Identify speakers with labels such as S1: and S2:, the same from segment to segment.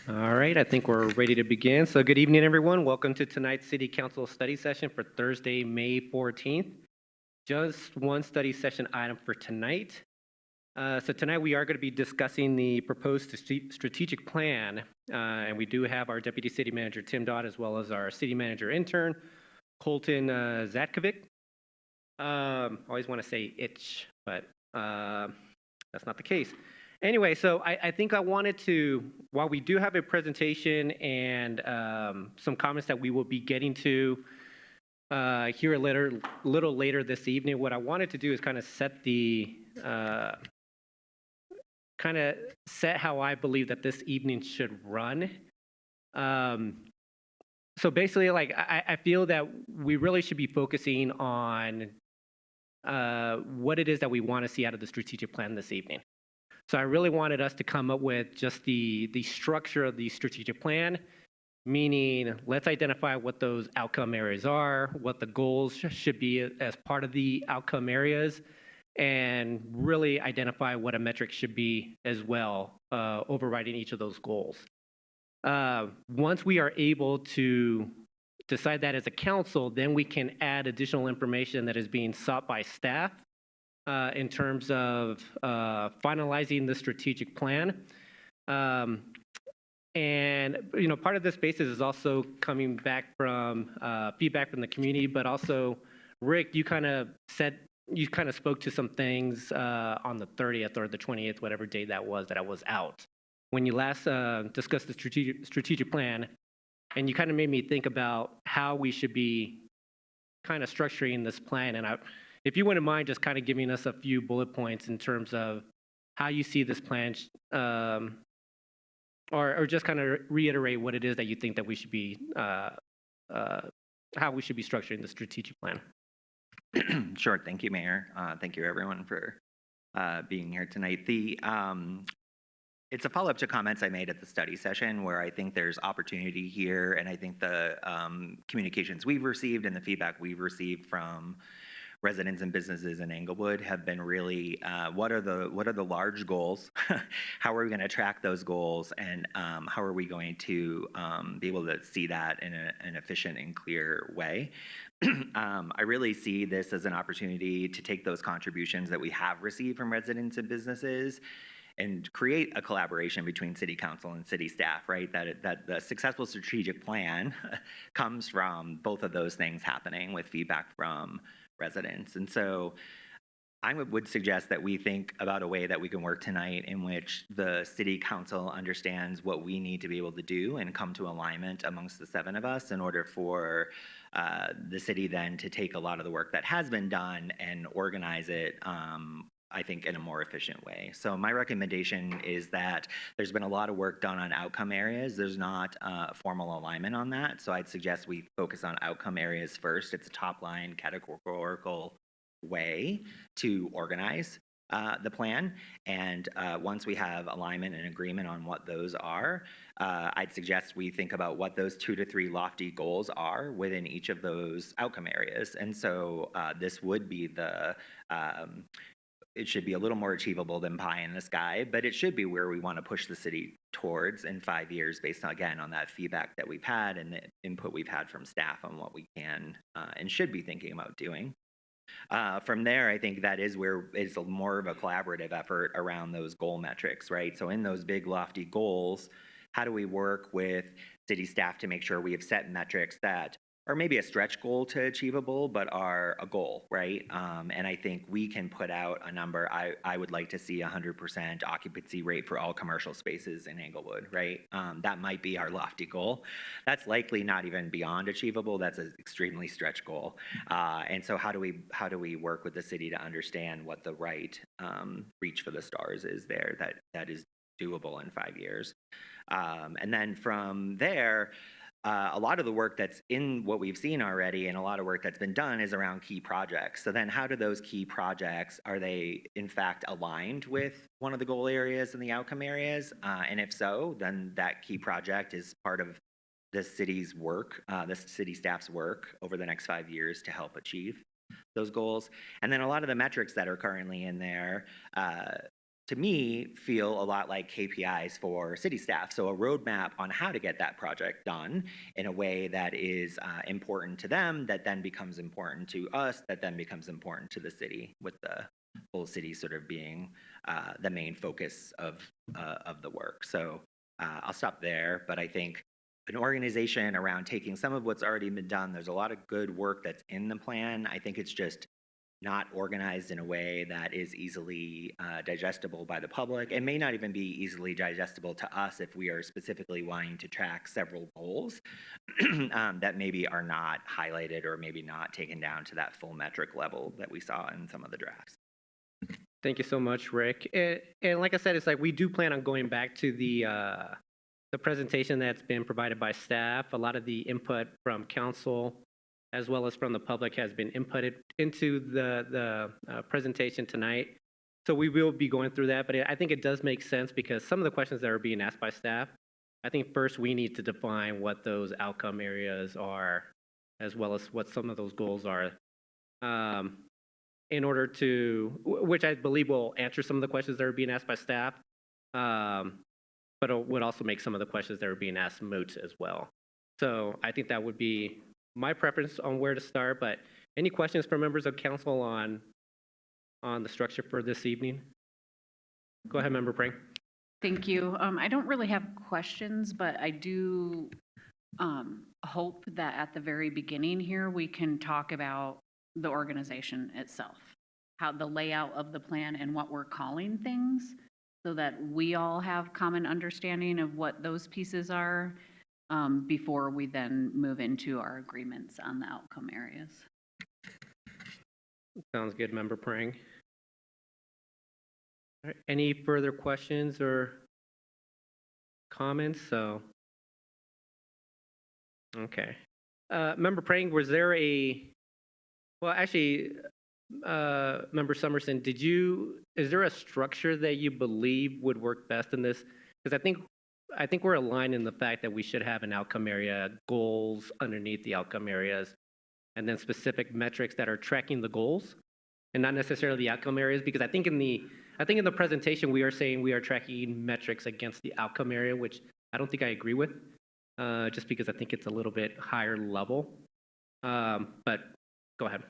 S1: All right, I think we're ready to begin. So good evening, everyone. Welcome to tonight's City Council study session for Thursday, May 14th. Just one study session item for tonight. So tonight we are going to be discussing the proposed strategic plan, and we do have our Deputy City Manager, Tim Dodd, as well as our City Manager Intern, Colton Zadkovic. Always want to say itch, but that's not the case. Anyway, so I think I wanted to, while we do have a presentation and some comments that we will be getting to here a little later this evening, what I wanted to do is kind of set how I believe that this evening should run. So basically, like I feel that we really should be focusing on what it is that we want to see out of the strategic plan this evening. So I really wanted us to come up with just the structure of the strategic plan, meaning let's identify what those outcome areas are, what the goals should be as part of the outcome areas, and really identify what a metric should be as well, overriding each of those goals. Once we are able to decide that as a council, then we can add additional information that is being sought by staff in terms of finalizing the strategic plan. And, you know, part of this basis is also coming back from feedback from the community, but also, Rick, you kind of spoke to some things on the 30th or the 20th, whatever day that was, that I was out. When you last discussed the strategic plan, and you kind of made me think about how we should be kind of structuring this plan. And if you wouldn't mind just kind of giving us a few bullet points in terms of how you see this plan, or just kind of reiterate what it is that you think that we should be, how we should be structuring the strategic plan.
S2: Sure. Thank you, Mayor. Thank you, everyone, for being here tonight. It's a follow-up to comments I made at the study session where I think there's opportunity here, and I think the communications we've received and the feedback we've received from residents and businesses in Englewood have been really what are the large goals? How are we going to track those goals, and how are we going to be able to see that in an efficient and clear way? I really see this as an opportunity to take those contributions that we have received from residents and businesses and create a collaboration between City Council and City staff, right? That the successful strategic plan comes from both of those things happening with feedback from residents. And so I would suggest that we think about a way that we can work tonight in which the City Council understands what we need to be able to do and come to alignment amongst the 7 of us in order for the city then to take a lot of the work that has been done and organize it I think in a more efficient way. So my recommendation is that there's been a lot of work done on outcome areas. There's not formal alignment on that. So I'd suggest we focus on outcome areas first. It's a top line categorical way to organize the plan. And once we have alignment and agreement on what those are, I'd suggest we think about what those 2 to 3 lofty goals are within each of those outcome areas. And so this would be it should be a little more achievable than pie in the sky, but it should be where we want to push the city towards in 5 years based on, again, on that feedback that we've had and the input we've had from staff on what we can and should be thinking about doing. From there, I think that is where it's more of a collaborative effort around those goal metrics, right? So in those big lofty goals, how do we work with city staff to make sure we have set metrics that are maybe a stretch goal to achievable, but are a goal, right? And I think we can put out a number. I would like to see 100% occupancy rate for all commercial spaces in Englewood, right? That might be our lofty goal. That's likely not even beyond achievable. That's an extremely stretch goal. And so how do we work with the city to understand what the right reach for the stars is there that is doable in 5 years? And then from there, a lot of the work that's in what we've seen already and a lot of work that's been done is around key projects. So then how do those key projects, are they in fact aligned with one of the goal areas and the outcome areas? And if so, then that key project is part of the city's work, the city staff's work over the next 5 years to help achieve those goals. And then a lot of the metrics that are currently in there, to me, feel a lot like KPIs for city staff. So a roadmap on how to get that project done in a way that is important to them, that then becomes important to us, that then becomes important to the city, with the whole city sort of being the main focus of the work. So I'll stop there, but I think an organization around taking some of what's already been done, there's a lot of good work that's in the plan. I think it's just not organized in a way that is easily digestible by the public. It may not even be easily digestible to us if we are specifically wanting to track several goals that maybe are not highlighted or maybe not taken down to that full metric level that we saw in some of the drafts.
S1: Thank you so much, Rick. And like I said, it's like we do plan on going back to the presentation that's been provided by staff. A lot of the input from council as well as from the public has been inputted into the presentation tonight. So we will be going through that, but I think it does make sense because some of the questions that are being asked by staff, I think first we need to define what those outcome areas are, as well as what some of those goals are, in order to, which I believe will answer some of the questions that are being asked by staff, but it would also make some of the questions that are being asked moot as well. So I think that would be my preference on where to start, but any questions from members of council on the structure for this evening? Go ahead, Member Prang.
S3: Thank you. I don't really have questions, but I do hope that at the very beginning here, we can talk about the organization itself, how the layout of the plan and what we're calling things, so that we all have common understanding of what those pieces are, before we then move into our agreements on the outcome areas.
S1: Sounds good, Member Prang. All right, any further questions or comments? So, okay. Member Prang, was there well, actually, Member Summerson, is there a structure that you believe would work best in this? Because I think we're aligned in the fact that we should have an outcome area, goals underneath the outcome areas, and then specific metrics that are tracking the goals, and not necessarily the outcome areas. Because I think in the presentation we are saying we are tracking metrics against the outcome area, which I don't think I agree with, just because I think it's a little bit higher level. But go ahead.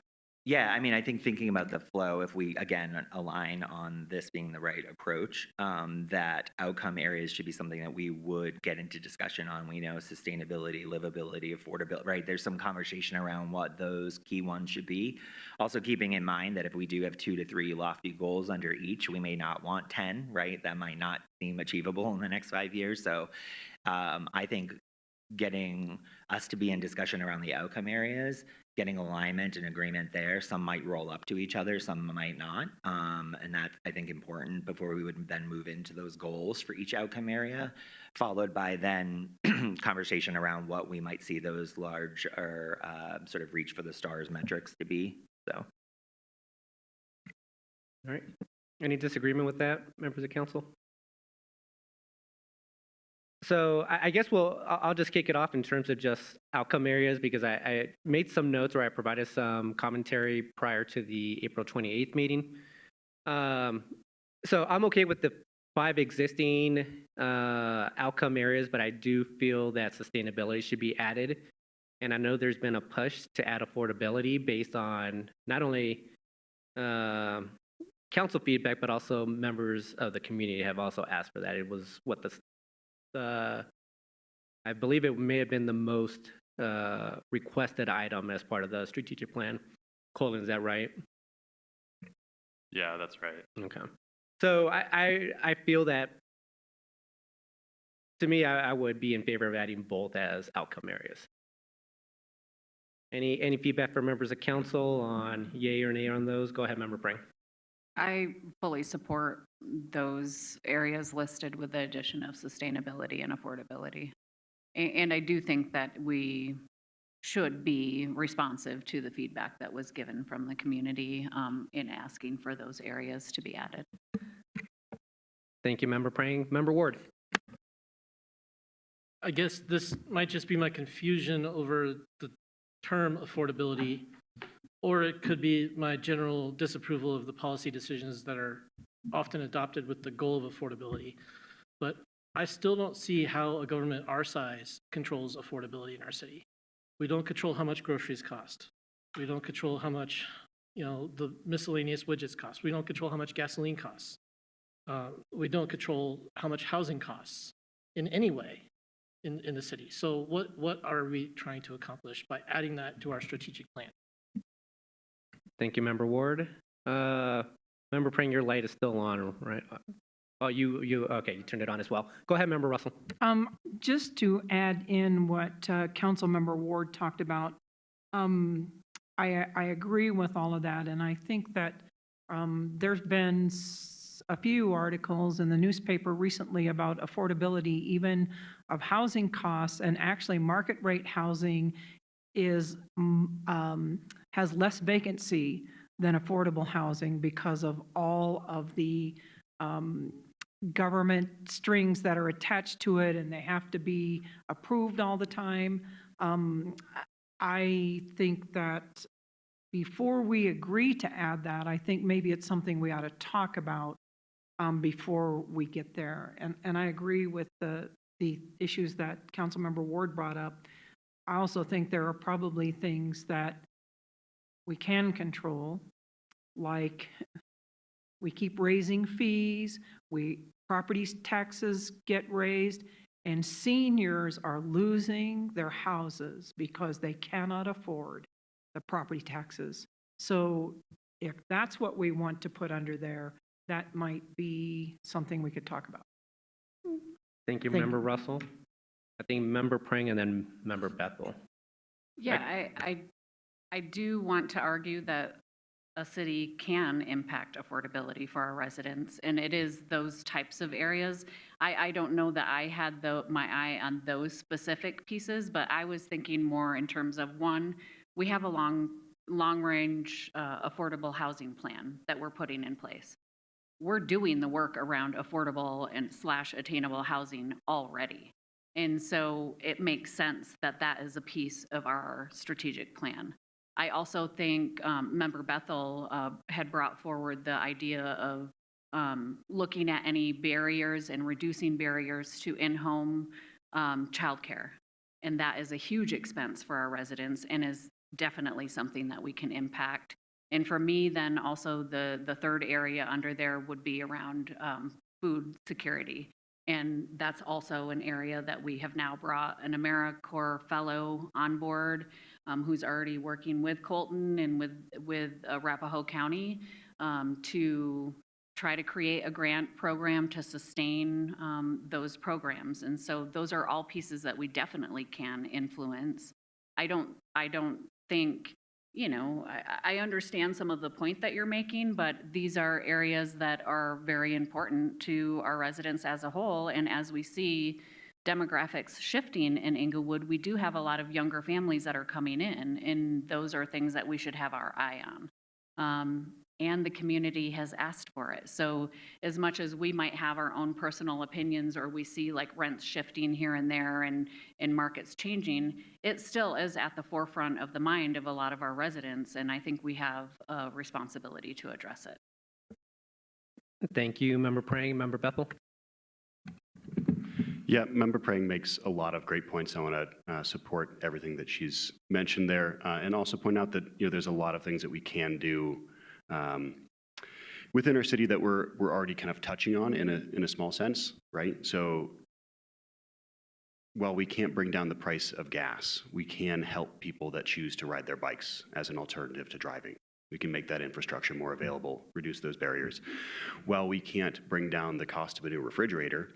S2: Yeah, I mean, I think thinking about the flow, if we, again, align on this being the right approach, that outcome areas should be something that we would get into discussion on. We know sustainability, livability, affordability, right? There's some conversation around what those key ones should be. Also keeping in mind that if we do have 2 to 3 lofty goals under each, we may not want 10, right? That might not seem achievable in the next 5 years. So I think getting us to be in discussion around the outcome areas, getting alignment and agreement there. Some might roll up to each other, some might not. And that's, I think, important before we would then move into those goals for each outcome area, followed by then conversation around what we might see those large or sort of reach for the stars metrics to be. So.
S1: All right. Any disagreement with that, members of council? So I guess I'll just kick it off in terms of just outcome areas, because I made some notes where I provided some commentary prior to the April 28th meeting. So I'm okay with the 5 existing outcome areas, but I do feel that sustainability should be added. And I know there's been a push to add affordability based on not only council feedback, but also members of the community have also asked for that. It was what I believe it may have been the most requested item as part of the strategic plan. Colton, is that right?
S4: Yeah, that's right.
S1: Okay. So I feel that, to me, I would be in favor of adding both as outcome areas. Any feedback from members of council on yay or nay on those? Go ahead, Member Prang.
S3: I fully support those areas listed with the addition of sustainability and affordability. And I do think that we should be responsive to the feedback that was given from the community in asking for those areas to be added.
S1: Thank you, Member Prang. Member Ward.
S5: I guess this might just be my confusion over the term affordability, or it could be my general disapproval of the policy decisions that are often adopted with the goal of affordability. But I still don't see how a government our size controls affordability in our city. We don't control how much groceries cost. We don't control how much, the miscellaneous widgets cost. We don't control how much gasoline costs. We don't control how much housing costs in any way in the city. So what are we trying to accomplish by adding that to our strategic plan?
S1: Thank you, Member Ward. Member Prang, your light is still on, right? Oh, okay, you turned it on as well. Go ahead, Member Russell.
S6: Just to add in what Councilmember Ward talked about, I agree with all of that, and I think that there's been a few articles in the newspaper recently about affordability, even of housing costs, and actually market rate housing is has less vacancy than affordable housing because of all of the government strings that are attached to it, and they have to be approved all the time. I think that before we agree to add that, I think maybe it's something we ought to talk about before we get there. And I agree with the issues that Councilmember Ward brought up. I also think there are probably things that we can control, like we keep raising fees, property taxes get raised, and seniors are losing their houses because they cannot afford the property taxes. So if that's what we want to put under there, that might be something we could talk about.
S1: Thank you,
S6: Thank
S1: Member
S6: you.
S1: Russell. I think Member Prang and then Member Bethel.
S3: Yeah, I do want to argue that a city can impact affordability for our residents, and it is those types of areas. I don't know that I had my eye on those specific pieces, but I was thinking more in terms of, one, we have a long-range affordable housing plan that we're putting in place. We're doing the work around affordable and / attainable housing already. And so it makes sense that that is a piece of our strategic plan. I also think Member Bethel had brought forward the idea of looking at any barriers and reducing barriers to in-home childcare. And that is a huge expense for our residents and is definitely something that we can impact. And for me, then also the third area under there would be around food security. And that's also an area that we have now brought an AmeriCorps fellow on board who's already working with Colton and with Arapahoe County to try to create a grant program to sustain those programs. And so those are all pieces that we definitely can influence. I don't think, I understand some of the point that you're making, but these are areas that are very important to our residents as a whole. And as we see demographics shifting in Inglewood, we do have a lot of younger families that are coming in, and those are things that we should have our eye on. And the community has asked for it. So as much as we might have our own personal opinions, or we see like rents shifting here and there and markets changing, it still is at the forefront of the mind of a lot of our residents. And I think we have a responsibility to address it.
S1: Thank you, Member Prang. Member Bethel.
S7: Yeah, Member Prang makes a lot of great points. I want to support everything that she's mentioned there, and also point out that there's a lot of things that we can do within our city that we're already kind of touching on in a small sense, right? So while we can't bring down the price of gas, we can help people that choose to ride their bikes as an alternative to driving. We can make that infrastructure more available, reduce those barriers. While we can't bring down the cost of a new refrigerator,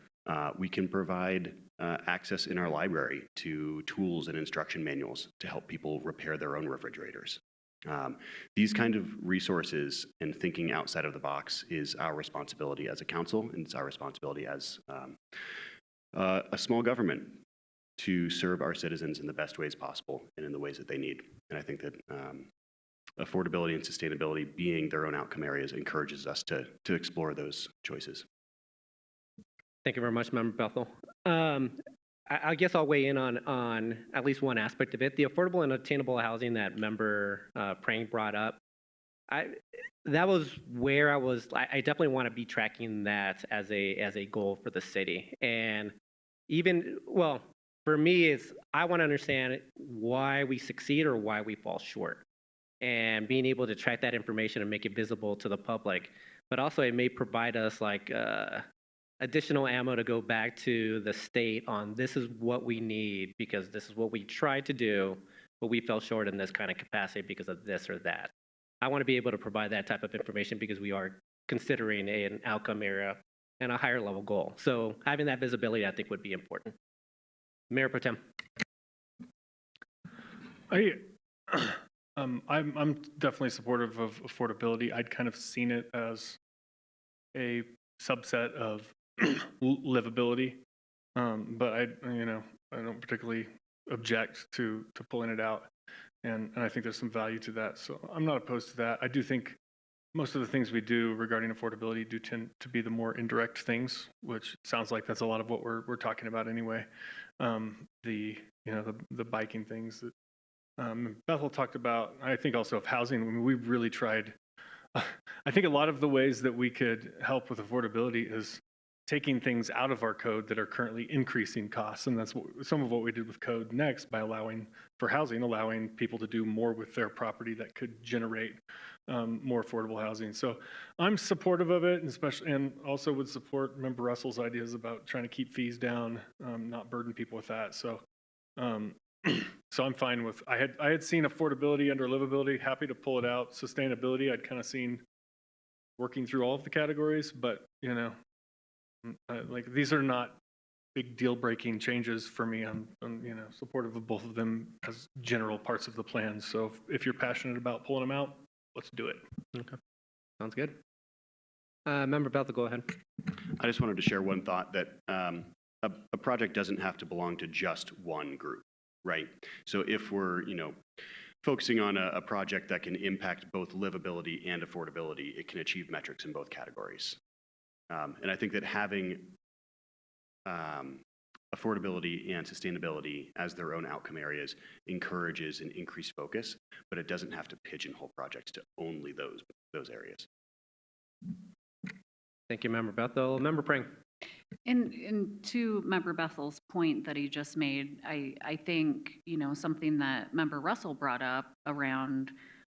S7: we can provide access in our library to tools and instruction manuals to help people repair their own refrigerators. These kind of resources and thinking outside of the box is our responsibility as a council, and it's our responsibility as a small government to serve our citizens in the best ways possible and in the ways that they need. And I think that affordability and sustainability being their own outcome areas encourages us to explore those choices.
S1: Thank you very much, Member Bethel. I guess I'll weigh in on at least one aspect of it. The affordable and attainable housing that Member Prang brought up that was where I definitely want to be tracking that as a goal for the city. And even, well, for me, I want to understand why we succeed or why we fall short. And being able to track that information and make it visible to the public. But also it may provide us like additional ammo to go back to the state on this is what we need because this is what we tried to do, but we fell short in this kind of capacity because of this or that. I want to be able to provide that type of information because we are considering an outcome area and a higher level goal. So having that visibility, I think, would be important. Mayor Pro Tem.
S8: I'm definitely supportive of affordability. I'd kind of seen it as a subset of livability, but I don't particularly object to pulling it out, and I think there's some value to that. So I'm not opposed to that. I do think most of the things we do regarding affordability do tend to be the more indirect things, which sounds like that's a lot of what we're talking about anyway. The biking things that Bethel talked about. I think also of housing. I mean, we've really tried. I think a lot of the ways that we could help with affordability is taking things out of our code that are currently increasing costs, and that's some of what we did with code next by allowing for housing, allowing people to do more with their property that could generate more affordable housing. So I'm supportive of it, and also would support Member Russell's ideas about trying to keep fees down, not burden people with that. So. So I'm fine with, I had seen affordability under livability, happy to pull it out. Sustainability, I'd kind of seen working through all of the categories, but like these are not big deal breaking changes for me. I'm supportive of both of them as general parts of the plan. So if you're passionate about pulling them out, let's do it.
S1: Okay, sounds good. Member Bethel, go ahead.
S7: I just wanted to share one thought that a project doesn't have to belong to just one group. Right. So if we're, focusing on a project that can impact both livability and affordability, it can achieve metrics in both categories. And I think that having affordability and sustainability as their own outcome areas encourages an increased focus, but it doesn't have to pigeonhole projects to only those areas.
S1: Thank you, Member Bethel. Member Pring.
S3: And to Member Bethel's point that he just made, I think, something that Member Russell brought up around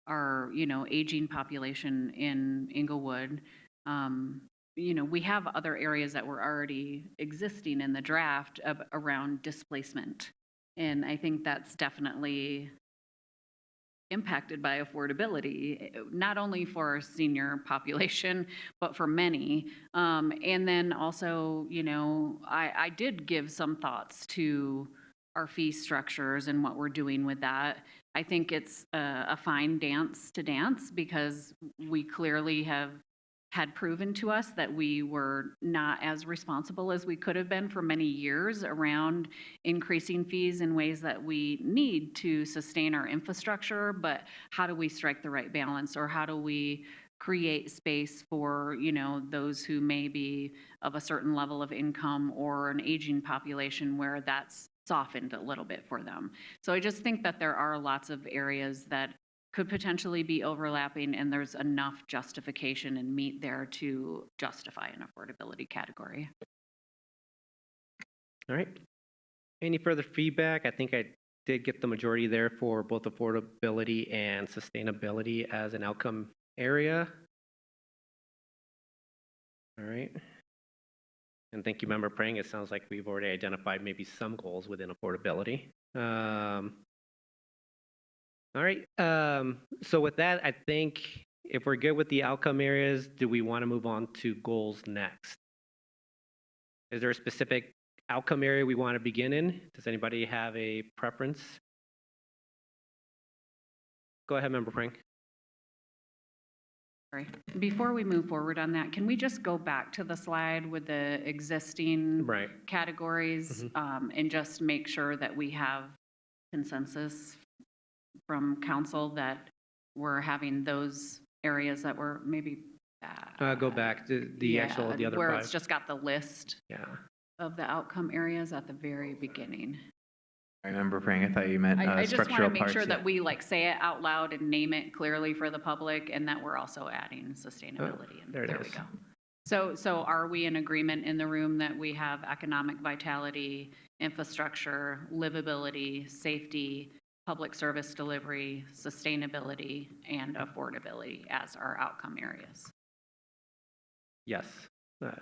S3: our, aging population in Inglewood, we have other areas that were already existing in the draft around displacement. And I think that's definitely impacted by affordability, not only for our senior population, but for many. And then also, I did give some thoughts to our fee structures and what we're doing with that. I think it's a fine dance to dance because we clearly had proven to us that we were not as responsible as we could have been for many years around increasing fees in ways that we need to sustain our infrastructure, but how do we strike the right balance, or how do we create space for, those who may be of a certain level of income or an aging population where that's softened a little bit for them. So I just think that there are lots of areas that could potentially be overlapping, and there's enough justification and meat there to justify an affordability category.
S1: All right. Any further feedback? I think I did get the majority there for both affordability and sustainability as an outcome area. All right. And thank you, Member Prang. It sounds like we've already identified maybe some goals within affordability. All right. So with that, I think if we're good with the outcome areas, do we want to move on to goals next? Is there a specific outcome area we want to begin in? Does anybody have a preference? Go ahead, Member Frank.
S3: Sorry. Before we move forward on that, can we just go back to the slide with the existing categories and just make sure that we have consensus from council that we're having those areas that were maybe
S1: go back to the actual, the other
S3: where
S1: five.
S3: it's just got the list of the outcome areas at the very beginning.
S9: I remember praying. I thought you meant
S3: I just want to
S9: structural
S3: make
S9: parts.
S3: sure
S9: yeah.
S3: that we like say it out loud and name it clearly for the public, and that we're also adding sustainability. And
S1: there it
S3: we
S1: is.
S3: go. So are we in agreement in the room that we have economic vitality, infrastructure, livability, safety, public service delivery, sustainability, and affordability as our outcome areas?
S1: Yes. I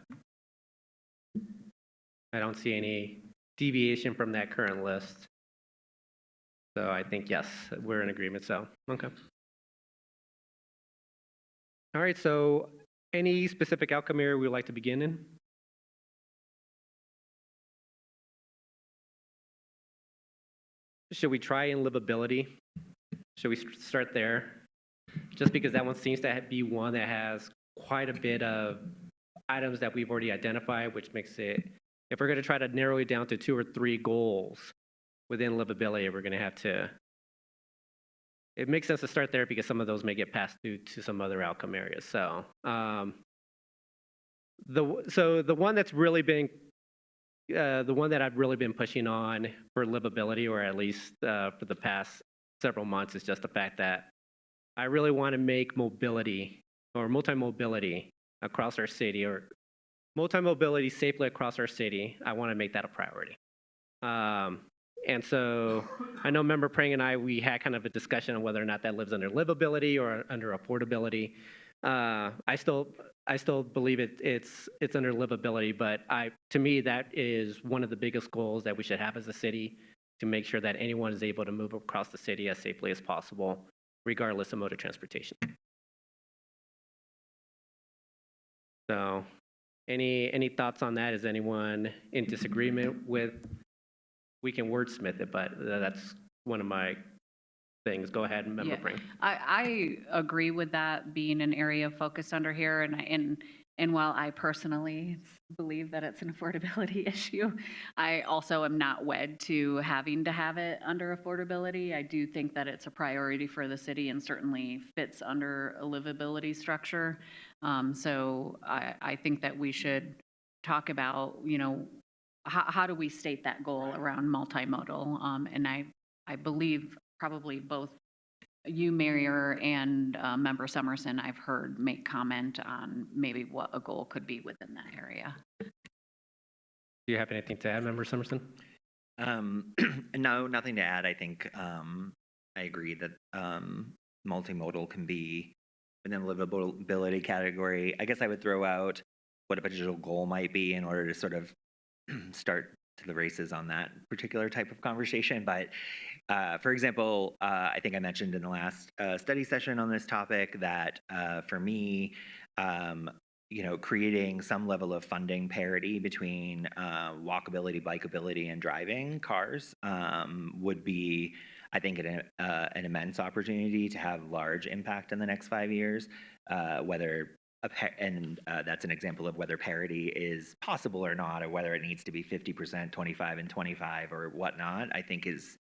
S1: don't see any deviation from that current list. So I think, yes, we're in agreement, so, okay. All right, so any specific outcome area we would like to begin in? Should we try in livability? Should we start there? Just because that one seems to be one that has quite a bit of items that we've already identified, which makes it, if we're going to try to narrow it down to 2 or 3 goals within livability, we're going to have to, it makes sense to start there because some of those may get passed through to some other outcome areas. So, the one that's really been, the one that I've really been pushing on for livability, or at least for the past several months, is just the fact that I really want to make mobility or multi-mobility across our city, or multi-mobility safely across our city. I want to make that a priority. And so I know Member Prang and I, we had kind of a discussion on whether or not that lives under livability or under affordability. I still believe it's under livability, but to me, that is one of the biggest goals that we should have as a city, to make sure that anyone is able to move across the city as safely as possible, regardless of mode of transportation. So any thoughts on that? Is anyone in disagreement with, we can wordsmith it, but that's one of my things. Go ahead, Member
S3: Yeah.
S1: Prang.
S3: I agree with that being an area of focus under here, and while I personally believe that it's an affordability issue, I also am not wed to having to have it under affordability. I do think that it's a priority for the city and certainly fits under a livability structure. So I think that we should talk about, how do we state that goal around multimodal? And I believe probably both you, Mayor, and Member Summerson, I've heard make comment on maybe what a goal could be within that area.
S1: Do you have anything to add, Member Summerson?
S2: No, nothing to add. I think I agree that multimodal can be within the livability category. I guess I would throw out what a potential goal might be in order to sort of start to the races on that particular type of conversation. But for example, I think I mentioned in the last study session on this topic that for me, creating some level of funding parity between walkability, bikeability, and driving cars would be, I think, an immense opportunity to have large impact in the next 5 years, and that's an example of whether parity is possible or not, or whether it needs to be 50%, 25, and 25, or whatnot, I think is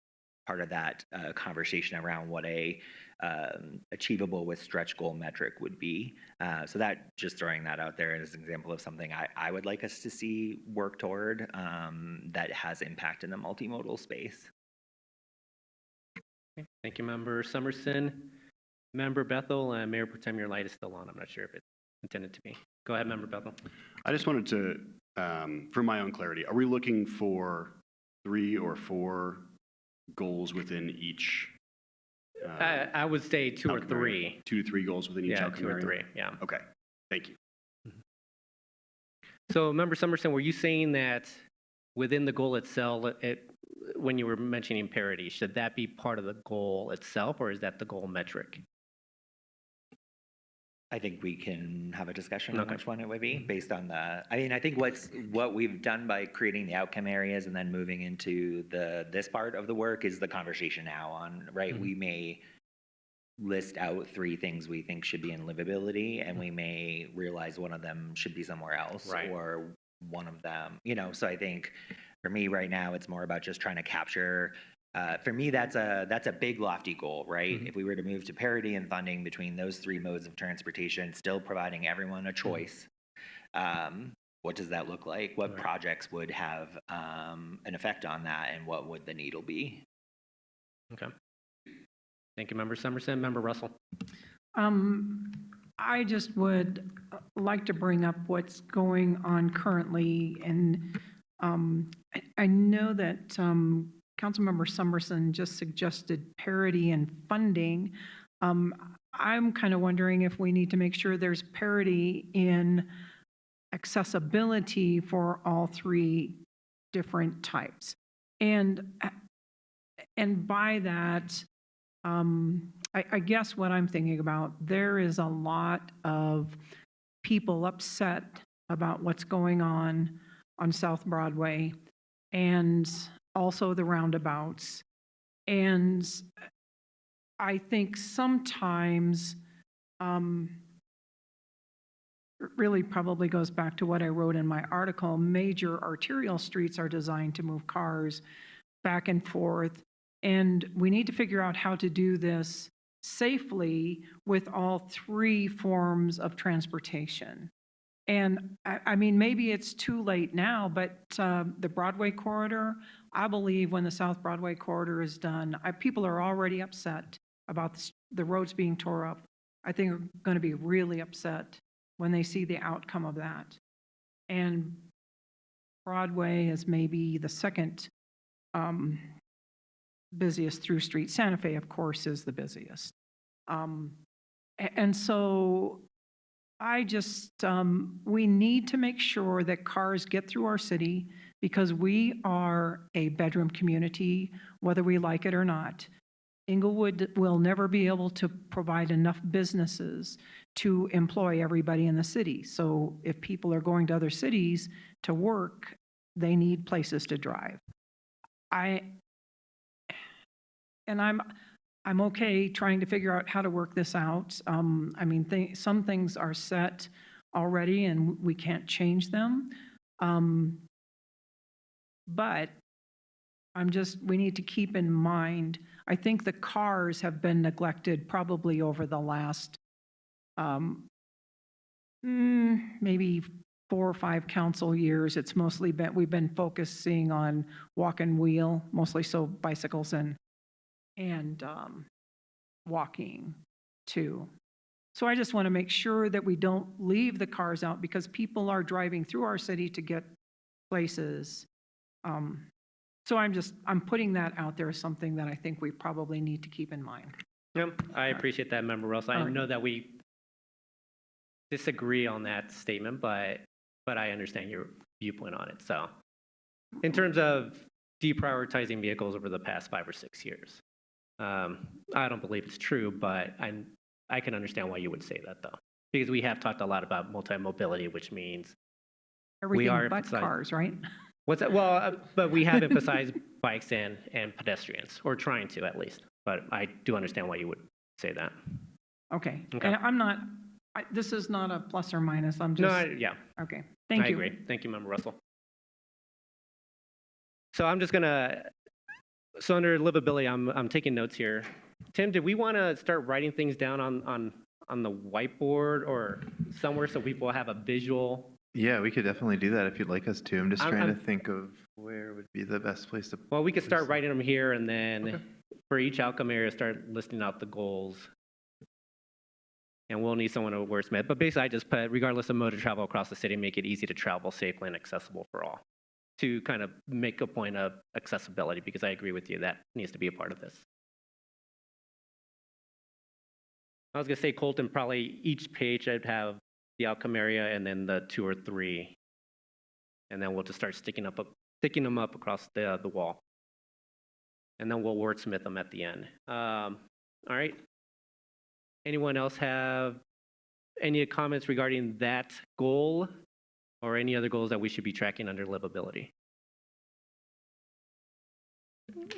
S2: part of that conversation around what a achievable with stretch goal metric would be. So that, just throwing that out there as an example of something I would like us to see work toward that has impact in the multimodal space.
S1: Okay. Thank you, Member Summerson. Member Bethel, and Mayor Pro Tem, your light is still on. I'm not sure if it's intended to be. Go ahead, Member Bethel.
S7: I just wanted to, for my own clarity, are we looking for 3 or 4 goals within each?
S1: I would say 2 or
S7: outcome area?
S1: 3.
S7: 2 to 3 goals within each
S1: Yeah,
S7: outcome
S1: 2 or
S7: area?
S1: 3, yeah.
S7: Okay, thank you.
S1: So, Member Summerson, were you saying that within the goal itself, when you were mentioning parity, should that be part of the goal itself, or is that the goal metric?
S2: I think we can have a discussion on
S1: Okay.
S2: which one it would be based on the, I think what we've done by creating the outcome areas and then moving into this part of the work is the conversation now on, right?
S1: Mm-hmm.
S2: We may list out 3 things we think should be in livability, and we may realize one of them should be somewhere else,
S1: Right.
S2: or one of them, so I think for me right now, it's more about just trying to capture. For me, that's a big, lofty goal, right?
S1: Mhm.
S2: If we were to move to parity in funding between those 3 modes of transportation, still providing everyone a choice, what does that look like? What
S1: Right.
S2: projects would have an effect on that, and what would the needle be?
S1: Okay. Thank you, Member Summerson. Member Russell.
S6: I just would like to bring up what's going on currently, and I know that Councilmember Summerson just suggested parity in funding. I'm kind of wondering if we need to make sure there's parity in accessibility for all three different types. And by that, I guess what I'm thinking about, there is a lot of people upset about what's going on South Broadway and also the roundabouts. And I think sometimes, it really probably goes back to what I wrote in my article, major arterial streets are designed to move cars back and forth. And we need to figure out how to do this safely with all three forms of transportation. And I mean, maybe it's too late now, but the Broadway corridor, I believe when the South Broadway corridor is done, people are already upset about the roads being tore up. I think they're going to be really upset when they see the outcome of that. And Broadway is maybe the second busiest through street. Santa Fe, of course, is the busiest. And so I just, we need to make sure that cars get through our city because we are a bedroom community, whether we like it or not. Inglewood will never be able to provide enough businesses to employ everybody in the city. So if people are going to other cities to work, they need places to drive. I'm okay trying to figure out how to work this out. I mean, some things are set already and we can't change them. But we need to keep in mind, I think the cars have been neglected probably over the last maybe 4 or 5 council years. It's mostly been, we've been focusing on walk and wheel, mostly so bicycles and walking too. So I just want to make sure that we don't leave the cars out because people are driving through our city to get places. So I'm putting that out there as something that I think we probably need to keep in mind.
S1: Yep, I appreciate that, Member Russell. I know that we disagree on that statement, but I understand your viewpoint on it. So in terms of deprioritizing vehicles over the past 5 or 6 years, I don't believe it's true, but I can understand why you would say that, though, because we have talked a lot about multi-mobility, which means
S6: Everything
S1: we are
S6: but cars, right?
S1: What's that? Well, but we have emphasized bikes and pedestrians, or trying to at least. But I do understand why you would say that.
S6: Okay.
S1: Okay.
S6: And I'm not, this is not a plus or minus. I'm just.
S1: No, yeah.
S6: Okay. Thank you.
S1: I agree. Thank you, Member Russell. So I'm just gonna. So under livability, I'm taking notes here. Tim, did we want to start writing things down on the whiteboard or somewhere so people have a visual?
S9: Yeah, we could definitely do that if you'd like us to. I'm just trying to think of where would be the best place to.
S1: Well, we could start writing them here, and then
S9: Okay.
S1: for each outcome area, start listing out the goals. And we'll need someone to wordsmith. But basically, I just put, regardless of mode of travel across the city, make it easy to travel safely and accessible for all. To kind of make a point of accessibility, because I agree with you, that needs to be a part of this. I was gonna say, Colton, probably each page I'd have the outcome area and then the 2 or 3. And then we'll just start sticking them up across the wall. And then we'll wordsmith them at the end. All right. Anyone else have any comments regarding that goal or any other goals that we should be tracking under livability?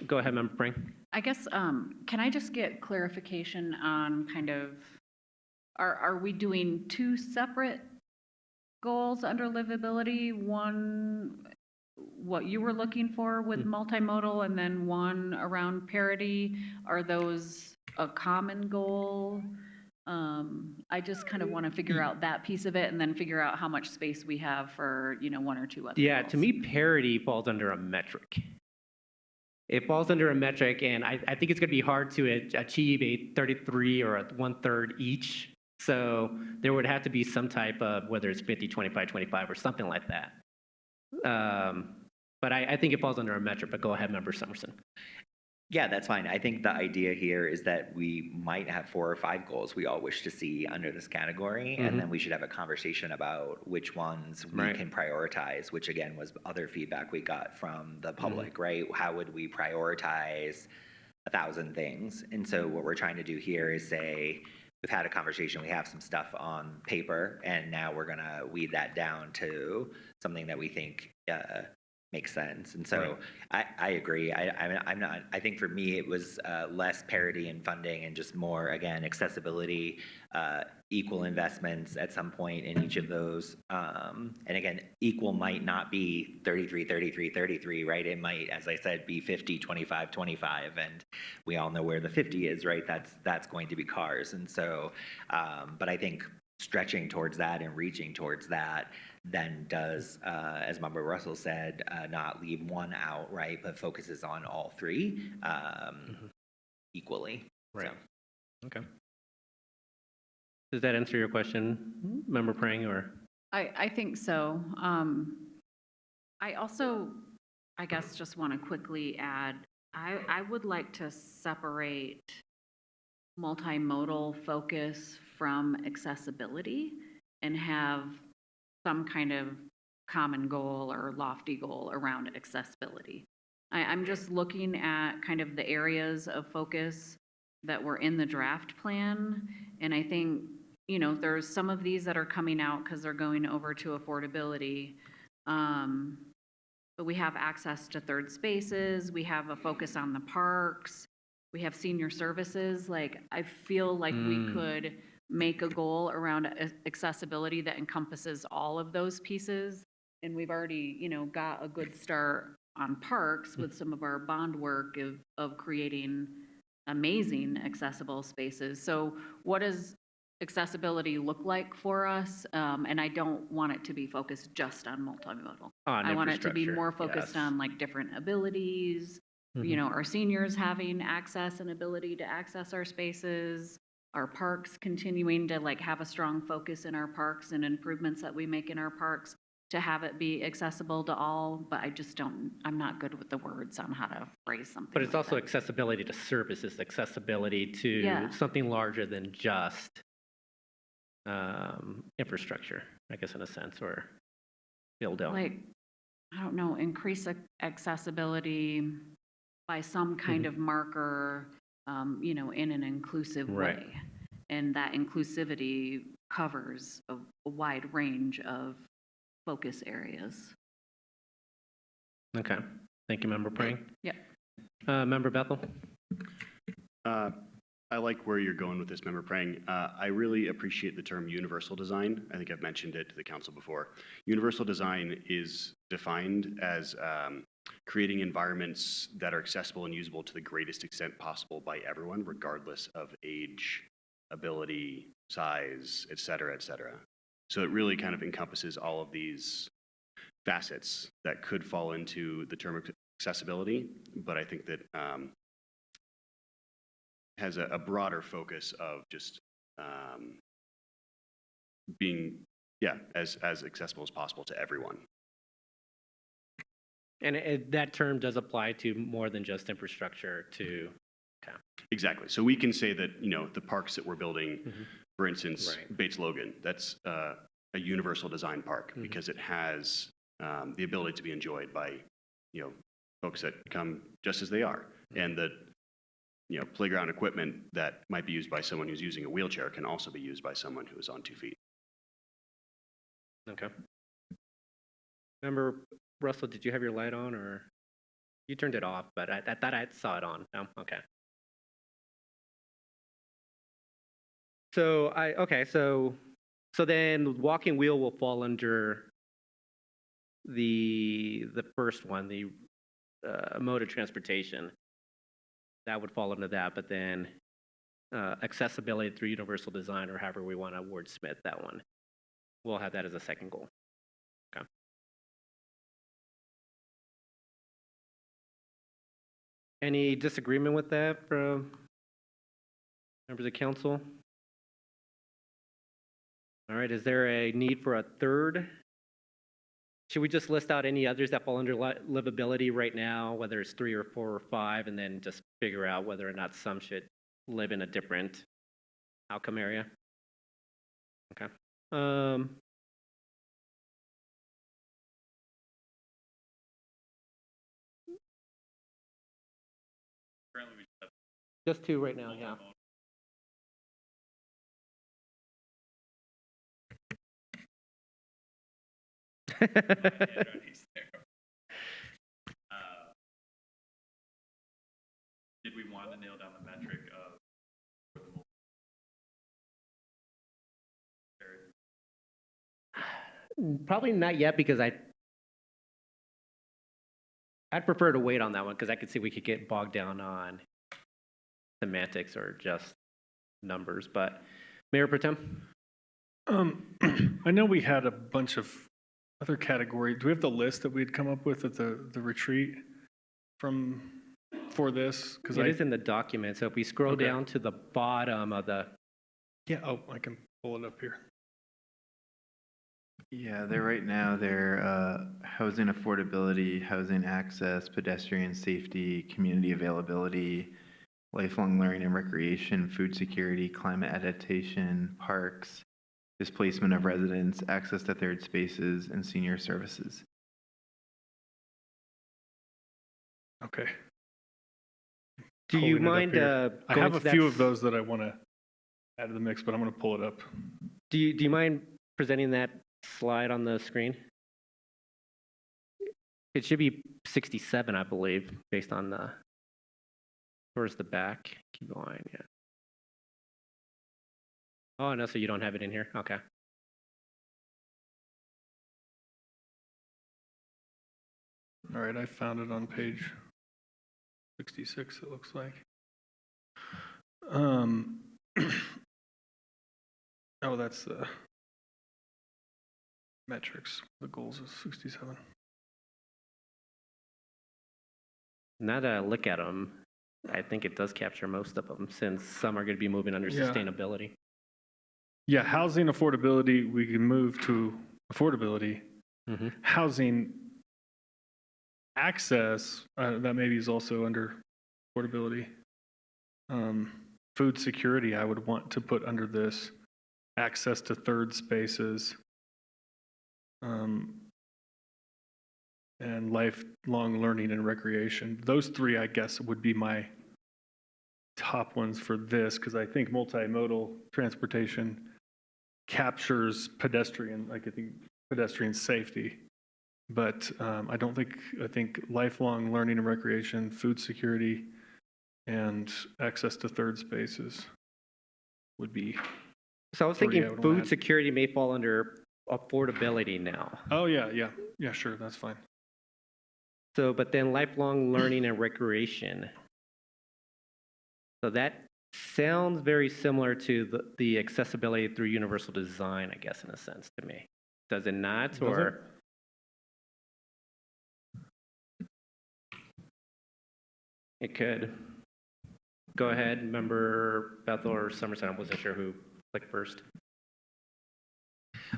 S1: Go ahead, Member Pring.
S3: I guess, can I just get clarification on kind of, are we doing 2 separate goals under livability? One, what you were looking for with multimodal, and then one around parity? Are those a common goal? I just kind of want to figure out that piece of it and then figure out how much space we have for, one or two other
S1: Yeah,
S3: goals.
S1: to me, parity falls under a metric. It falls under a metric, and I think it's going to be hard to achieve a 33 or a 1/3 each. So there would have to be some type of, whether it's 50, 25, 25, or something like that. But I think it falls under a metric, but go ahead, Member Summerson.
S2: Yeah, that's fine. I think the idea here is that we might have 4 or 5 goals we all wish to see under this category, and then we should have a conversation about which ones we
S1: Right.
S2: can prioritize, which again was other feedback we got from the public, right? How would we prioritize 1,000 things? And so what we're trying to do here is say, we've had a conversation, we have some stuff on paper, and now we're gonna weed that down to something that we think makes sense. And so I agree. I'm not, I think for me, it was less parity in funding and just more, again, accessibility, equal investments at some point in each of those. And again, equal might not be 33, 33, 33, right? It might, as I said, be 50, 25, 25. And we all know where the 50 is, right? That's going to be cars. And so, but I think stretching towards that and reaching towards that then does, as Member Russell said, not leave one out, right, but focuses on all 3 equally.
S1: Right.
S2: So.
S1: Okay. Does that answer your question, Member Prang, or?
S3: I think so. I also, I guess, just want to quickly add, I would like to separate multimodal focus from accessibility and have some kind of common goal or lofty goal around accessibility. I'm just looking at kind of the areas of focus that were in the draft plan, and I think, there's some of these that are coming out because they're going over to affordability. But we have access to third spaces, we have a focus on the parks, we have senior services. Like, I feel like we could make a goal around accessibility that encompasses all of those pieces. And we've already, got a good start on parks with some of our bond work of creating amazing accessible spaces. So what does accessibility look like for us? And I don't want it to be focused just on multimodal. I want it to be more focused on like different abilities, our seniors having access and ability to access our spaces, our parks continuing to like have a strong focus in our parks and improvements that we make in our parks to have it be accessible to all, but I'm not good with the words on how to phrase something.
S1: But it's
S3: like
S1: also
S3: that.
S1: accessibility to services, accessibility to something larger than just infrastructure, I guess, in a sense, or build out.
S3: Like, I don't know, increase accessibility by some kind of marker, in an inclusive way. And that inclusivity covers a wide range of focus areas.
S1: Okay. Thank you, Member Prang.
S3: Yep.
S1: Member Bethel?
S7: I like where you're going with this, Member Prang. I really appreciate the term universal design. I think I've mentioned it to the council before. Universal design is defined as creating environments that are accessible and usable to the greatest extent possible by everyone, regardless of age, ability, size, et cetera, et cetera. So it really kind of encompasses all of these facets that could fall into the term accessibility, but I think that has a broader focus of just being, as accessible as possible to everyone.
S1: And that term does apply to more than just infrastructure to... Okay.
S7: Exactly. So we can say that, the parks that we're building, for instance, Bates Logan, that's a universal design park because it has the ability to be enjoyed by, folks that come just as they are. And the, playground equipment that might be used by someone who's using a wheelchair can also be used by someone who is on 2 feet.
S1: Okay. Member Russell, did you have your light on, or you turned it off? But I thought I saw it on. No, okay. So then walking wheel will fall under the first one, the mode of transportation. That would fall under that, but then accessibility through universal design, or however we want to wordsmith that one. We'll have that as a second goal. Okay. Any disagreement with that from members of council? All right, is there a need for a third? Should we just list out any others that fall under livability right now, whether it's 3 or 4 or 5, and then just figure out whether or not some should live in a different outcome area? Okay.
S4: Currently, we just
S1: Just 2 right now,
S4: have
S1: yeah.
S4: He's there. Did we want to nail down the metric of
S1: Probably not yet, because I'd prefer to wait on that one, because I could see we could get bogged down on semantics or just numbers. But Mayor Pro Tem?
S8: I know we had a bunch of other categories. Do we have the list that we'd come up with at the retreat for this? Because
S1: It is in the document, so if we scroll
S8: Okay.
S1: down to the bottom of the,
S8: Yeah, oh, I can pull it up here.
S9: Yeah, they're housing affordability, housing access, pedestrian safety, community availability, lifelong learning and recreation, food security, climate adaptation, parks, displacement of residents, access to third spaces, and senior services.
S8: Okay.
S1: do you
S8: Pulling it up
S1: mind
S8: here. I
S1: going
S8: have
S1: to
S8: a
S1: that
S8: few of those that I want to add to the mix, but I'm going to pull it up.
S1: Do you mind presenting that slide on the screen? It should be 67, I believe, based on the, towards the back. Keep going, yeah. Oh, no, so you don't have it in here? Okay.
S8: All right, I found it on page 66, it looks like. Oh, that's the metrics. The goals is 67.
S1: Now that I look at them, I think it does capture most of them, since some are going to be moving under
S8: Yeah.
S1: sustainability.
S8: Yeah, housing affordability, we can move to affordability.
S1: Mm-hmm.
S8: Housing access, that maybe is also under affordability. Food security, I would want to put under this. Access to third spaces. And lifelong learning and recreation. Those 3, I guess, would be my top ones for this, because I think multimodal transportation captures pedestrian, like I think pedestrian safety. But I think lifelong learning and recreation, food security, and access to third spaces would be.
S1: So I was
S8: 3 I
S1: thinking
S8: would
S1: food
S8: add.
S1: security may fall under affordability now.
S8: Oh, yeah, sure, that's fine.
S1: So, but then lifelong learning and recreation. So that sounds very similar to the accessibility through universal design, I guess, in a sense, to me. Does it not?
S8: Does
S1: Or it could. Go ahead, Member Bethel or Somerset. I wasn't sure who clicked first.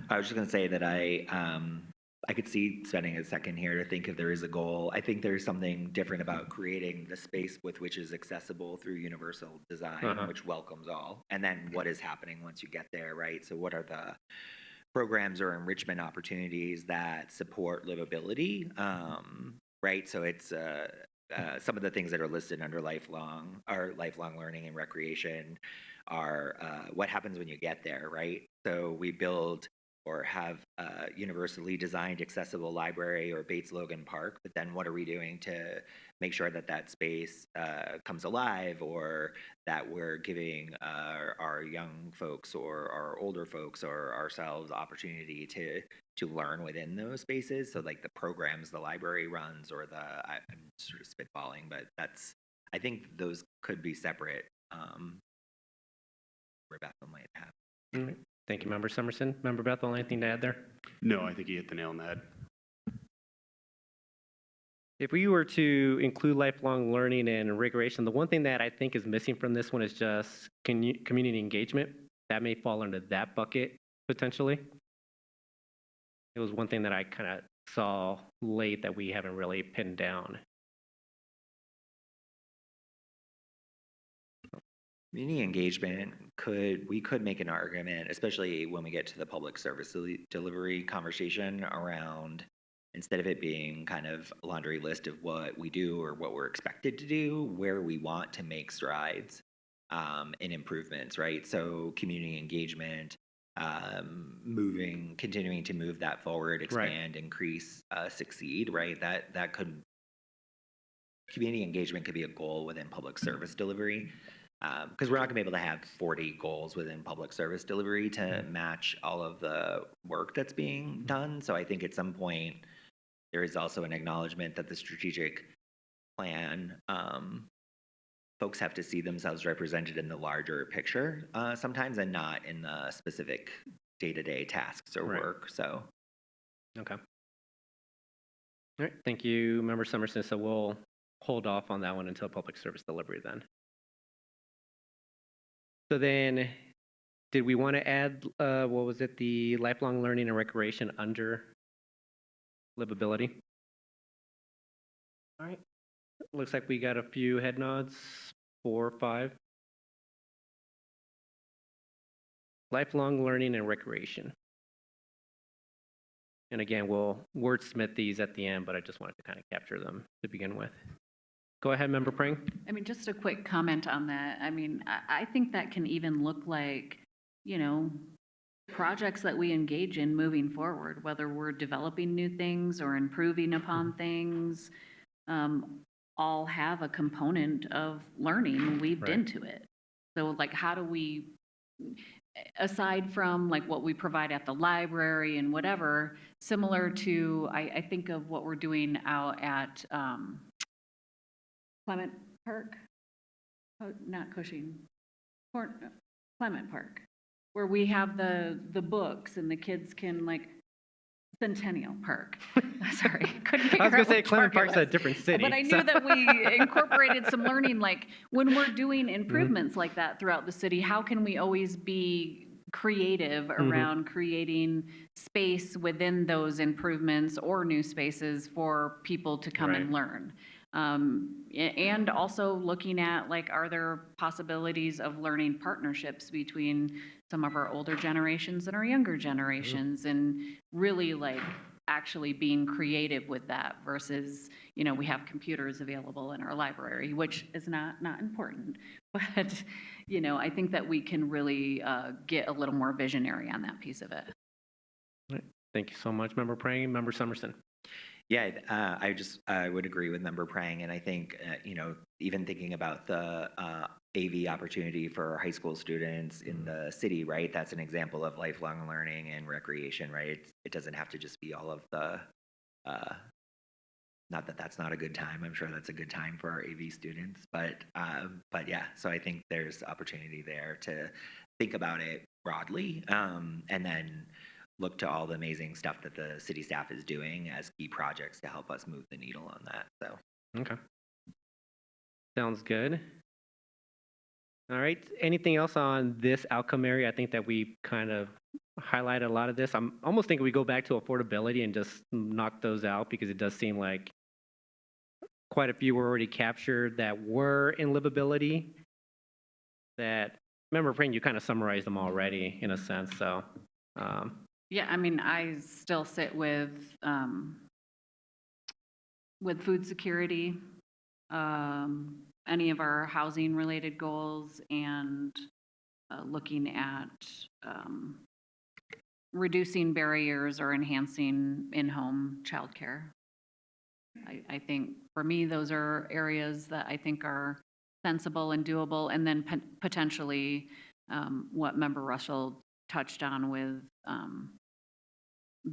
S2: I was just going to say that I could see spending a second here to think if there is a goal. I think there's something different about creating the space with which is accessible through universal design, which welcomes all. And then what is happening once you get there, right? So what are the programs or enrichment opportunities that support livability, right? So it's some of the things that are listed under lifelong learning and recreation are what happens when you get there, right? So we build or have a universally designed accessible library or Bates Logan Park, but then what are we doing to make sure that that space comes alive, or that we're giving our young folks or our older folks or ourselves opportunity to learn within those spaces? So like the programs the library runs, or I'm sort of spitballing, but I think those could be separate Bethel might have.
S1: All right. Thank you, Member Summerson. Member Bethel, anything to add there?
S7: No, I think you hit the nail on the head.
S1: If we were to include lifelong learning and recreation, the one thing that I think is missing from this one is just community engagement. That may fall into that bucket potentially. It was one thing that I kind of saw late that we haven't really pinned down.
S2: Community engagement we could make an argument, especially when we get to the public service delivery conversation around, instead of it being kind of a laundry list of what we do or what we're expected to do, where we want to make strides and improvements, right? So community engagement, continuing to move that forward, expand, increase, succeed, right? That could, community engagement could be a goal within public service delivery. Because we're not going to be able to have 40 goals within public service delivery to match all of the work that's being done. So I think at some point, there is also an acknowledgement that the strategic plan, folks have to see themselves represented in the larger picture sometimes, and not in the specific day-to-day tasks or work. So,
S1: okay. All right. Thank you, Member Summerson. So we'll hold off on that one until public service delivery then. So then, did we want to add, what was it, the lifelong learning and recreation under livability? All right. Looks like we got a few head nods, 4 or 5. Lifelong learning and recreation. And again, we'll wordsmith these at the end, but I just wanted to kind of capture them to begin with. Go ahead, Member Prang.
S3: I mean, just a quick comment on that. I mean, I think that can even look like, you know, projects that we engage in moving forward, whether we're developing new things or improving upon things, all have a component of learning weaved into it. So like, how do we, aside from like what we provide at the library and whatever, similar to, I think of what we're doing out at Clement Park, not Cushing, Clement Park, where we have the books and the kids can like, Centennial Park. Sorry, couldn't figure
S1: I was going
S3: out
S1: to say
S3: which
S1: Clement
S3: park it
S1: Park's a
S3: was.
S1: different city.
S3: But I knew that we incorporated some learning, like when we're doing improvements like that throughout the city, how can we always be creative around creating space within those improvements or new spaces for people to come and learn? And also looking at like, are there possibilities of learning partnerships between some of our older generations and our younger generations, and really like actually being creative with that versus, you know, we have computers available in our library, which is not important, but, you know, I think that we can really get a little more visionary on that piece of it.
S1: Right. Thank you so much, Member Prang. Member Summerson.
S2: Yeah, I would agree with Member Prang, and I think, you know, even thinking about the AV opportunity for high school students in the city, right? That's an example of lifelong learning and recreation, right? It doesn't have to just be all of the, not that that's not a good time. I'm sure that's a good time for our AV students, but yeah, so I think there's opportunity there to think about it broadly, and then look to all the amazing stuff that the city staff is doing as key projects to help us move the needle on that. So,
S1: okay. Sounds good. All right. Anything else on this outcome area? I think that we kind of highlighted a lot of this. I'm almost thinking we go back to affordability and just knock those out, because it does seem like quite a few were already captured that were in livability. That, Member Prang, you kind of summarized them already in a sense. So,
S3: yeah, I mean, I still sit with food security, any of our housing related goals, and looking at reducing barriers or enhancing in-home childcare. I think for me, those are areas that I think are sensible and doable, and then potentially what Member Russell touched on with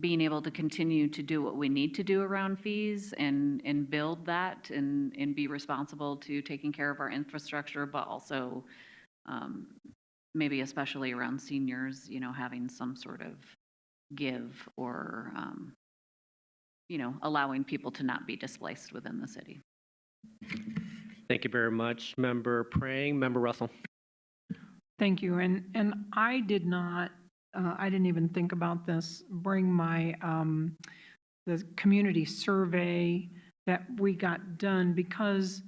S3: being able to continue to do what we need to do around fees and build that and be responsible to taking care of our infrastructure, but also maybe especially around seniors, having some sort of give or, allowing people to not be displaced within the city.
S1: Thank you very much, Member Prang. Member Russell.
S6: Thank you. And I did not, I didn't even think about this, bring my, the community survey that we got done, because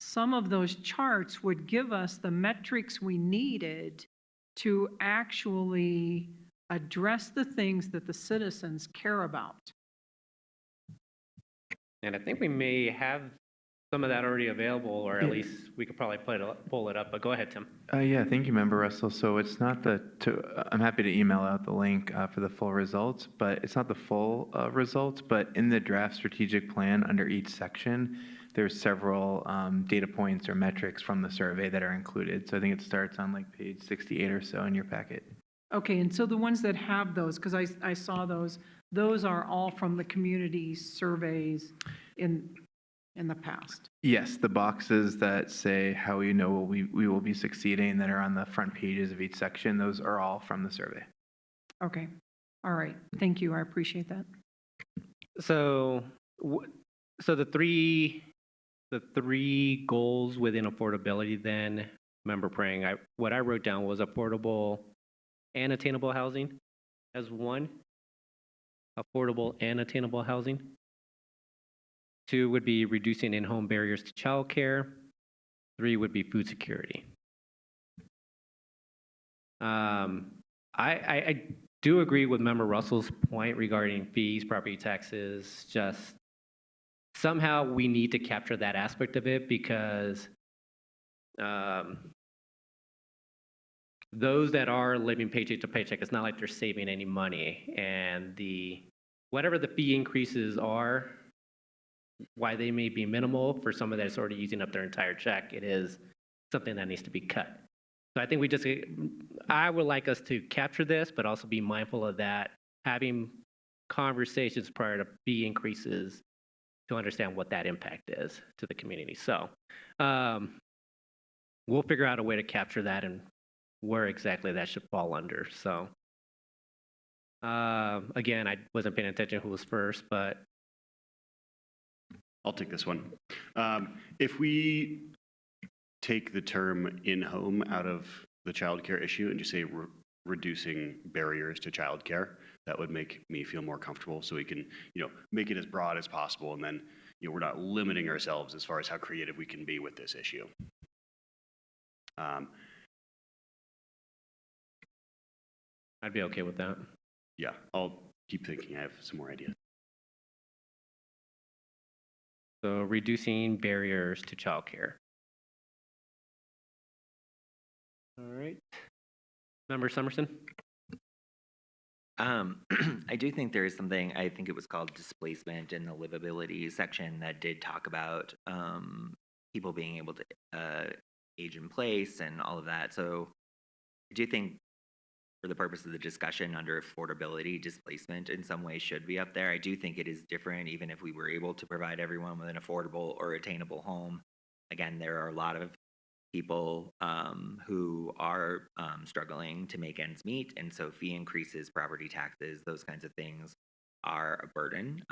S6: some of those charts would give us the metrics we needed to actually address the things that the citizens care about.
S1: And I think we may have some of that already available, or at
S9: Yeah.
S1: least we could probably pull it up, but go ahead, Tim.
S9: Yeah, thank you, Member Russell. So it's not I'm happy to email out the link for the full results, but it's not the full results. But in the draft strategic plan, under each section, there's several data points or metrics from the survey that are included. So I think it starts on like page 68 or so in your packet.
S6: Okay, and so the ones that have those, because I saw those are all from the community surveys in the past.
S9: Yes, the boxes that say how we know we will be succeeding that are on the front pages of each section, those are all from the survey.
S6: Okay, all right, thank you, I appreciate that.
S1: So, so the three goals within affordability then, Member Prang, what I wrote down was affordable and attainable housing as one. Affordable and attainable housing. 2 would be reducing in-home barriers to childcare. 3 would be food security. I do agree with Member Russell's point regarding fees, property taxes. Just somehow we need to capture that aspect of it, because those that are living paycheck to paycheck, it's not like they're saving any money, and whatever the fee increases are, why they may be minimal for someone that's already using up their entire check, it is something that needs to be cut. So I think I would like us to capture this, but also be mindful of that, having conversations prior to fee increases to understand what that impact is to the community. So we'll figure out a way to capture that and where exactly that should fall under. So again, I wasn't paying attention who was first, but
S7: I'll take this one. If we take the term in-home out of the childcare issue and just say reducing barriers to childcare, that would make me feel more comfortable, so we can, make it as broad as possible, and then, we're not limiting ourselves as far as how creative we can be with this issue.
S1: I'd be okay with that.
S7: Yeah, I'll keep thinking. I have some more ideas.
S1: So reducing barriers to childcare. All right. Member Summerson?
S2: I do think there is something, I think it was called displacement in the livability section, that did talk about people being able to age in place and all of that. So I do think, for the purpose of the discussion, under affordability, displacement in some way should be up there. I do think it is different, even if we were able to provide everyone with an affordable or attainable home. Again, there are a lot of people who are struggling to make ends meet, and so fee increases, property taxes, those kinds of things are a burden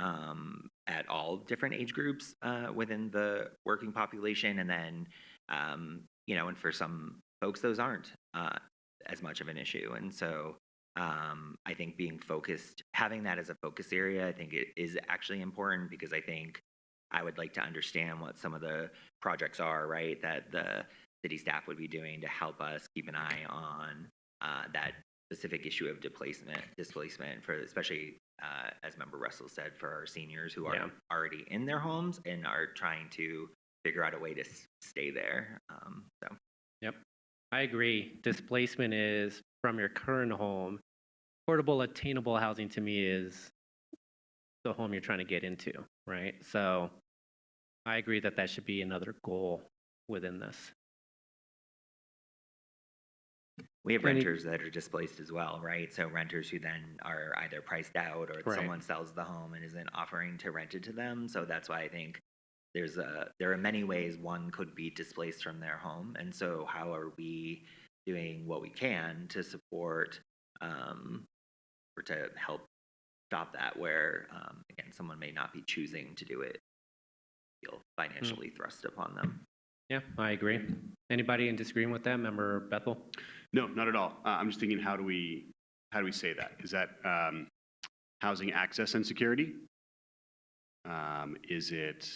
S2: at all different age groups within the working population. And then, and for some folks, those aren't as much of an issue. And so I think being focused, having that as a focus area, I think it is actually important, because I think I would like to understand what some of the projects are, right, that the city staff would be doing to help us keep an eye on that specific issue of displacement for, especially as Member Russell said, for our seniors who are already in their homes and are trying to figure out a way to stay there.
S1: Yep, I agree. Displacement is from your current home. Affordable, attainable housing to me is the home you're trying to get into, right? So I agree that should be another goal within this.
S2: We have renters that are displaced as well, right? So renters who then are either priced out, or someone sells the home and isn't offering to rent it to them. So that's why I think there are many ways one could be displaced from their home. And so how are we doing what we can to support or to help stop that where, again, someone may not be choosing to do it, feel financially thrust upon them.
S1: Yeah, I agree. Anybody in disagreement with that? Member Bethel?
S7: No, not at all. I'm just thinking, how do we say that? Is that housing access and security? Is it,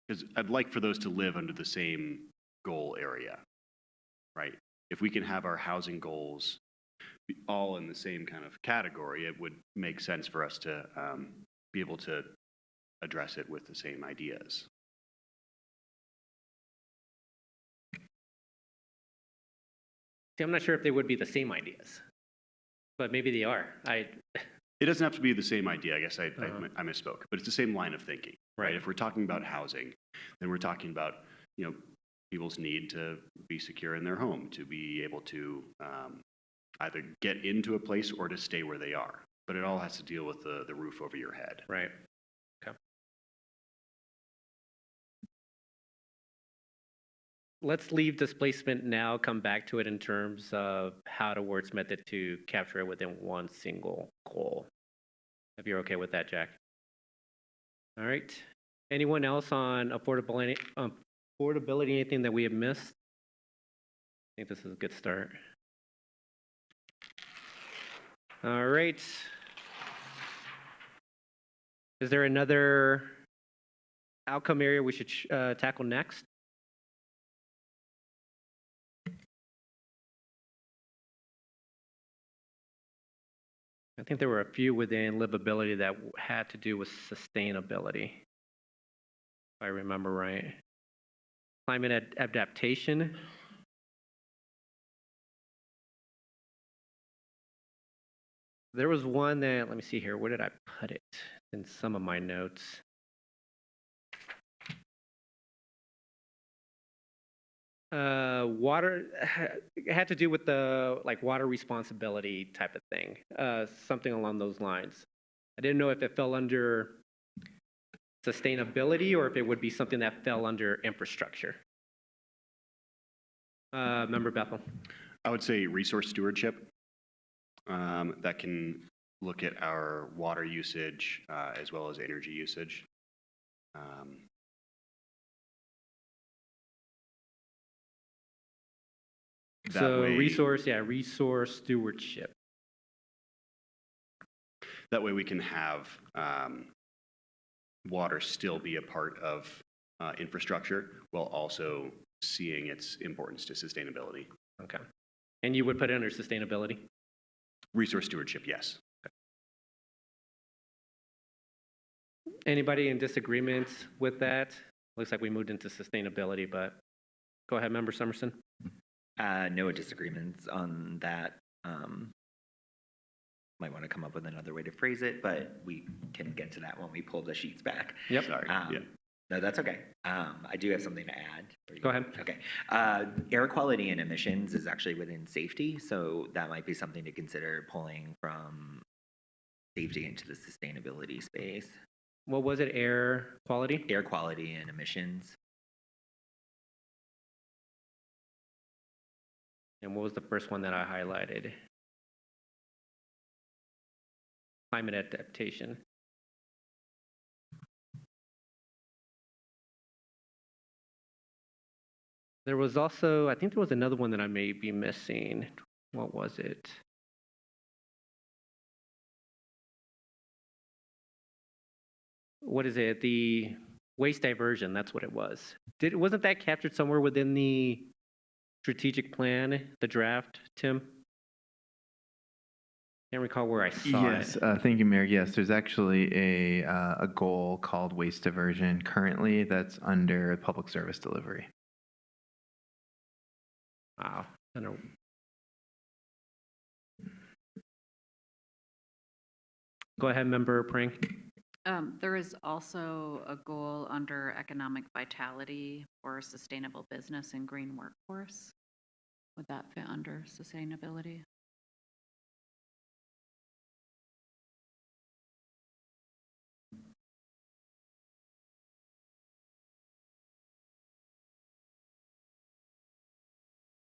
S7: because I'd like for those to live under the same goal area, right? If we can have our housing goals be all in the same kind of category, it would make sense for us to be able to address it with the same ideas.
S1: See, I'm not sure if they would be the same ideas, but maybe they are.
S7: It doesn't have to be the same idea, I guess I misspoke, but it's the same line of thinking, right?
S1: Right.
S7: If we're talking about housing, then we're talking about, people's need to be secure in their home, to be able to either get into a place or to stay where they are. But it all has to deal with the roof over your head.
S1: Right. Okay. Let's leave displacement now, come back to it in terms of how to wordsmith it to capture it within one single goal. If you're okay with that, Jack. All right. Anyone else on affordability, anything that we have missed? I think this is a good start. All right. Is there another outcome area we should tackle next? I think there were a few within livability that had to do with sustainability, if I remember right. Climate adaptation. There was one that, let me see here, where did I put it in some of my notes? Water, it had to do with the water responsibility type of thing, something along those lines. I didn't know if it fell under sustainability or if it would be something that fell under infrastructure. Member Bethel.
S7: I would say resource stewardship. That can look at our water usage as well as energy usage.
S1: So resource stewardship.
S7: That way we can have water still be a part of infrastructure while also seeing its importance to sustainability.
S1: Okay. And you would put it under sustainability?
S7: Resource stewardship, yes.
S1: Okay. Anybody in disagreement with that? Looks like we moved into sustainability, but go ahead, Member Summerson.
S2: No disagreements on that. Might want to come up with another way to phrase it, but we can get to that when we pull the sheets back.
S1: Yep.
S7: Sorry. Yeah.
S2: No, that's okay. I do have something to add.
S1: Go ahead.
S2: Okay. Air quality and emissions is actually within safety, so that might be something to consider pulling from safety into the sustainability space.
S1: What was it? Air quality?
S2: Air quality and emissions.
S1: And what was the first one that I highlighted? Climate adaptation. There was also, I think there was another one that I may be missing. What was it? What is it? The waste diversion, that's what it was. Wasn't that captured somewhere within the strategic plan, the draft, Tim? Can't recall where I saw
S9: Yes,
S1: it.
S9: thank you, Mayor. Yes, there's actually a goal called waste diversion currently that's under public service delivery.
S1: Wow. I don't. Go ahead, Member Pring.
S3: There is also a goal under economic vitality for sustainable business and green workforce. Would that fit under sustainability?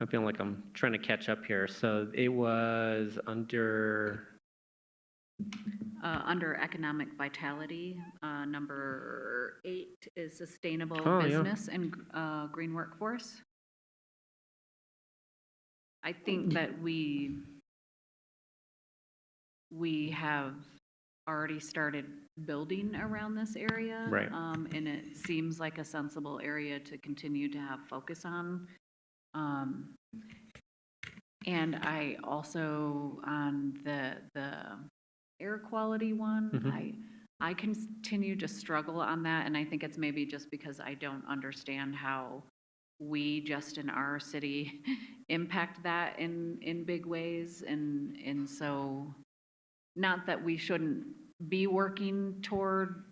S1: I feel like I'm trying to catch up here. So it was under,
S3: Under economic vitality, number 8 is sustainable
S1: Oh, yeah.
S3: business and green workforce. I think that we have already started building around this area.
S1: Right.
S3: And it seems like a sensible area to continue to have focus on. And I also, on the air quality one,
S1: Mhm.
S3: I continue to struggle on that, and I think it's maybe just because I don't understand how we just in our city impact that in big ways, and so, not that we shouldn't be working toward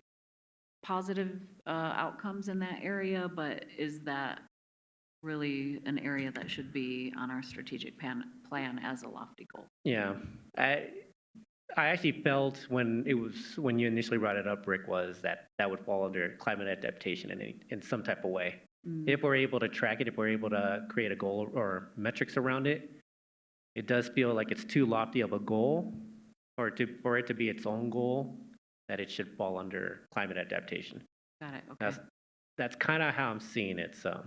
S3: positive outcomes in that area, but is that really an area that should be on our strategic plan as a lofty goal?
S1: Yeah. I actually felt when you initially brought it up, Rick, was that would fall under climate adaptation in some type of way. If we're able to track it, if we're able to create a goal or metrics around it, it does feel like it's too lofty of a goal, or for it to be its own goal, that it should fall under climate adaptation.
S3: Got it, okay.
S1: That's kind of how I'm seeing it, so.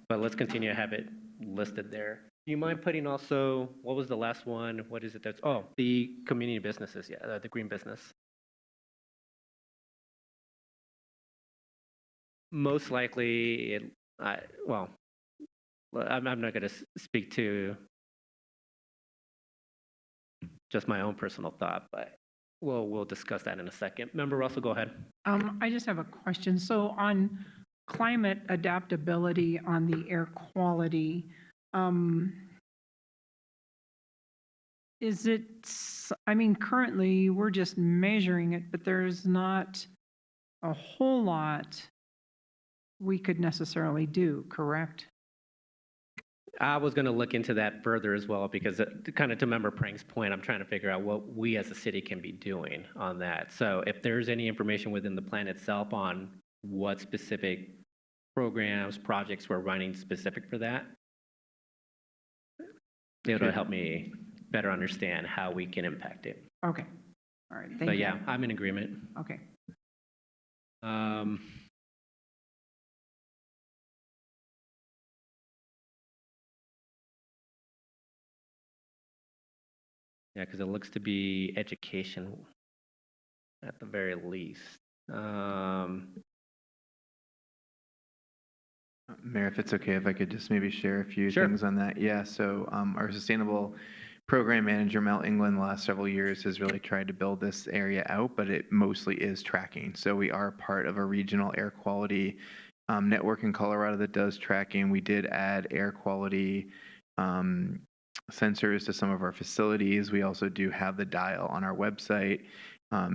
S1: But let's continue to have it listed there. Do you mind putting also, what was the last one? What is it that's, the community businesses, yeah, the green business. Most likely, I'm not going to speak to just my own personal thought, but we'll discuss that in a second. Member Russell, go ahead.
S6: I just have a question. So on climate adaptability on the air quality, is it, I mean, currently we're just measuring it, but there's not a whole lot we could necessarily do, correct?
S1: I was going to look into that further as well, because kind of to Member Prang's point, I'm trying to figure out what we as a city can be doing on that. So if there's any information within the plan itself on what specific programs, projects we're running specific for that, it'll help me better understand how we can impact it.
S6: Okay, all right, thank
S1: But
S6: you.
S1: yeah, I'm in agreement.
S6: Okay.
S1: Yeah, because it looks to be education at the very least.
S9: Mayor, if it's okay, if I could just maybe share a few
S1: Sure.
S9: things on that. Yeah, so our sustainable program manager, Mel England, the last several years has really tried to build this area out, but it mostly is tracking. So we are part of a regional air quality network in Colorado that does tracking. We did add air quality sensors to some of our facilities. We also do have the dial on our website.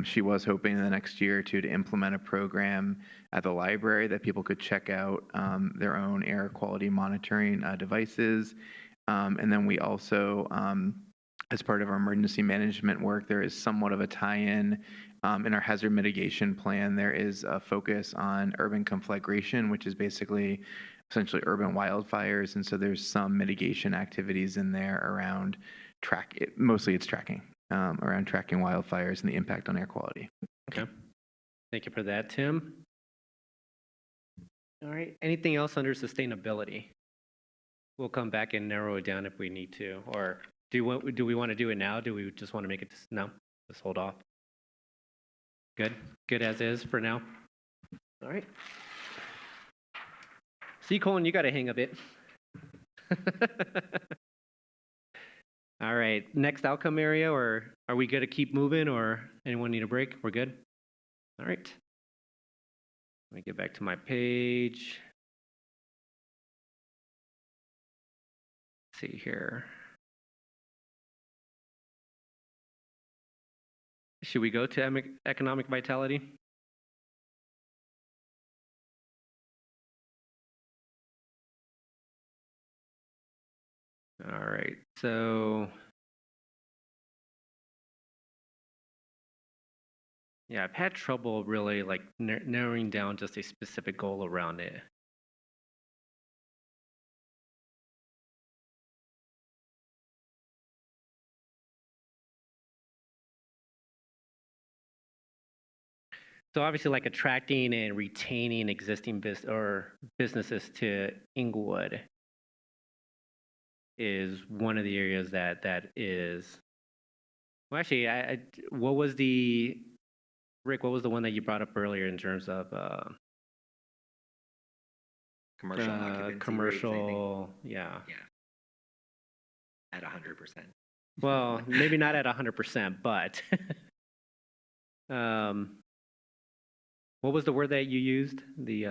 S9: She was hoping in the next year or two to implement a program at the library that people could check out their own air quality monitoring devices. And then we also, as part of our emergency management work, there is somewhat of a tie-in in our hazard mitigation plan. There is a focus on urban conflagration, which is basically essentially urban wildfires. And so there's some mitigation activities in there around mostly it's tracking, around tracking wildfires and the impact on air quality.
S1: Okay. Thank you for that, Tim. All right. Anything else under sustainability? We'll come back and narrow it down if we need to. Or do we want to do it now? Do we just want to make it no? Just hold off. Good. Good as is for now. All right. See, Colton, you got a hang of it. All right. Next outcome area, or are we good to keep moving, or anyone need a break? We're good? All right. Let me get back to my page. Let's see here. Should we go to economic vitality? All right, so yeah, I've had trouble really like narrowing down just a specific goal around it. So obviously, like attracting and retaining existing businesses to Inglewood is one of the areas that is. Well, actually, what was Rick? What was the one that you brought up earlier in terms of
S2: Commercial occupancy rates, I think.
S1: commercial? Yeah.
S2: At 100%.
S1: Well, maybe not at 100%, but what was the word that you used? The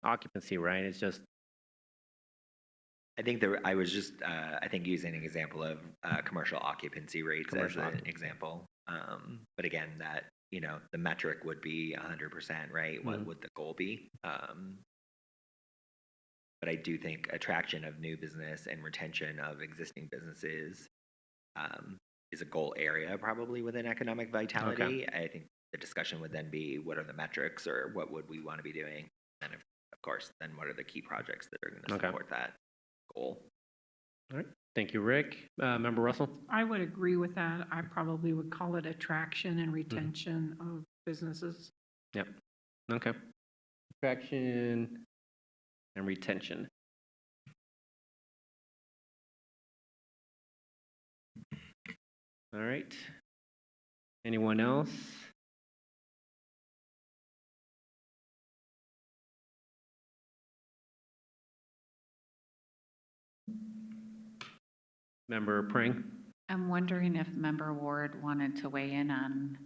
S1: occupancy, right? It's just
S2: I think I was just, I think using an example of commercial occupancy rates
S1: Commercial
S2: as an
S1: occupancy.
S2: example. But again, that, the metric would be 100%, right? What would the goal be? But I do think attraction of new business and retention of existing businesses is a goal area probably within economic vitality. I think the discussion would then be, what are the metrics, or what would we want to be doing? And of course, then what are the key projects that are going to support that goal?
S1: all right. Thank you, Rick. Member Russell?
S6: I would agree with that. I probably would call it attraction and retention of businesses.
S1: Yep. Okay. Attraction and retention. All right. Anyone else? Member Pring?
S3: I'm wondering if Member Ward wanted to weigh in on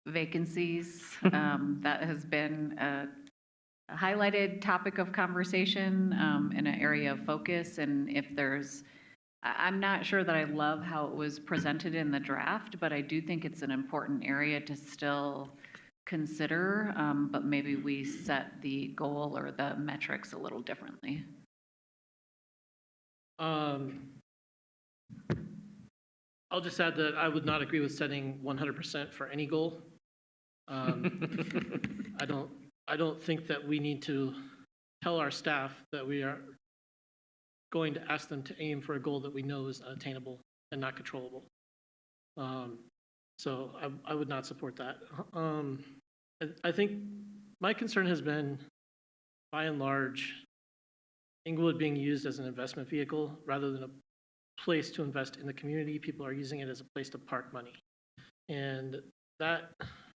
S3: vacancies. That has been a highlighted topic of conversation in an area of focus. And if I'm not sure that I love how it was presented in the draft, but I do think it's an important area to still consider, but maybe we set the goal or the metrics a little differently.
S5: I'll just add that I would not agree with setting 100% for any goal. I don't think that we need to tell our staff that we are going to ask them to aim for a goal that we know is unattainable and not controllable. So I would not support that. I think my concern has been, by and large, Inglewood being used as an investment vehicle rather than a place to invest in the community. People are using it as a place to park money. And that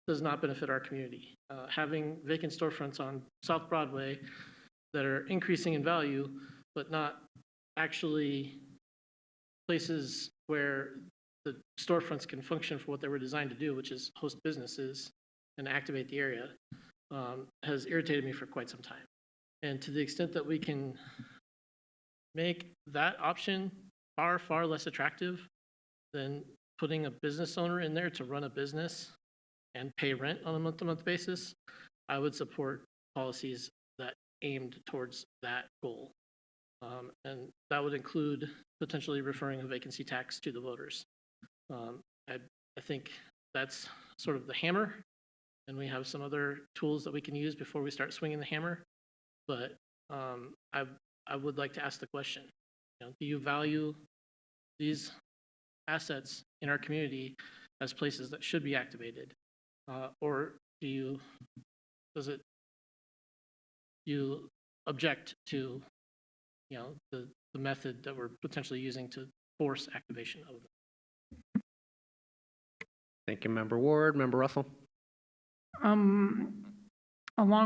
S5: does not benefit our community. Having vacant storefronts on South Broadway that are increasing in value, but not actually places where the storefronts can function for what they were designed to do, which is host businesses and activate the area, has irritated me for quite some time. And to the extent that we can make that option far, far less attractive than putting a business owner in there to run a business and pay rent on a month-to-month basis, I would support policies that aimed towards that goal. And that would include potentially referring a vacancy tax to the voters. I think that's sort of the hammer, and we have some other tools that we can use before we start swinging the hammer. But I would like to ask the question, do you value these assets in our community as places that should be activated? Or do you object to the method that we're potentially using to force activation of them?
S1: Thank you, Member Ward. Member Russell?
S6: Along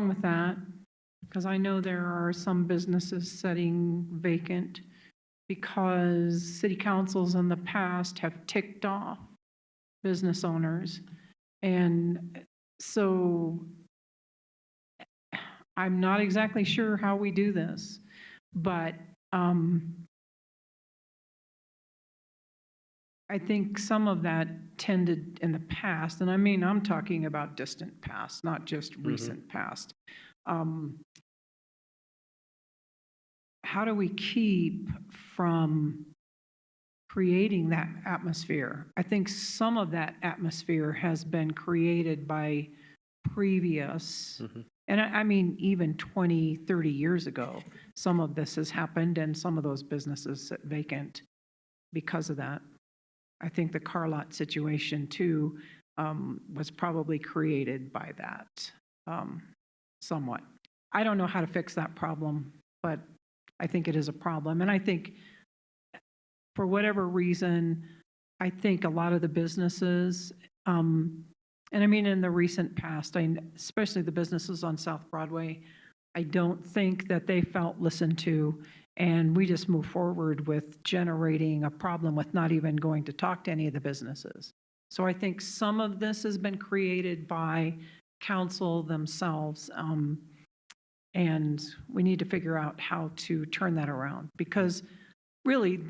S6: with that, because I know there are some businesses sitting vacant because city councils in the past have ticked off business owners. And so I'm not exactly sure how we do this, but I think some of that tended in the past, and I mean, I'm talking about distant past, not just recent past. How do we keep from creating that atmosphere? I think some of that atmosphere has been created by previous, and I mean, even 20, 30 years ago, some of this has happened, and some of those businesses sit vacant because of that. I think the car lot situation too was probably created by that somewhat. I don't know how to fix that problem, but I think it is a problem. And I think for whatever reason, I think a lot of the businesses, and I mean in the recent past, especially the businesses on South Broadway, I don't think that they felt listened to, and we just move forward with generating a problem with not even going to talk to any of the businesses. So I think some of this has been created by council themselves, and we need to figure out how to turn that around, because really,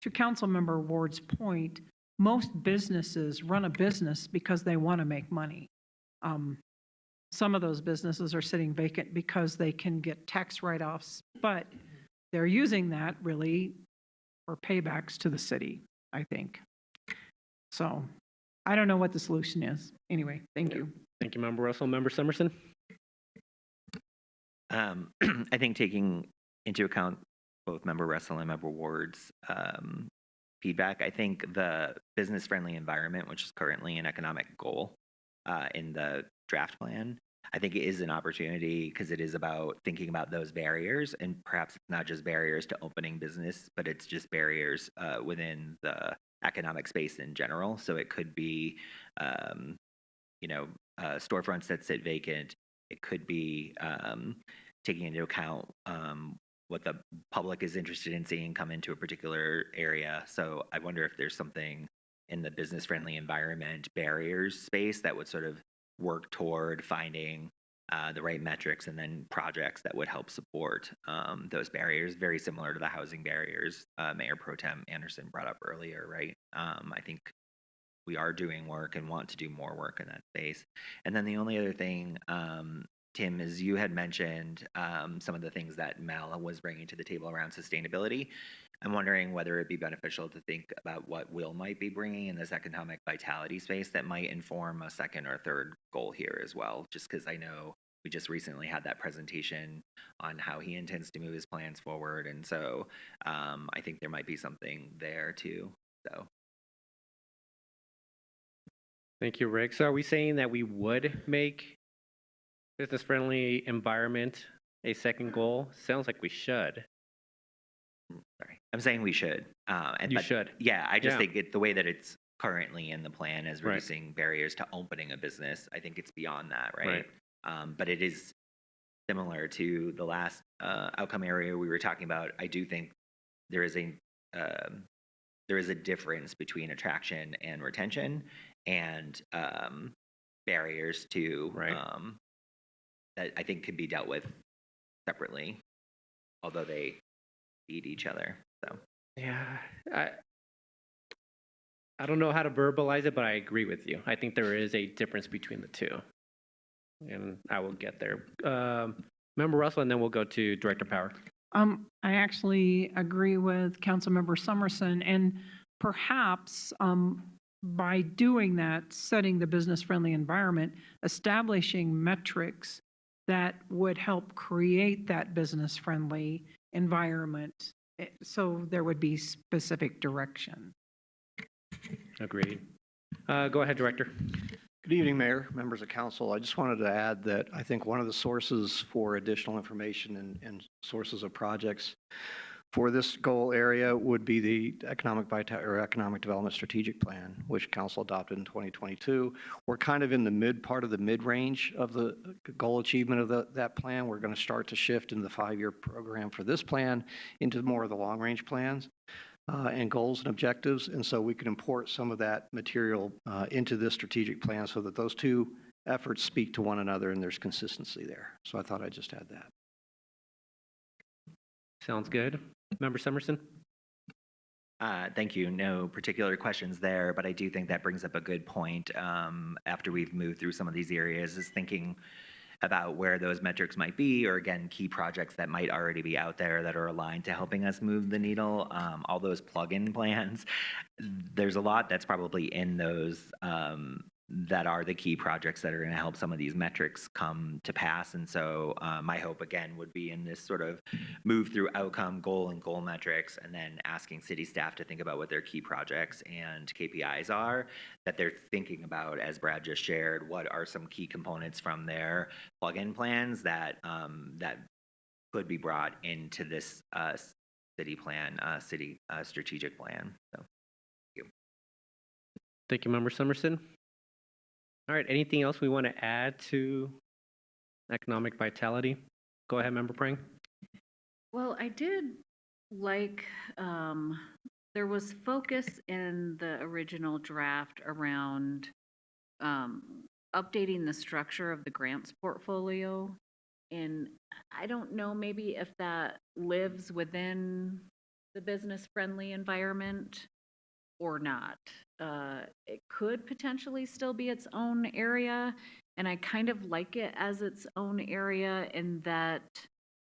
S6: to Councilmember Ward's point, most businesses run a business because they want to make money. Some of those businesses are sitting vacant because they can get tax write-offs, but they're using that really for paybacks to the city, I think. So I don't know what the solution is. Anyway, thank you.
S1: Thank you, Member Russell. Member Summerson?
S2: I think taking into account both Member Russell and Member Ward's feedback, I think the business-friendly environment, which is currently an economic goal in the draft plan, I think it is an opportunity because it is about thinking about those barriers, and perhaps it's not just barriers to opening business, but it's just barriers within the economic space in general. So it could be, storefronts that sit vacant. It could be taking into account what the public is interested in seeing come into a particular area. So I wonder if there's something in the business-friendly environment barriers space that would sort of work toward finding the right metrics and then projects that would help support those barriers, very similar to the housing barriers Mayor Pro Tem Anderson brought up earlier, right? I think we are doing work and want to do more work in that space. And then the only other thing, Tim, is you had mentioned some of the things that Mel was bringing to the table around sustainability. I'm wondering whether it'd be beneficial to think about what Will might be bringing in this economic vitality space that might inform a second or third goal here as well, just because I know we just recently had that presentation on how he intends to move his plans forward. And so I think there might be something there too. So.
S1: Thank you, Rick. So are we saying that we would make business-friendly environment a second goal? Sounds like we should.
S2: Sorry, I'm saying we should.
S1: You should.
S2: Yeah, I just think the way that it's currently in the plan is
S1: Right.
S2: reducing barriers to opening a business. I think it's beyond that, right? But it is similar to the last outcome area we were talking about. I do think there is a difference between attraction and retention, and barriers to that I think could be dealt with separately, although they feed each other. So
S1: Yeah, I don't know how to verbalize it, but I agree with you. I think there is a difference between the two, and I will get there. Member Russell, and then we'll go to Director Power.
S6: I actually agree with Councilmember Summerson, and perhaps by doing that, setting the business-friendly environment, establishing metrics that would help create that business-friendly environment, so there would be specific direction.
S1: Agreed. Go ahead, Director.
S10: Good evening, Mayor, members of council. I just wanted to add that I think one of the sources for additional information and sources of projects for this goal area would be the Economic Development Strategic Plan, which council adopted in 2022. We're kind of in the part of the mid-range of the goal achievement of that plan. We're going to start to shift in the 5-year program for this plan into more of the long-range plans and goals and objectives. And so we can import some of that material into this strategic plan so that those two efforts speak to one another and there's consistency there. So I thought I'd just add that.
S1: Sounds good. Member Summerson?
S2: Thank you. No particular questions there, but I do think that brings up a good point after we've moved through some of these areas, is thinking about where those metrics might be, or again, key projects that might already be out there that are aligned to helping us move the needle. All those plug-in plans, there's a lot that's probably in those that are the key projects that are going to help some of these metrics come to pass. And so my hope again would be in this sort of move through outcome, goal, and goal metrics, and then asking city staff to think about what their key projects and KPIs are that they're thinking about, as Brad just shared, what are some key components from their plug-in plans that that could be brought into this city plan, city strategic plan. So
S1: Thank you, Member Summerson. All right, anything else we want to add to economic vitality? Go ahead, Member Prang.
S3: Well, I did like, there was focus in the original draft around updating the structure of the grants portfolio. And I don't know, maybe if that lives within the business-friendly environment or not. It could potentially still be its own area, and I kind of like it as its own area in that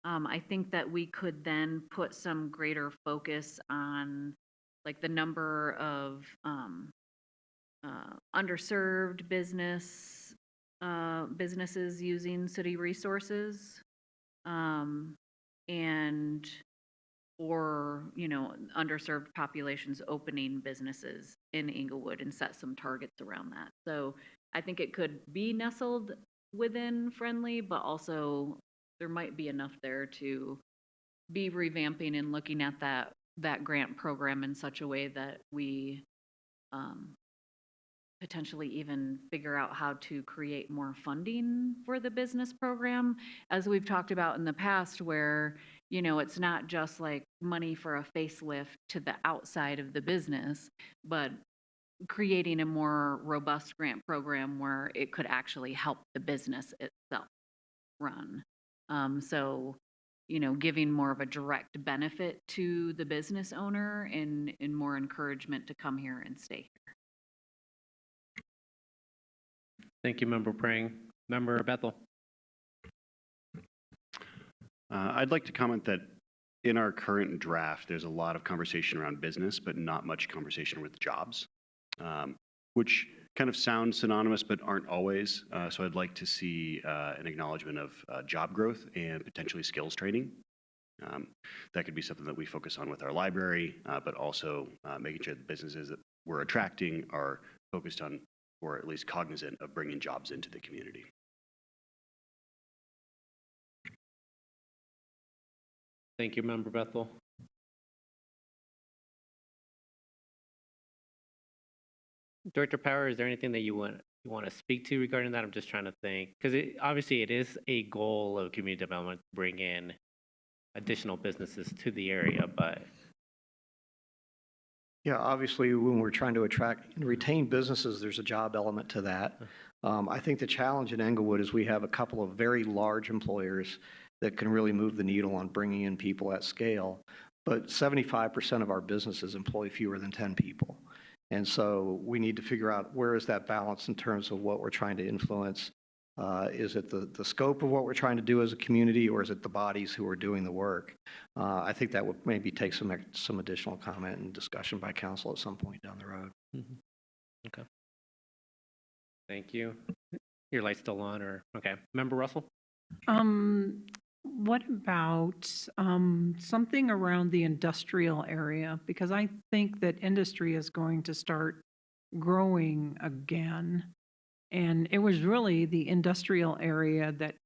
S3: I think that we could then put some greater focus on like the number of underserved businesses using city resources, and or, you know, underserved populations opening businesses in Inglewood and set some targets around that. So I think it could be nestled within friendly, but also there might be enough there to be revamping and looking at that grant program in such a way that we potentially even figure out how to create more funding for the business program, as we've talked about in the past, where, you know, it's not just like money for a facelift to the outside of the business, but creating a more robust grant program where it could actually help the business itself run. So, you know, giving more of a direct benefit to the business owner and more encouragement to come here and stay here.
S1: Thank you, Member Prang. Member Bethel.
S7: I'd like to comment that in our current draft, there's a lot of conversation around business, but not much conversation with jobs, which kind of sound synonymous, but aren't always. So I'd like to see an acknowledgement of job growth and potentially skills training. That could be something that we focus on with our library, but also making sure the businesses that we're attracting are focused on, or at least cognizant of, bringing jobs into the community.
S1: Thank you, Member Bethel. Director Power, is there anything that you want to speak to regarding that? I'm just trying to think, because obviously it is a goal of community development to bring in additional businesses to the area, but
S10: Yeah, obviously, when we're trying to attract and retain businesses, there's a job element to that. I think the challenge in Englewood is we have a couple of very large employers that can really move the needle on bringing in people at scale. But 75% of our businesses employ fewer than 10 people. And so we need to figure out where is that balance in terms of what we're trying to influence. Is it the scope of what we're trying to do as a community, or is it the bodies who are doing the work? I think that would maybe take some additional comment and discussion by council at some point down the road.
S1: Mm-hmm. Okay. Thank you. Your light's still on, or okay. Member Russell?
S6: What about something around the industrial area? Because I think that industry is going to start growing again. And it was really the industrial area that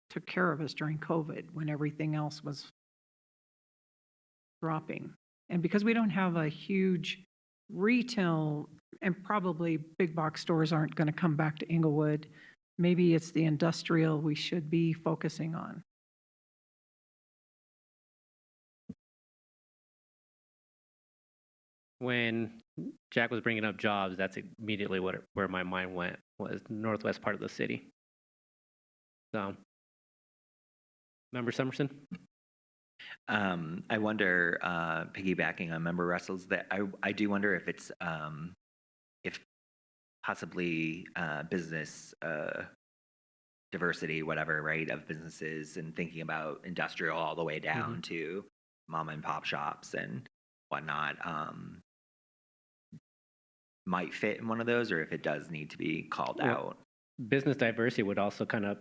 S6: took care of us during COVID when everything else was dropping. And because we don't have a huge retail, and probably big box stores aren't going to come back to Inglewood, maybe it's the industrial we should be focusing on.
S1: When Jack was bringing up jobs, that's immediately where my mind went, was northwest part of the city. So, Member Summerson?
S2: I wonder, piggybacking on Member Russell's, that I do wonder if it's, if possibly business diversity, whatever, right, of businesses, and thinking about industrial all the way down to mom and pop shops and whatnot, might fit in one of those, or if it does need to be called
S1: Well,
S2: out.
S1: Business diversity would also kind of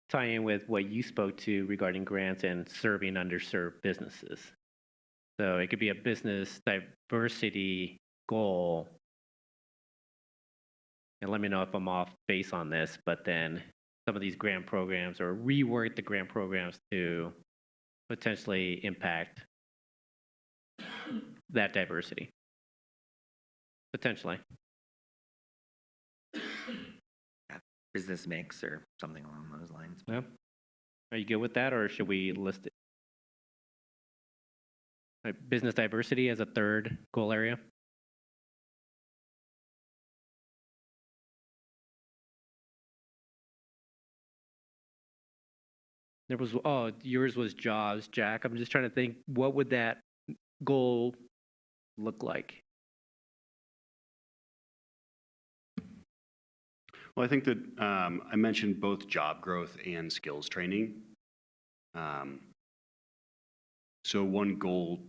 S1: tie in with what you spoke to regarding grants and serving underserved businesses. So it could be a business diversity goal. And let me know if I'm off base on this, but then some of these grant programs or rework the grant programs to potentially impact that diversity. Potentially.
S2: Business mix or something along those lines.
S1: Yeah. Are you good with that, or should we list it? Business diversity as a third goal area? There was, oh, yours was jobs, Jack. I'm just trying to think, what would that goal look like?
S7: Well, I think that I mentioned both job growth and skills training. So one goal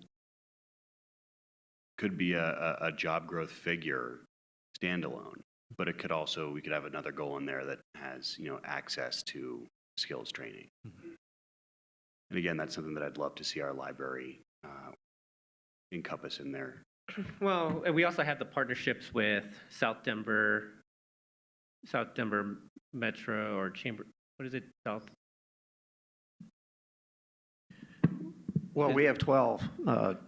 S7: could be a job growth figure standalone, but it could also, we could have another goal in there that has, access to skills training. And again, that's something that I'd love to see our library encompass in there.
S1: Well, and we also have the partnerships with South Denver Metro or Chamber, what is it, South?
S10: Well, we have 12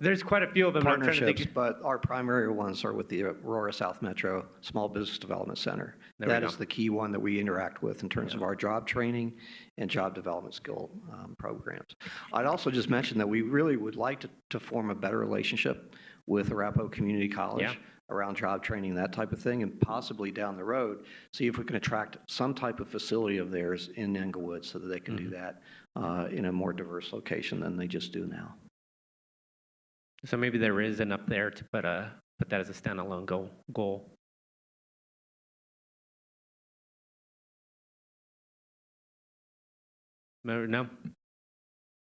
S1: There's quite a few of them. I'm trying to
S10: partnerships,
S1: think.
S10: but our primary ones are with the Aurora South Metro Small Business Development Center.
S1: There we
S10: That
S1: go.
S10: is the key one that we interact with in terms of our job training and job development skill programs. I'd also just mention that we really would like to form a better relationship with Arapahoe Community College
S1: Yeah.
S10: around job training, that type of thing, and possibly down the road, see if we can attract some type of facility of theirs in Englewood so that they can do that in a more diverse location than they just do now.
S1: So maybe there is enough there to put that as a standalone goal. No?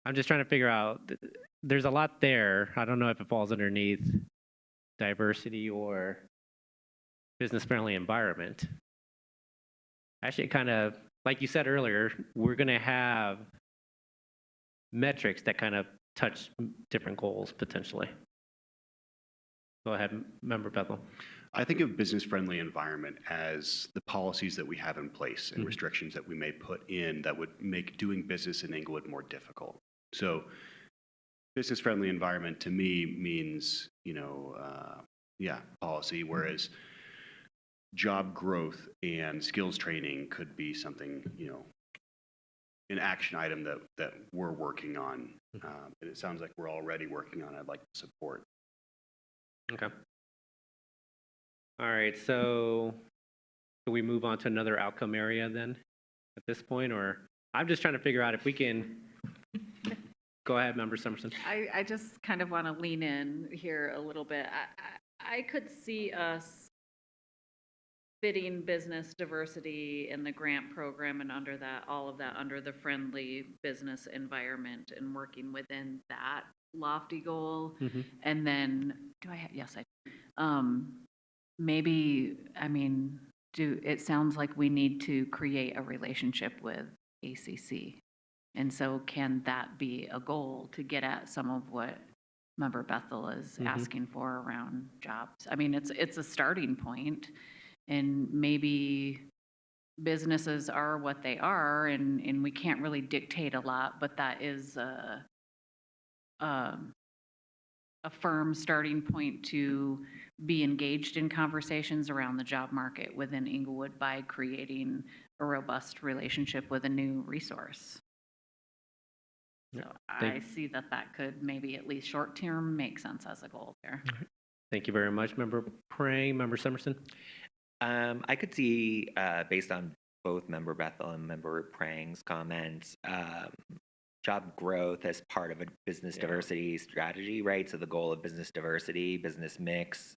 S1: I'm just trying to figure out, there's a lot there. I don't know if it falls underneath diversity or business-friendly environment. Actually, kind of, like you said earlier, we're going to have metrics that kind of touch different goals potentially. Go ahead, Member Bethel.
S7: I think of business-friendly environment as the policies that we have in place and restrictions that we may put in that would make doing business in Englewood more difficult. So business-friendly environment to me means, policy, whereas job growth and skills training could be something, an action item that we're working on. And it sounds like we're already working on. I'd like to support.
S1: Okay. All right, so can we move on to another outcome area then at this point? Or I'm just trying to figure out if we can, go ahead, Member Summerson.
S3: I just kind of want to lean in here a little bit. I could see us fitting business diversity in the grant program and under that, all of that under the friendly business environment and working within that lofty goal. And then, yes, maybe, it sounds like we need to create a relationship with ACC. And so can that be a goal to get at some of what Member Bethel is asking for around jobs? It's a starting point, and maybe businesses are what they are, and we can't really dictate a lot, but that is a firm starting point to be engaged in conversations around the job market within Englewood by creating a robust relationship with a new resource. So I see that could maybe at least short term make sense as a goal there.
S1: Thank you very much, Member Prang. Member Summerson?
S2: I could see, based on both Member Bethel and Member Prang's comments, job growth as part of a business diversity strategy, right? So the goal of business diversity, business mix,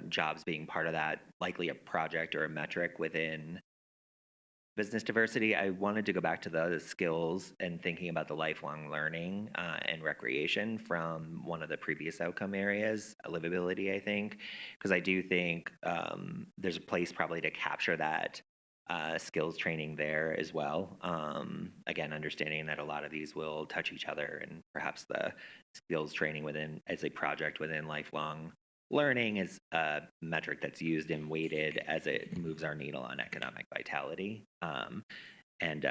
S2: jobs being part of that, likely a project or a metric within business diversity, I wanted to go back to the skills and thinking about the lifelong learning and recreation from one of the previous outcome areas, livability, I think, because I do think there's a place probably to capture that skills training there as well. Again, understanding that a lot of these will touch each other, and perhaps the skills training within as a project within lifelong learning is a metric that's used and weighted as it moves our needle on economic vitality. And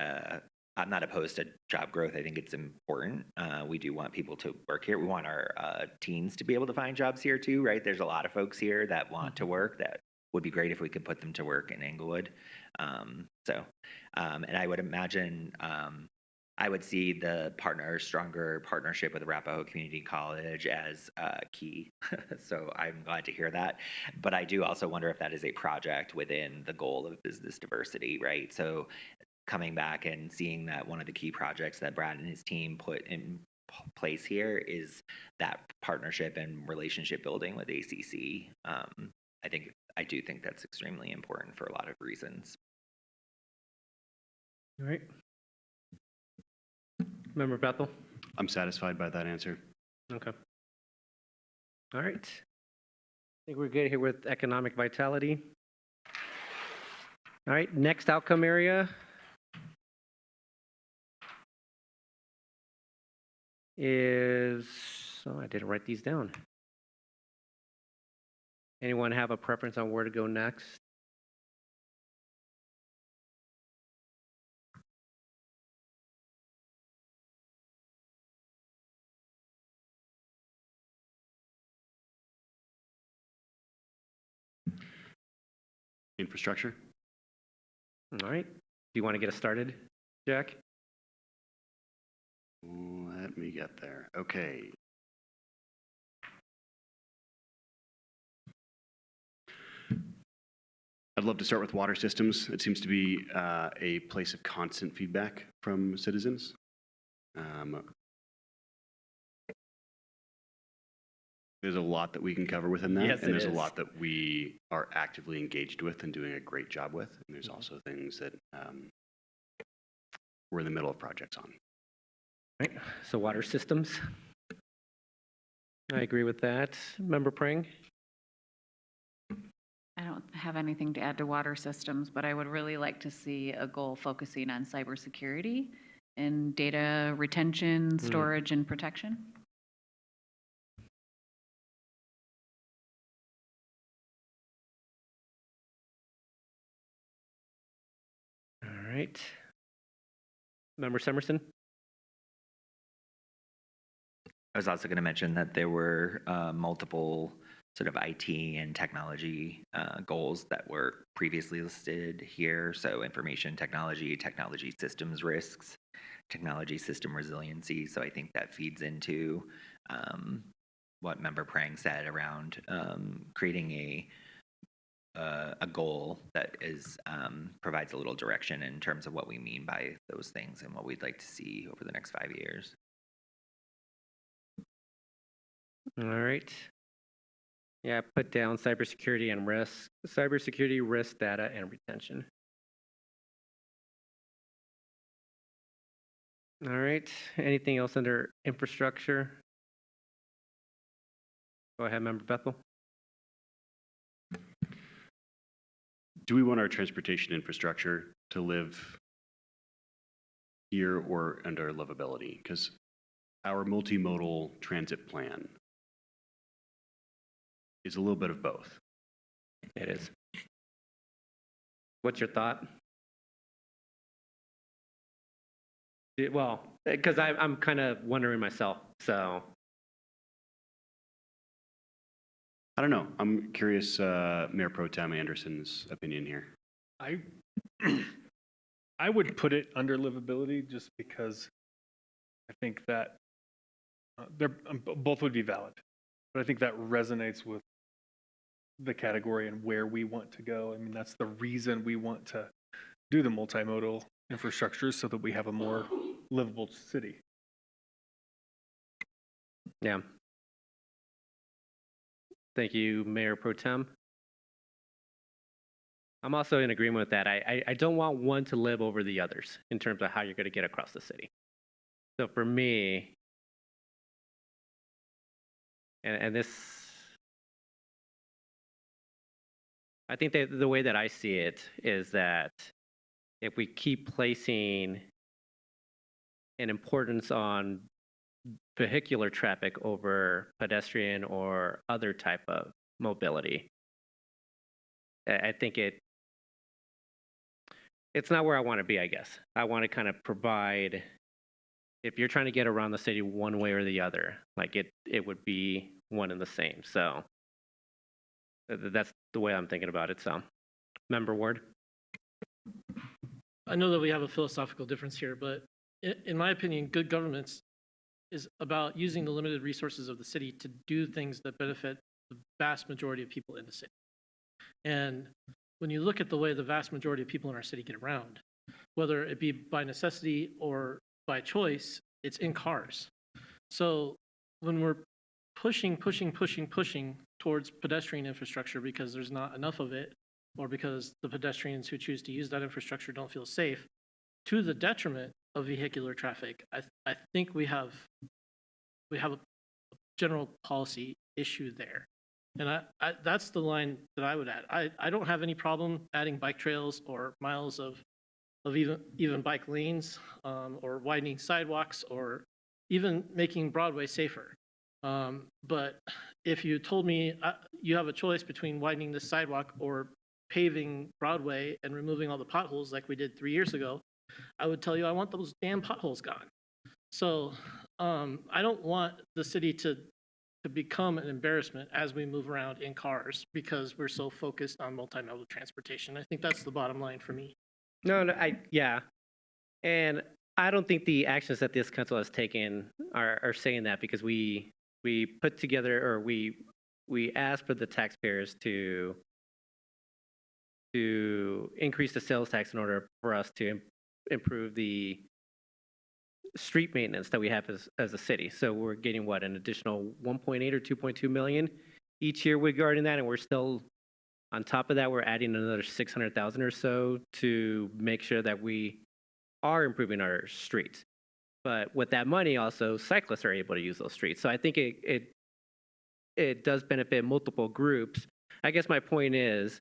S2: I'm not opposed to job growth. I think it's important. We do want people to work here. We want our teens to be able to find jobs here too, right? There's a lot of folks here that want to work that would be great if we could put them to work in Inglewood. And I would imagine I would see the stronger partnership with Arapahoe Community College as key. So I'm glad to hear that. But I do also wonder if that is a project within the goal of business diversity, right? So coming back and seeing that one of the key projects that Brad and his team put in place here is that partnership and relationship building with ACC. I do think that's extremely important for a lot of reasons.
S1: All right. Member Bethel?
S7: I'm satisfied by that answer.
S1: Okay. All right. I think we're good here with economic vitality. All right, next outcome area is, oh, I didn't write these down. Anyone have a preference on where to go next?
S7: Infrastructure?
S1: All right. Do you want to get us started, Jack?
S7: Let me get there. Okay. I'd love to start with water systems. It seems to be a place of constant feedback from citizens. There's a lot that we can cover within that,
S1: Yes,
S7: and
S1: it
S7: there's a
S1: is.
S7: lot that we are actively engaged with and doing a great job with. And there's also things that we're in the middle of projects on.
S1: All right. So water systems. I agree with that. Member Pring?
S3: I don't have anything to add to water systems, but I would really like to see a goal focusing on cybersecurity and data retention, storage, and protection.
S1: All right. Member Summerson?
S2: I was also going to mention that there were multiple sort of IT and technology goals that were previously listed here. So information technology, technology systems risks, technology system resiliency. So I think that feeds into what Member Prang said around creating a goal that is provides a little direction in terms of what we mean by those things and what we'd like to see over the next 5 years.
S1: All right. Yeah, put down cybersecurity and risk, cybersecurity, risk, data, and retention. All right. Anything else under infrastructure? Go ahead, Member Bethel.
S7: Do we want our transportation infrastructure to live here or under livability? Because our multimodal transit plan is a little bit of both.
S1: It is. What's your thought? Well, because I'm kind of wondering myself, so.
S7: I don't know. I'm curious, Mayor Pro Tem Anderson's opinion here.
S8: I would put it under livability just because I think that both would be valid, but I think that resonates with the category and where we want to go. I mean, that's the reason we want to do the multimodal infrastructure so that we have a more livable city.
S1: Yeah. Thank you, Mayor Pro Tem. I'm also in agreement with that. I don't want one to live over the others in terms of how you're going to get across the city. So for me, and this, I think that the way that I see it is that if we keep placing an importance on vehicular traffic over pedestrian or other type of mobility, I think it's not where I want to be, I guess. I want to kind of provide, if you're trying to get around the city one way or the other, like it would be one and the same. So that's the way I'm thinking about it. So, Member Ward?
S5: I know that we have a philosophical difference here, but in my opinion, good governance is about using the limited resources of the city to do things that benefit the vast majority of people in the city. And when you look at the way the vast majority of people in our city get around, whether it be by necessity or by choice, it's in cars. So when we're pushing towards pedestrian infrastructure because there's not enough of it, or because the pedestrians who choose to use that infrastructure don't feel safe, to the detriment of vehicular traffic, I think we have a general policy issue there. And that's the line that I would add. I don't have any problem adding bike trails or miles of even bike lanes, or widening sidewalks, or even making Broadway safer. But if you told me you have a choice between widening the sidewalk or paving Broadway and removing all the potholes like we did 3 years ago, I would tell you I want those damn potholes gone. So I don't want the city to become an embarrassment as we move around in cars because we're so focused on multimodal transportation. I think that's the bottom line for me.
S1: No, yeah. And I don't think the actions that this council has taken are saying that, because we put together, or we asked for the taxpayers to increase the sales tax in order for us to improve the street maintenance that we have as a city. So we're getting an additional 1.8 or 2.2 million each year regarding that, and we're still on top of that. We're adding another 600,000 or so to make sure that we are improving our streets. But with that money, also cyclists are able to use those streets. So I think it does benefit multiple groups. I guess my point is,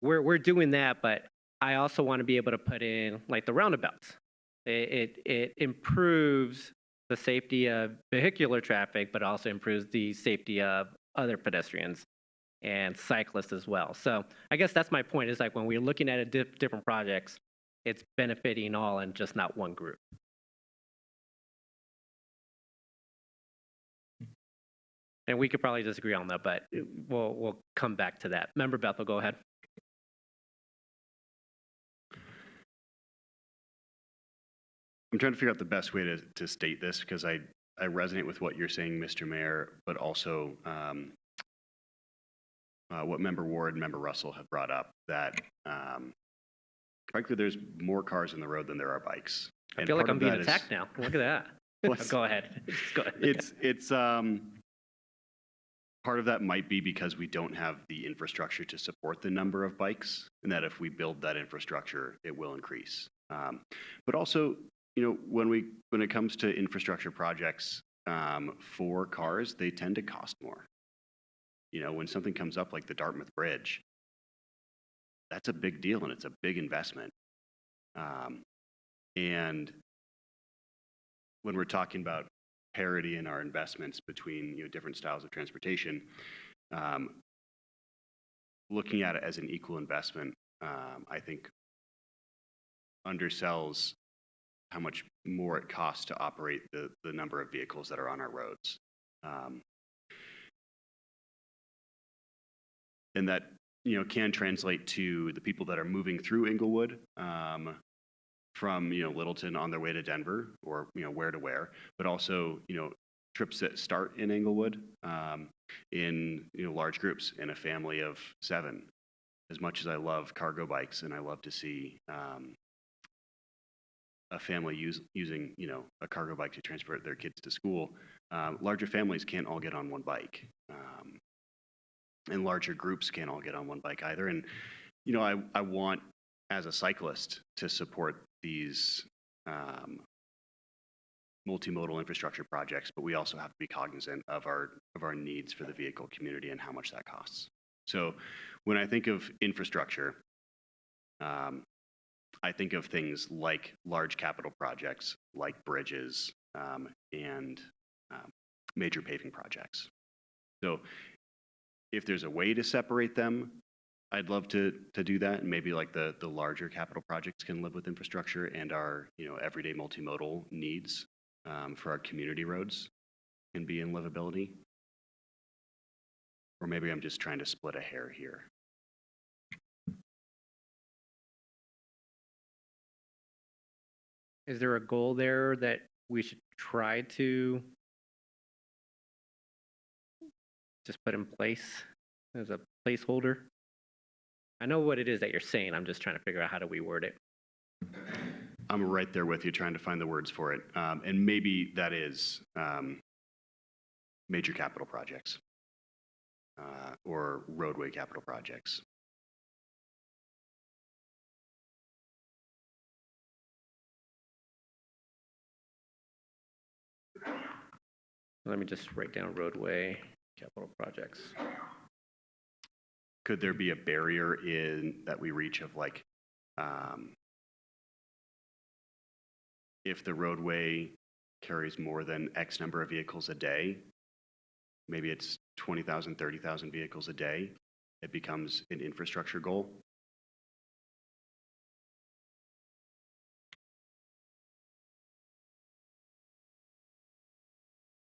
S1: we're doing that, but I also want to be able to put in like the roundabouts. It improves the safety of vehicular traffic, but also improves the safety of other pedestrians and cyclists as well. So I guess that's my point, is like when we're looking at different projects, it's benefiting all and just not one group. And we could probably disagree on that, but we'll come back to that. Member Bethel, go ahead.
S7: I'm trying to figure out the best way to state this, because I resonate with what you're saying, Mr. Mayor, but also what Member Ward and Member Russell have brought up, that frankly, there's more cars on the road than there are bikes.
S1: I feel like I'm being attacked now. Look at that. Go ahead. Go ahead.
S7: It's part of that might be because we don't have the infrastructure to support the number of bikes, and that if we build that infrastructure, it will increase. But also, when it comes to infrastructure projects for cars, they tend to cost more. When something comes up like the Dartmouth Bridge, that's a big deal and it's a big investment. And when we're talking about parity in our investments between different styles of transportation, looking at it as an equal investment, I think undersells how much more it costs to operate the number of vehicles that are on our roads. And that can translate to the people that are moving through Inglewood from Littleton on their way to Denver, or where to where, but also trips that start in Inglewood in large groups in a family of 7. As much as I love cargo bikes and I love to see a family using a cargo bike to transport their kids to school, larger families can't all get on one bike, and larger groups can't all get on one bike either. And I want, as a cyclist, to support these multimodal infrastructure projects, but we also have to be cognizant of our needs for the vehicle community and how much that costs. So when I think of infrastructure, I think of things like large capital projects, like bridges and major paving projects. So if there's a way to separate them, I'd love to do that. And maybe like the larger capital projects can live with infrastructure, and our everyday multimodal needs for our community roads can be in livability. Or maybe I'm just trying to split a hair here.
S1: Is there a goal there that we should try to just put in place as a placeholder? I know what it is that you're saying. I'm just trying to figure out how do we word it.
S7: I'm right there with you trying to find the words for it. And maybe that is major capital projects or roadway capital projects.
S1: Let me just write down roadway capital projects.
S7: Could there be a barrier in that we reach of like, if the roadway carries more than X number of vehicles a day, maybe it's 20,000, 30,000 vehicles a day, it becomes an infrastructure goal?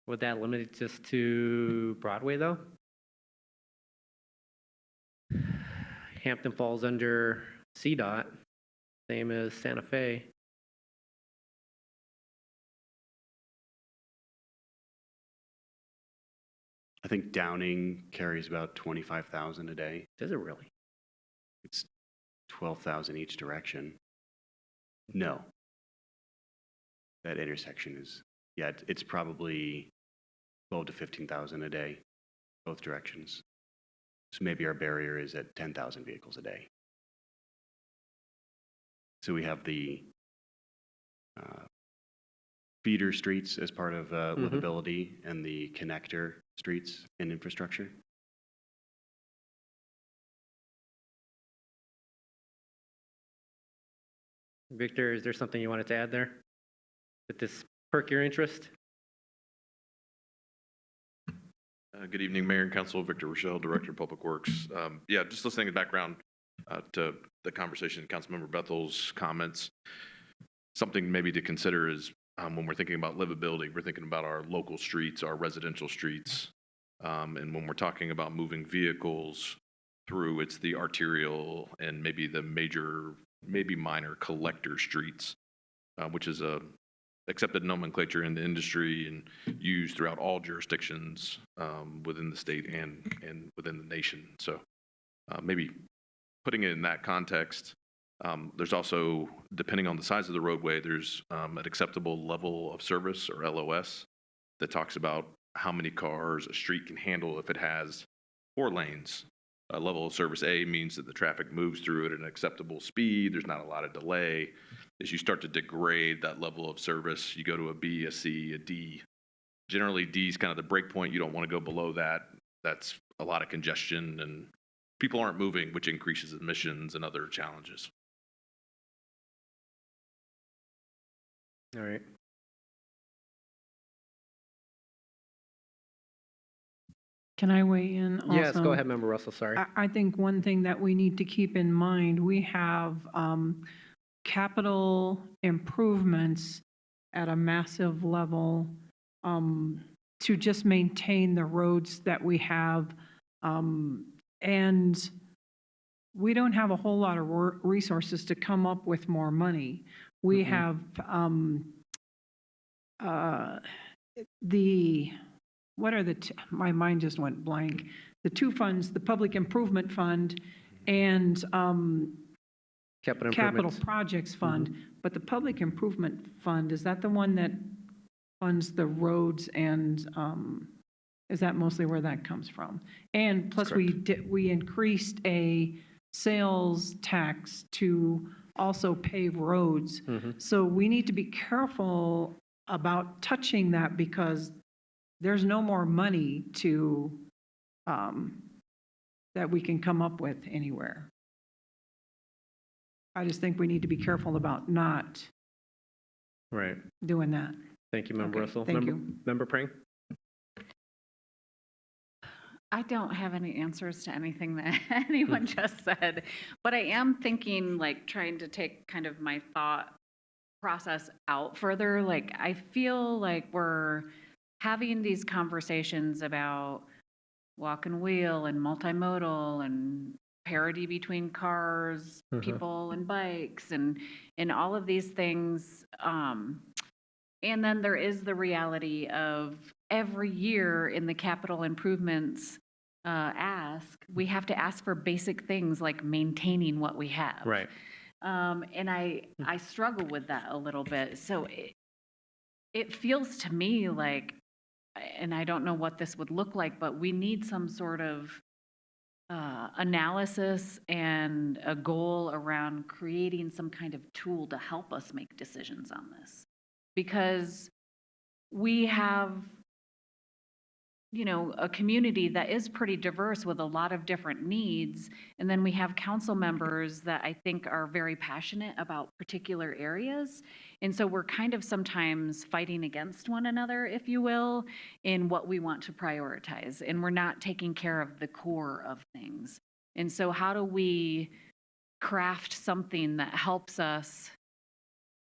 S1: Would that limit it just to Broadway though? Hampton falls under CDOT, same as Santa Fe.
S7: I think Downing carries about 25,000 a day.
S1: Does it really?
S7: It's 12,000 each direction. No. That intersection is, yeah, it's probably 12 to 15,000 a day, both directions. So maybe our barrier is at 10,000 vehicles a day. So we have the feeder streets as part of livability and the connector streets and infrastructure.
S1: Victor, is there something you wanted to add there? Did this perk your interest?
S11: Good evening, Mayor and Council. Victor Rochelle, Director of Public Works. Yeah, just listening in the background to the conversation, Councilmember Bethel's comments. Something maybe to consider is when we're thinking about livability, we're thinking about our local streets, our residential streets. And when we're talking about moving vehicles through, it's the arterial and maybe the major, maybe minor collector streets, which is a accepted nomenclature in the industry and used throughout all jurisdictions within the state and within the nation. So maybe putting it in that context, there's also, depending on the size of the roadway, there's an acceptable level of service or LOS that talks about how many cars a street can handle if it has 4 lanes. A level of service A means that the traffic moves through it at an acceptable speed. There's not a lot of delay. As you start to degrade that level of service, you go to a B, a C, a D. Generally, D is kind of the break point. You don't want to go below that. That's a lot of congestion and people aren't moving, which increases emissions and other challenges.
S1: All right.
S6: Can I weigh in also?
S1: Yes, go ahead, Member Russell, sorry.
S6: I think one thing that we need to keep in mind, we have capital improvements at a massive level to just maintain the roads that we have. And we don't have a whole lot of resources to come up with more money. We have what are the, my mind just went blank. The 2 funds, the Public Improvement Fund and Capital Projects Fund. But the Public Improvement Fund, is that the one that funds the roads and is that mostly where that comes from? And plus we increased a sales tax to also pave roads. So we need to be careful about touching that because there's no more money to, that we can come up with anywhere. I just think we need to be careful about not
S1: Right.
S6: doing that.
S1: Thank you, Member
S6: Okay,
S1: Russell.
S6: thank
S1: Member,
S6: you.
S1: Member Pring?
S3: I don't have any answers to anything that anyone just said, but I am thinking, like, trying to take kind of my thought process out further. Like, I feel like we're having these conversations about walk and wheel and multimodal and parity between cars, people and bikes, and all of these things. And then there is the reality of every year in the capital improvements we have to ask for basic things like maintaining what we have.
S1: Right.
S3: And I struggle with that a little bit. So it feels to me like, and I don't know what this would look like, but we need some sort of analysis and a goal around creating some kind of tool to help us make decisions on this. Because we have, a community that is pretty diverse with a lot of different needs. And then we have council members that I think are very passionate about particular areas. And so we're kind of sometimes fighting against one another, if you will, in what we want to prioritize. And we're not taking care of the core of things. And so how do we craft something that helps us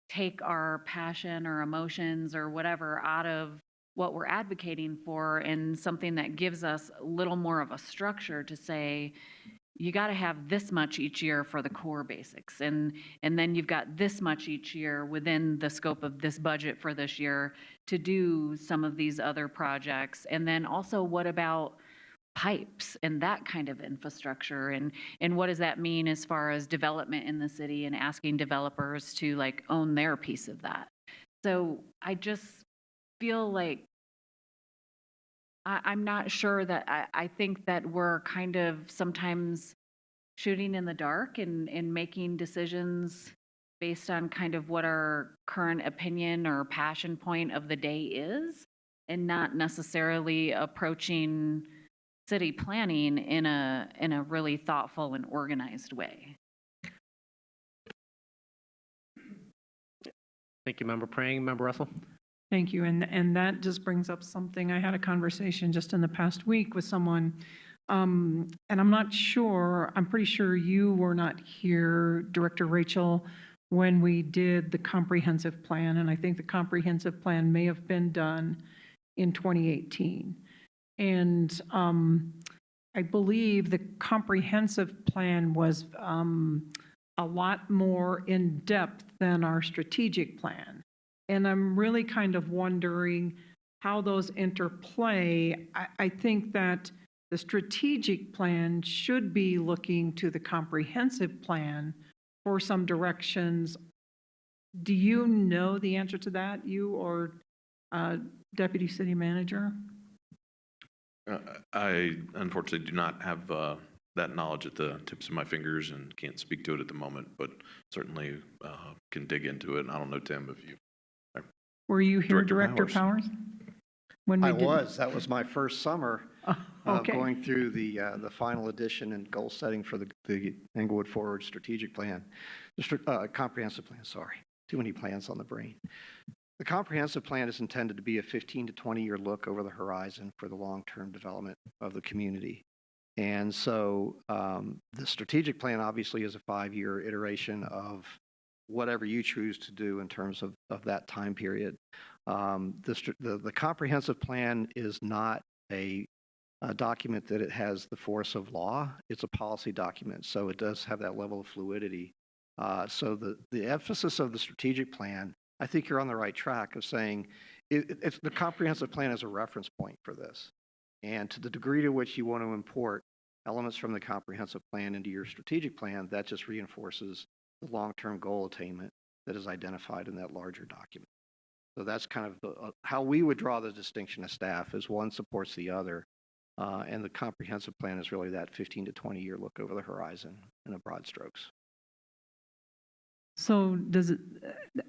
S3: take our passion or emotions or whatever out of what we're advocating for, and something that gives us a little more of a structure to say, you got to have this much each year for the core basics. And then you've got this much each year within the scope of this budget for this year to do some of these other projects. And then also, what about pipes and that kind of infrastructure? And what does that mean as far as development in the city and asking developers to like own their piece of that? So I just feel like I'm not sure that I think that we're kind of sometimes shooting in the dark and making decisions based on kind of what our current opinion or passion point of the day is, and not necessarily approaching city planning in a really thoughtful and organized way.
S1: Thank you, Member Pring. Member Russell?
S6: Thank you. And that just brings up something. I had a conversation just in the past week with someone, and I'm not sure, I'm pretty sure you were not here, Director Rachel, when we did the comprehensive plan. And I think the comprehensive plan may have been done in 2018. And I believe the comprehensive plan was a lot more in depth than our strategic plan. And I'm really kind of wondering how those interplay. I think that the strategic plan should be looking to the comprehensive plan for some directions. Do you know the answer to that, you or Deputy City Manager?
S11: I unfortunately do not have that knowledge at the tips of my fingers and can't speak to it at the moment, but certainly can dig into it. And I don't know, Tim, if you...
S6: Were you here, Director Powers? When we
S10: I
S6: did?
S10: was. That was my first summer
S6: Okay.
S10: going through the final edition and goal setting for the Englewood Forward Strategic Plan, comprehensive plan, sorry. Too many plans on the brain. The comprehensive plan is intended to be a 15 to 20-year look over the horizon for the long-term development of the community. And so the strategic plan obviously is a 5-year iteration of whatever you choose to do in terms of that time period. The comprehensive plan is not a document that it has the force of law. It's a policy document, so it does have that level of fluidity. So the emphasis of the strategic plan, I think you're on the right track of saying it's the comprehensive plan as a reference point for this. And to the degree to which you want to import elements from the comprehensive plan into your strategic plan, that just reinforces the long-term goal attainment that is identified in that larger document. So that's kind of how we would draw the distinction as staff, is one supports the other. And the comprehensive plan is really that 15 to 20-year look over the horizon in a broad strokes.
S6: So does it,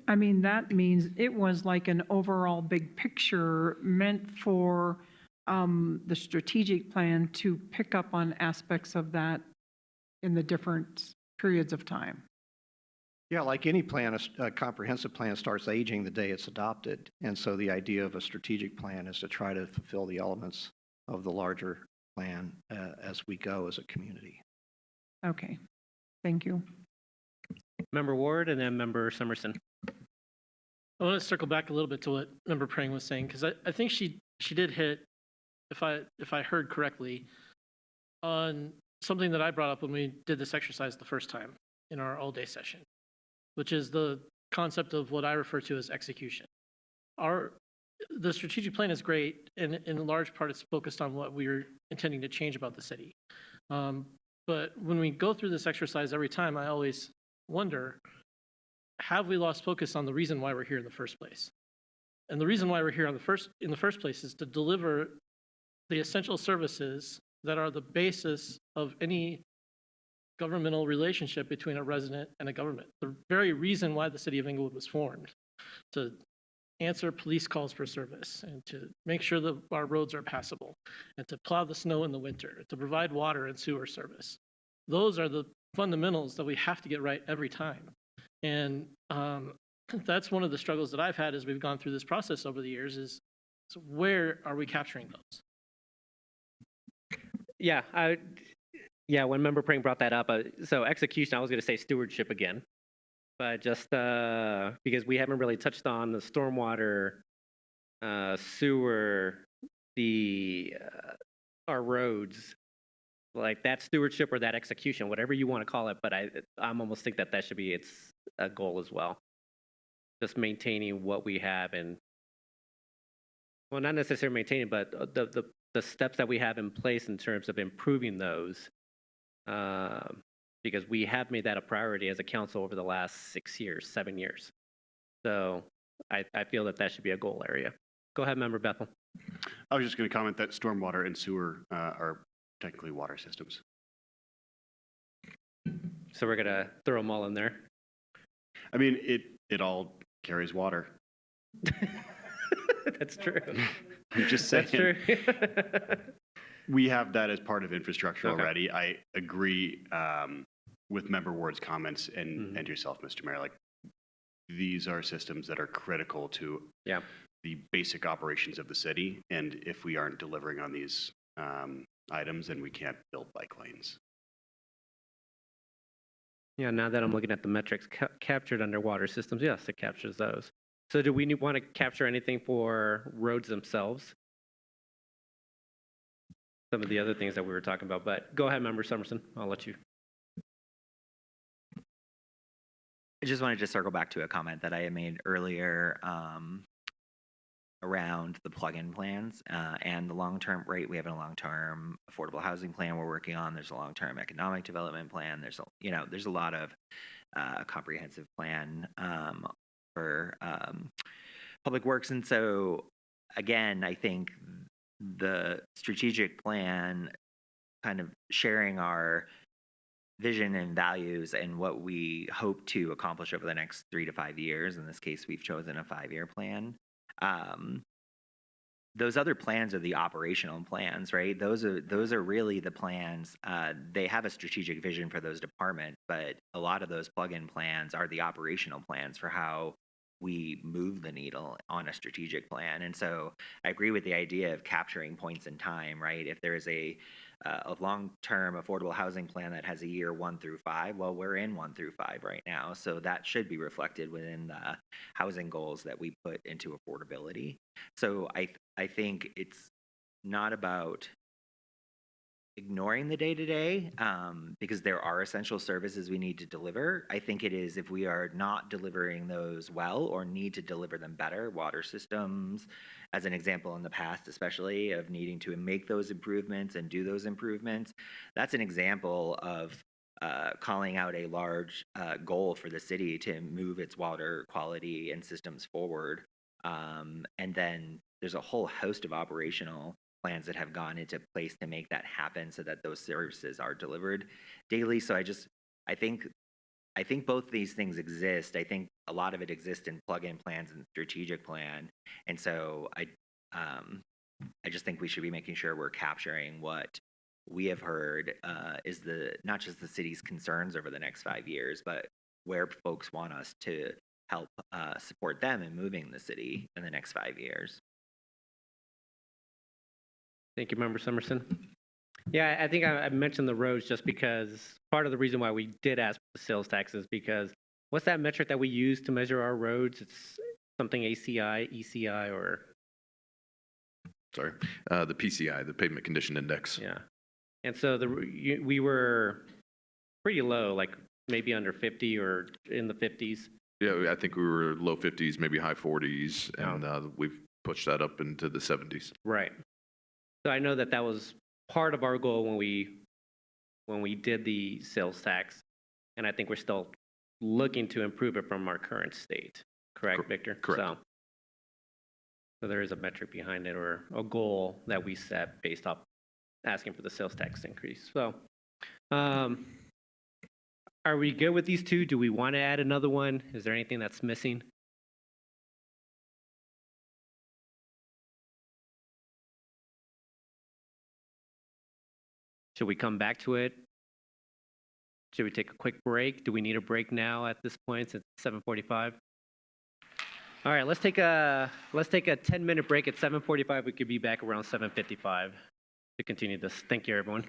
S6: I mean, that means it was like an overall big picture meant for the strategic plan to pick up on aspects of that in the different periods of time.
S10: Yeah, like any plan, a comprehensive plan starts aging the day it's adopted. And so the idea of a strategic plan is to try to fulfill the elements of the larger plan as we go as a community.
S6: Okay, thank you.
S1: Member Ward and then Member Summerson.
S5: I want to circle back a little bit to what Member Prang was saying, because I think she did hit, if I heard correctly, on something that I brought up when we did this exercise the first time in our all-day session, which is the concept of what I refer to as execution. The strategic plan is great, and in large part it's focused on what we're intending to change about the city. But when we go through this exercise every time, I always wonder, have we lost focus on the reason why we're here in the first place? And the reason why we're here in the first place is to deliver the essential services that are the basis of any governmental relationship between a resident and a government. The very reason why the city of Inglewood was formed, to answer police calls for service and to make sure that our roads are passable and to plow the snow in the winter, to provide water and sewer service. Those are the fundamentals that we have to get right every time. And that's one of the struggles that I've had as we've gone through this process over the years is, so where are we capturing those?
S1: Yeah, when Member Prang brought that up, so execution, I was going to say stewardship again, but just because we haven't really touched on the stormwater, sewer, our roads, like that stewardship or that execution, whatever you want to call it, but I'm almost think that should be its a goal as well. Just maintaining what we have and, well, not necessarily maintaining, but the steps that we have in place in terms of improving those, because we have made that a priority as a council over the last 6 years, 7 years. So I feel that should be a goal area. Go ahead, Member Bethel.
S7: I was just going to comment that stormwater and sewer are technically water systems.
S1: So we're going to throw them all in there.
S7: I mean, it all carries water.
S1: That's true.
S7: I'm just saying.
S1: That's true.
S7: We have that as part of infrastructure
S1: Okay.
S7: already. I agree with Member Ward's comments and yourself, Mr. Mayor. Like, these are systems that are critical to the basic operations of the city. And if we aren't delivering on these items, then we can't build bike lanes.
S1: Yeah, now that I'm looking at the metrics captured under water systems, yes, it captures those. So do we want to capture anything for roads themselves? Some of the other things that we were talking about, but go ahead, Member Summerson. I'll let you.
S2: I just wanted to circle back to a comment that I had made earlier around the plug-in plans and the long-term rate. We have a long-term affordable housing plan we're working on. There's a long-term economic development plan. There's a lot of comprehensive plan for public works. And so, again, I think the strategic plan kind of sharing our vision and values and what we hope to accomplish over the next 3 to 5 years. In this case, we've chosen a 5-year plan. Those other plans are the operational plans, right? Those are really the plans. They have a strategic vision for those departments, but a lot of those plug-in plans are the operational plans for how we move the needle on a strategic plan. And so I agree with the idea of capturing points in time, right? If there is a long-term affordable housing plan that has a year 1 through 5, well, we're in 1 through 5 right now. So that should be reflected within the housing goals that we put into affordability. So I think it's not about ignoring the day-to-day because there are essential services we need to deliver. I think it is if we are not delivering those well or need to deliver them better, water systems, as an example in the past, especially of needing to make those improvements and do those improvements. That's an example of calling out a large goal for the city to move its water quality and systems forward. And then there's a whole host of operational plans that have gone into place to make that happen so that those services are delivered daily. So I think both these things exist. I think a lot of it exists in plug-in plans and strategic plan. And so I just think we should be making sure we're capturing what we have heard is not just the city's concerns over the next 5 years, but where folks want us to help support them in moving the city in the next 5 years.
S1: Thank you, Member Summerson. Yeah, I think I mentioned the roads just because part of the reason why we did ask for the sales tax is because what's that metric that we use to measure our roads? It's something ACI, ECI, or...
S11: Sorry, the PCI, the Pavement Condition Index.
S1: Yeah. And so we were pretty low, like maybe under 50 or in the 50s.
S11: Yeah, I think we were low 50s, maybe high 40s, and we've pushed that up into the 70s.
S1: Right. So I know that was part of our goal when we did the sales tax, and I think we're still looking to improve it from our current state. Correct, Victor?
S11: Correct.
S1: So there is a metric behind it, or a goal that we set based off asking for the sales tax increase. So are we good with these two? Do we want to add another one? Is there anything that's missing? Should we come back to it? Should we take a quick break? Do we need a break now at this point since it's 7:45? All right, let's take a 10-minute break at 7:45. We could be back around 7:55 to continue this. Thank you, everyone.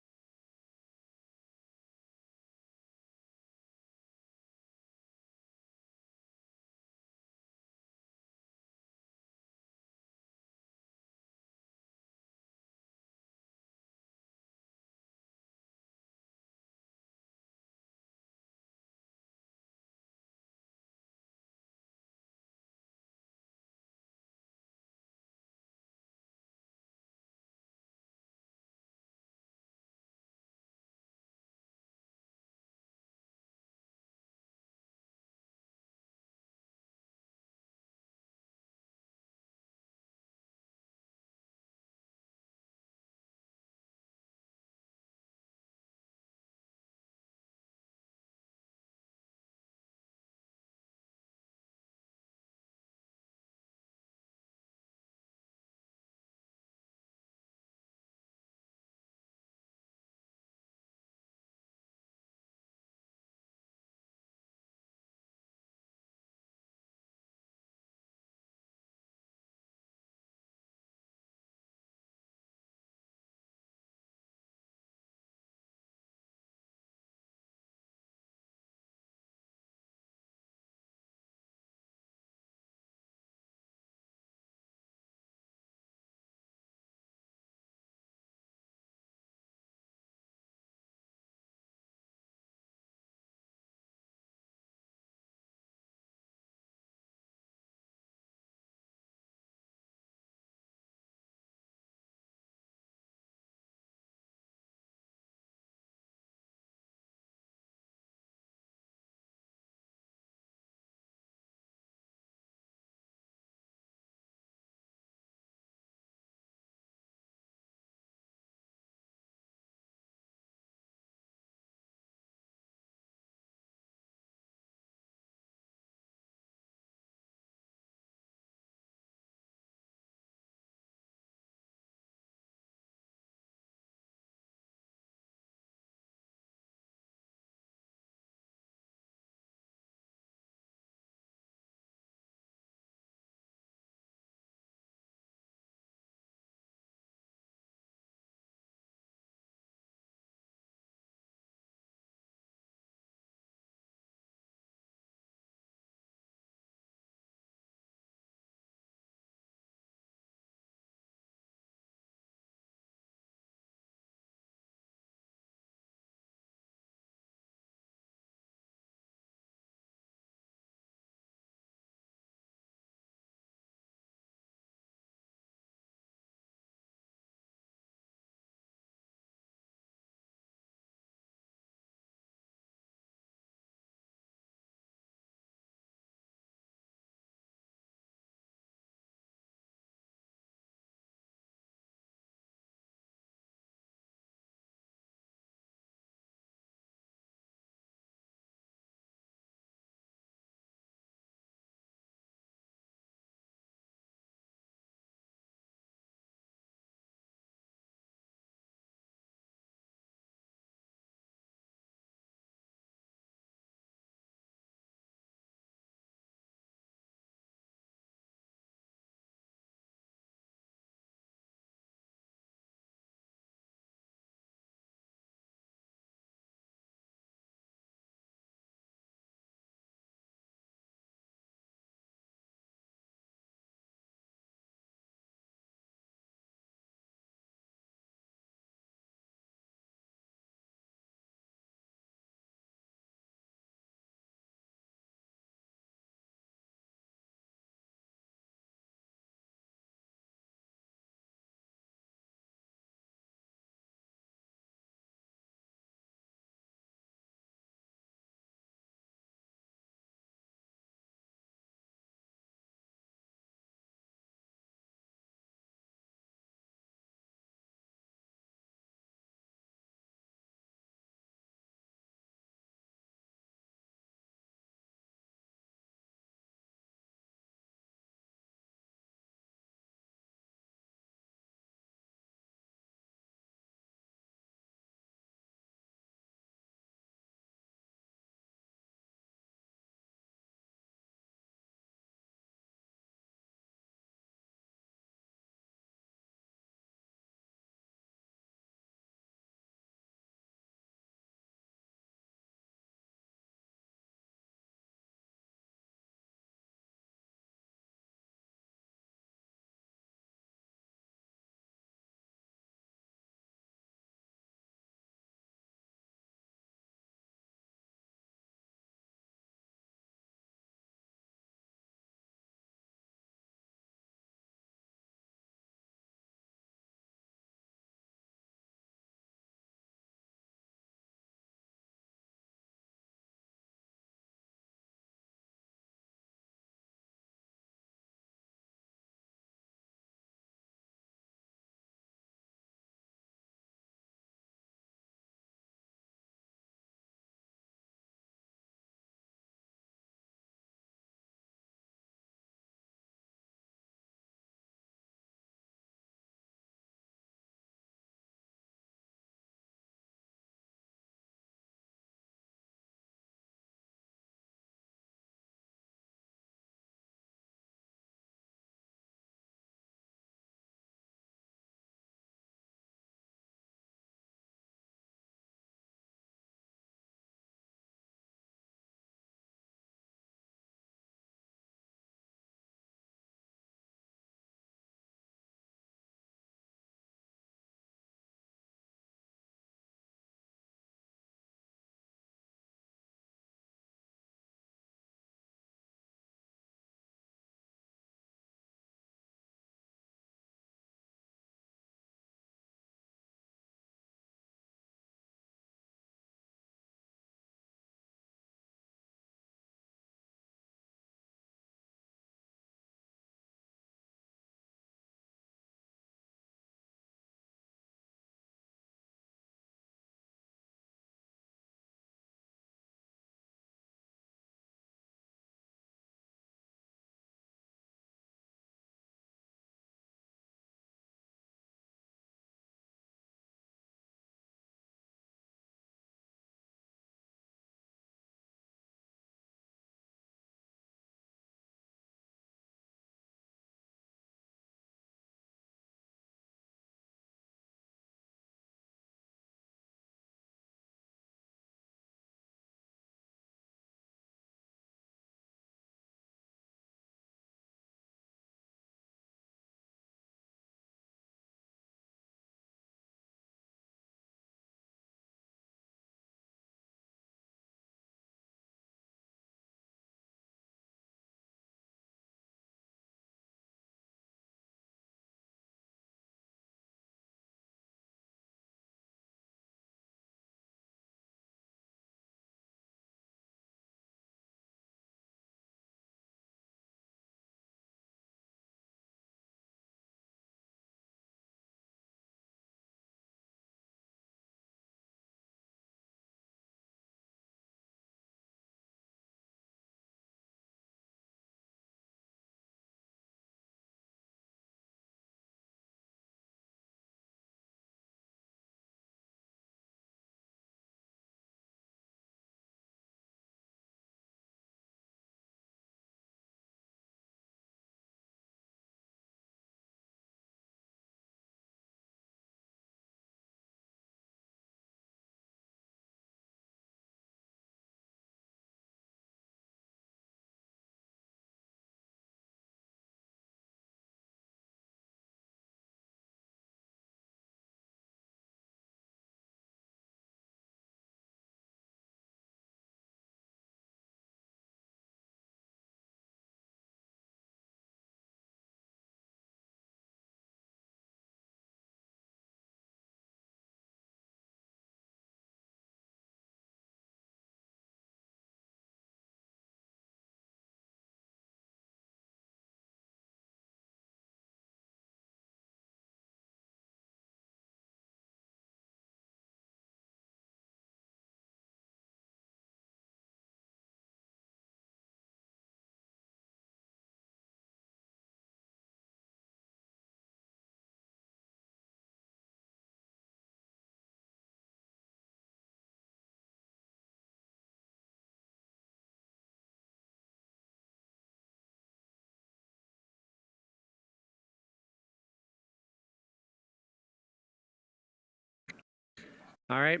S1: All right,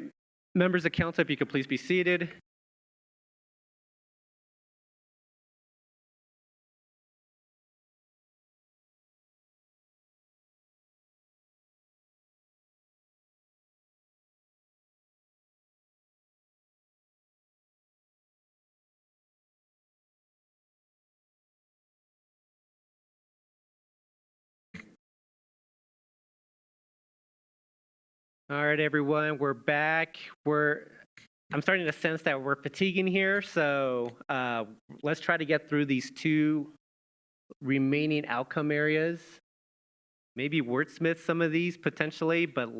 S1: members of council, if you could please be seated. All right, everyone, we're back. I'm starting to sense that we're fatiguing here, so let's try to get through these two remaining outcome areas. Maybe wordsmith some of these potentially, but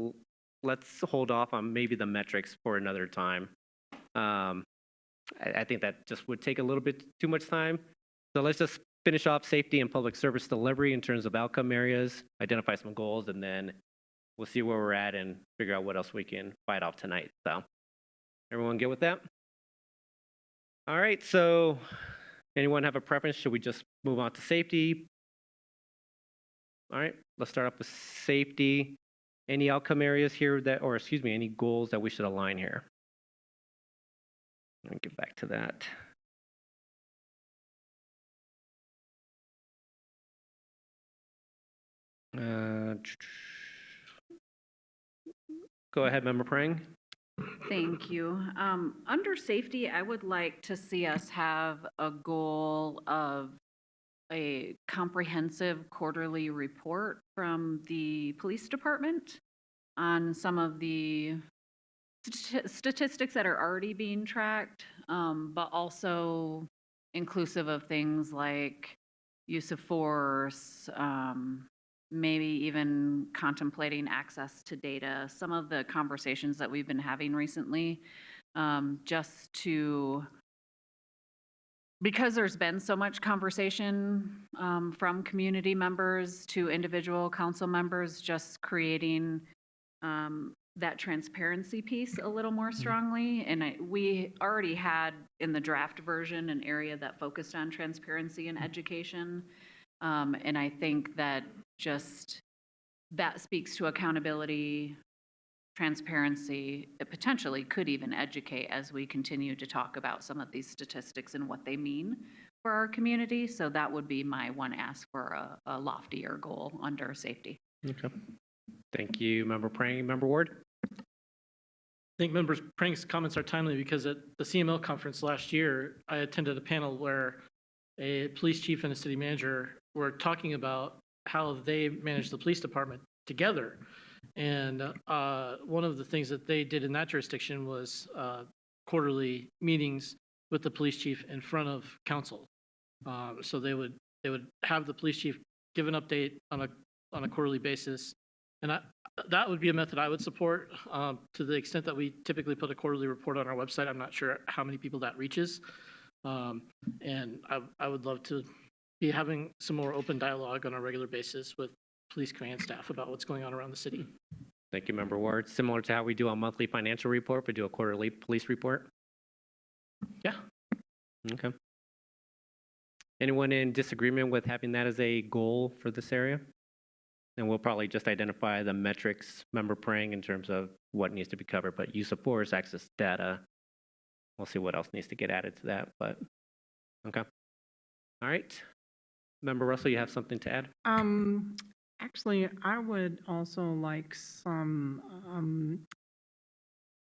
S1: let's hold off on maybe the metrics for another time. I think that just would take a little bit too much time. So let's just finish off safety and public service delivery in terms of outcome areas, identify some goals, and then we'll see where we're at and figure out what else we can fight off tonight. So everyone get with that? All right, so anyone have a preference? Should we just move on to safety? All right, let's start off with safety. Any outcome areas here that, or excuse me, any goals that we should align here? Let me get back to that. Go ahead, Member Prang.
S3: Thank you. Under safety, I would like to see us have a goal of a comprehensive quarterly report from the police department on some of the statistics that are already being tracked, but also inclusive of things like use of force, maybe even contemplating access to data, some of the conversations that we've been having recently, just to, because there's been so much conversation from community members to individual council members, just creating that transparency piece a little more strongly. And we already had in the draft version an area that focused on transparency and education. And I think that just that speaks to accountability, transparency. It potentially could even educate as we continue to talk about some of these statistics and what they mean for our community. So that would be my one ask for a loftier goal under safety.
S1: Okay. Thank you, Member Prang. Member Ward?
S5: I think Member Prang's comments are timely because at the CML conference last year, I attended a panel where a police chief and a city manager were talking about how they manage the police department together. And one of the things that they did in that jurisdiction was quarterly meetings with the police chief in front of council. So they would have the police chief give an update on a quarterly basis. And that would be a method I would support to the extent that we typically put a quarterly report on our website. I'm not sure how many people that reaches. And I would love to be having some more open dialogue on a regular basis with police command staff about what's going on around the city.
S1: Thank you, Member Ward. Similar to how we do a monthly financial report, we do a quarterly police report?
S5: Yeah.
S1: Okay. Anyone in disagreement with having that as a goal for this area? And we'll probably just identify the metrics, Member Prang, in terms of what needs to be covered, but use of force, access to data. We'll see what else needs to get added to that, but okay. All right. Member Russell, you have something to add?
S6: Actually, I would also like some,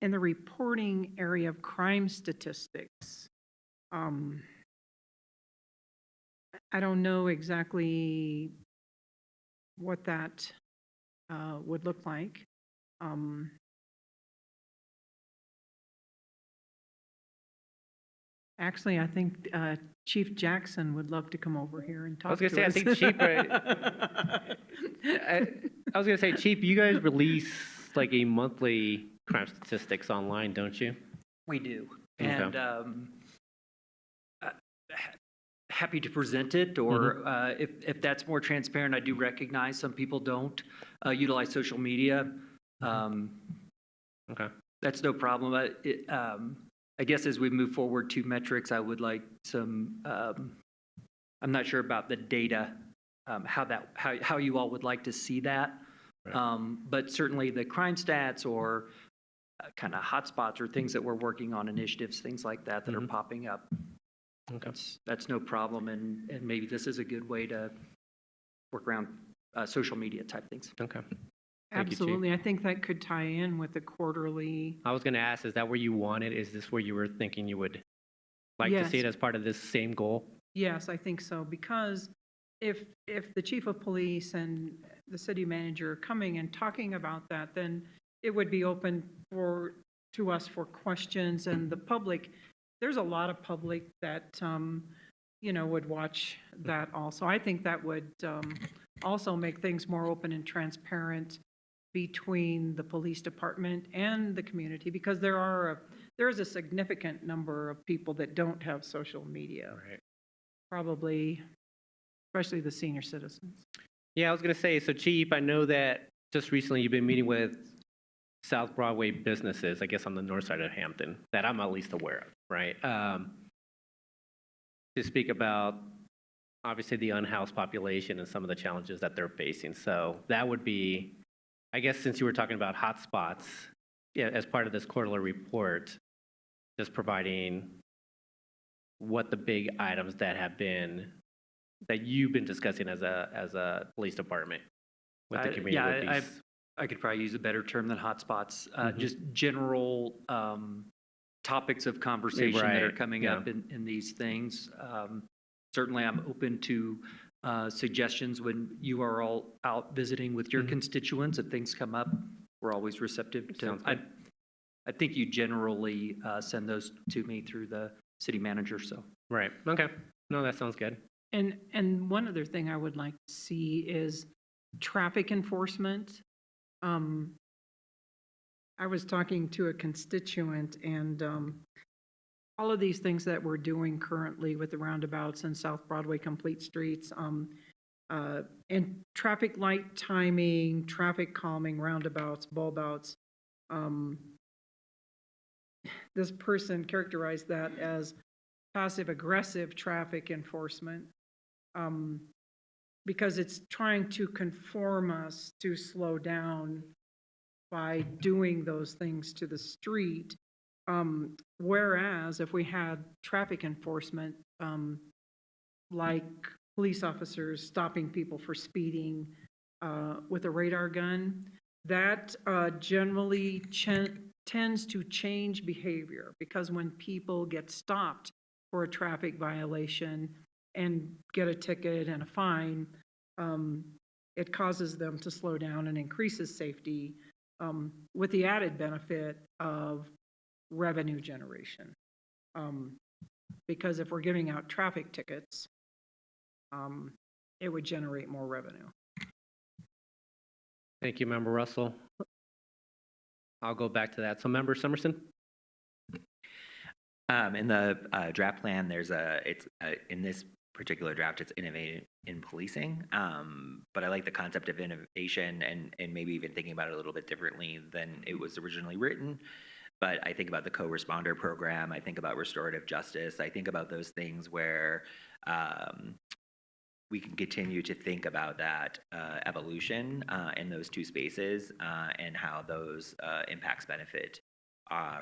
S6: in the reporting area of crime statistics. I don't know exactly what that would look like. Actually, I think Chief Jackson would love to come over here and talk to us.
S1: I was going to say, I think Chief, I was going to say, Chief, you guys release like a monthly crime statistics online, don't you?
S12: We do.
S1: Okay.
S12: And happy to present it, or if that's more transparent, I do recognize some people don't utilize social media.
S1: Okay.
S12: That's no problem. I guess as we move forward to metrics, I would like some, I'm not sure about the data, how you all would like to see that.
S1: Right.
S12: But certainly the crime stats or kind of hotspots or things that we're working on, initiatives, things like that that are popping up.
S1: Okay.
S12: That's no problem, and maybe this is a good way to work around social media type things.
S1: Okay. Thank you, Chief.
S6: Absolutely. I think that could tie in with the quarterly.
S1: I was going to ask, is that where you want it? Is this where you were thinking you would like to see it
S6: Yes.
S1: as part of this same goal?
S6: Yes, I think so, because if the chief of police and the city manager are coming and talking about that, then it would be open to us for questions, and the public, there's a lot of public that, would watch that also. I think that would also make things more open and transparent between the police department and the community, because there is a significant number of people that don't have social media.
S1: Right.
S6: Probably, especially the senior citizens.
S1: Yeah, I was going to say, so Chief, I know that just recently you've been meeting with South Broadway businesses, I guess on the north side of Hampton, that I'm at least aware of, right? To speak about, obviously, the unhoused population and some of the challenges that they're facing. So that would be, I guess, since you were talking about hotspots, yeah, as part of this quarterly report, just providing what the big items that you've been discussing as a police department with the community.
S12: Yeah, I could probably use a better term than hotspots. Just general topics of conversation that are
S1: Right,
S12: coming
S1: yeah.
S12: up in these things. Certainly, I'm open to suggestions when you are all out visiting with your constituents. If things come up, we're always receptive to.
S1: Sounds good.
S12: I think you generally send those to me through the city manager. So
S1: Right, okay. No, that sounds good.
S6: And one other thing I would like to see is traffic enforcement. I was talking to a constituent, and all of these things that we're doing currently with the roundabouts and South Broadway complete streets, and traffic light timing, traffic calming, roundabouts, bulb outs. This person characterized that as passive aggressive traffic enforcement, because it's trying to conform us to slow down by doing those things to the street. Whereas if we had traffic enforcement, like police officers stopping people for speeding with a radar gun, that generally tends to change behavior, because when people get stopped for a traffic violation and get a ticket and a fine, it causes them to slow down and increases safety, with the added benefit of revenue generation. Because if we're giving out traffic tickets, it would generate more revenue.
S1: Thank you, Member Russell. I'll go back to that. So Member Summerson?
S2: In the draft plan, in this particular draft, it's innovating in policing. But I like the concept of innovation and maybe even thinking about it a little bit differently than it was originally written. But I think about the co-responder program. I think about restorative justice. I think about those things where we can continue to think about that evolution in those two spaces and how those impacts benefit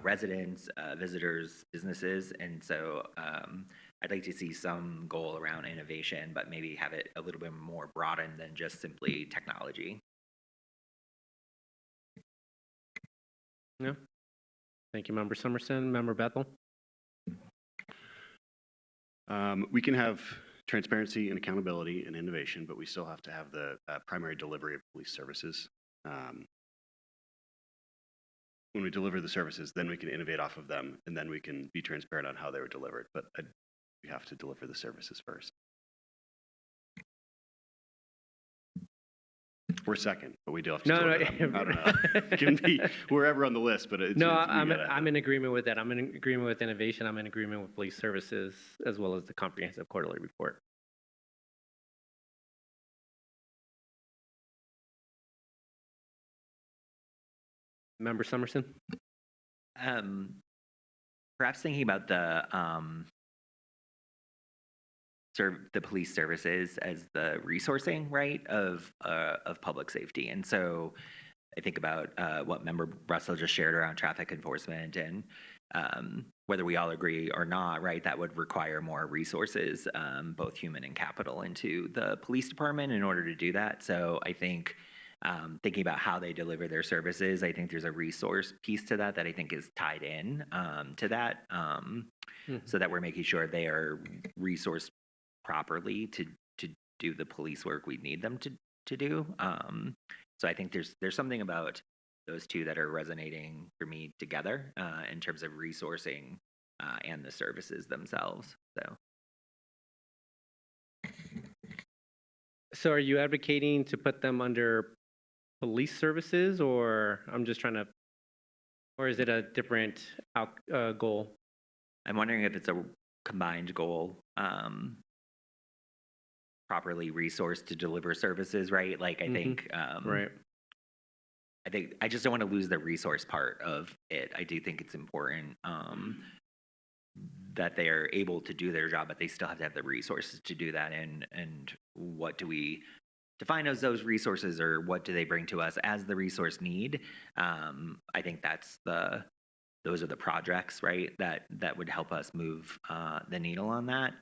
S2: residents, visitors, businesses. And so I'd like to see some goal around innovation, but maybe have it a little bit more broadened than just simply technology.
S1: Yeah. Thank you, Member Summerson. Member Bethel?
S7: We can have transparency and accountability and innovation, but we still have to have the primary delivery of police services. When we deliver the services, then we can innovate off of them, and then we can be transparent on how they were delivered. But we have to deliver the services first. We're second, but we do have to deliver them. I don't know. It can be wherever on the list, but it's...
S1: No, I'm in agreement with that. I'm in agreement with innovation. I'm in agreement with police services, as well as the comprehensive quarterly report. Member Summerson?
S2: Perhaps thinking about the police services as the resourcing, right, of public safety. And so I think about what Member Russell just shared around traffic enforcement and whether we all agree or not, right, that would require more resources, both human and capital, into the police department in order to do that. So I think thinking about how they deliver their services, I think there's a resource piece to that that I think is tied in to that, so that we're making sure they are resourced properly to do the police work we need them to do. So I think there's something about those two that are resonating for me together in terms of resourcing and the services themselves.
S1: So are you advocating to put them under police services, or I'm just trying to, or is it a different goal?
S2: I'm wondering if it's a combined goal, properly resourced to deliver services, right? Like I think,
S1: Right.
S2: I think I just don't want to lose the resource part of it. I do think it's important that they are able to do their job, but they still have to have the resources to do that. And what do we define as those resources, or what do they bring to us as the resource need? I think those are the projects, right, that would help us move the needle on that.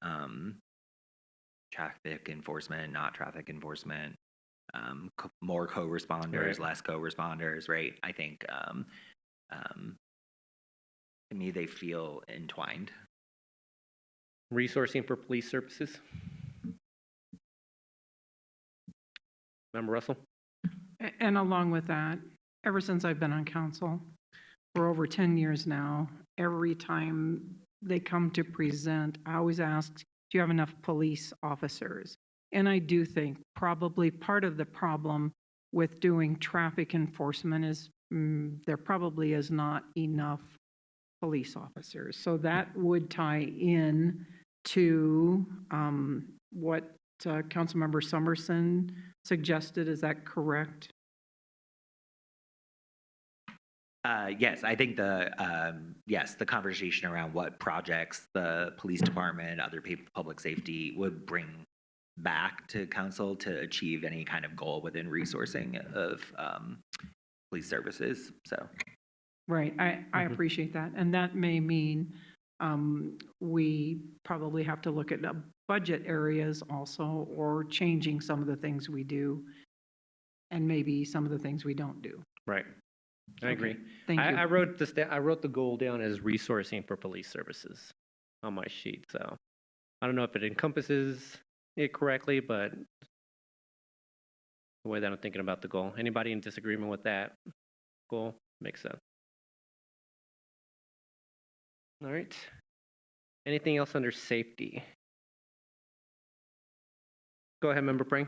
S2: Traffic enforcement, not traffic enforcement, more co-responders,
S1: Right.
S2: less co-responders, right? I think to me they feel entwined.
S1: Resourcing for police services. Member Russell?
S6: And along with that, ever since I've been on council, for over 10 years now, every time they come to present, I always ask, do you have enough police officers? And I do think probably part of the problem with doing traffic enforcement is there probably is not enough police officers. So that would tie in to what Councilmember Summerson suggested. Is that correct?
S2: Yes, I think the conversation around what projects the police department, other people, public safety would bring back to council to achieve any kind of goal within resourcing of police services. So,
S6: Right, I appreciate that. And that may mean we probably have to look at budget areas also, or changing some of the things we do and maybe some of the things we don't do.
S1: Right. I agree.
S6: Thank you.
S1: I wrote the goal down as resourcing for police services on my sheet. So I don't know if it encompasses it correctly, but the way that I'm thinking about the goal. Anybody in disagreement with that goal? Makes sense. All right. Anything else under safety? Go ahead, Member Pring.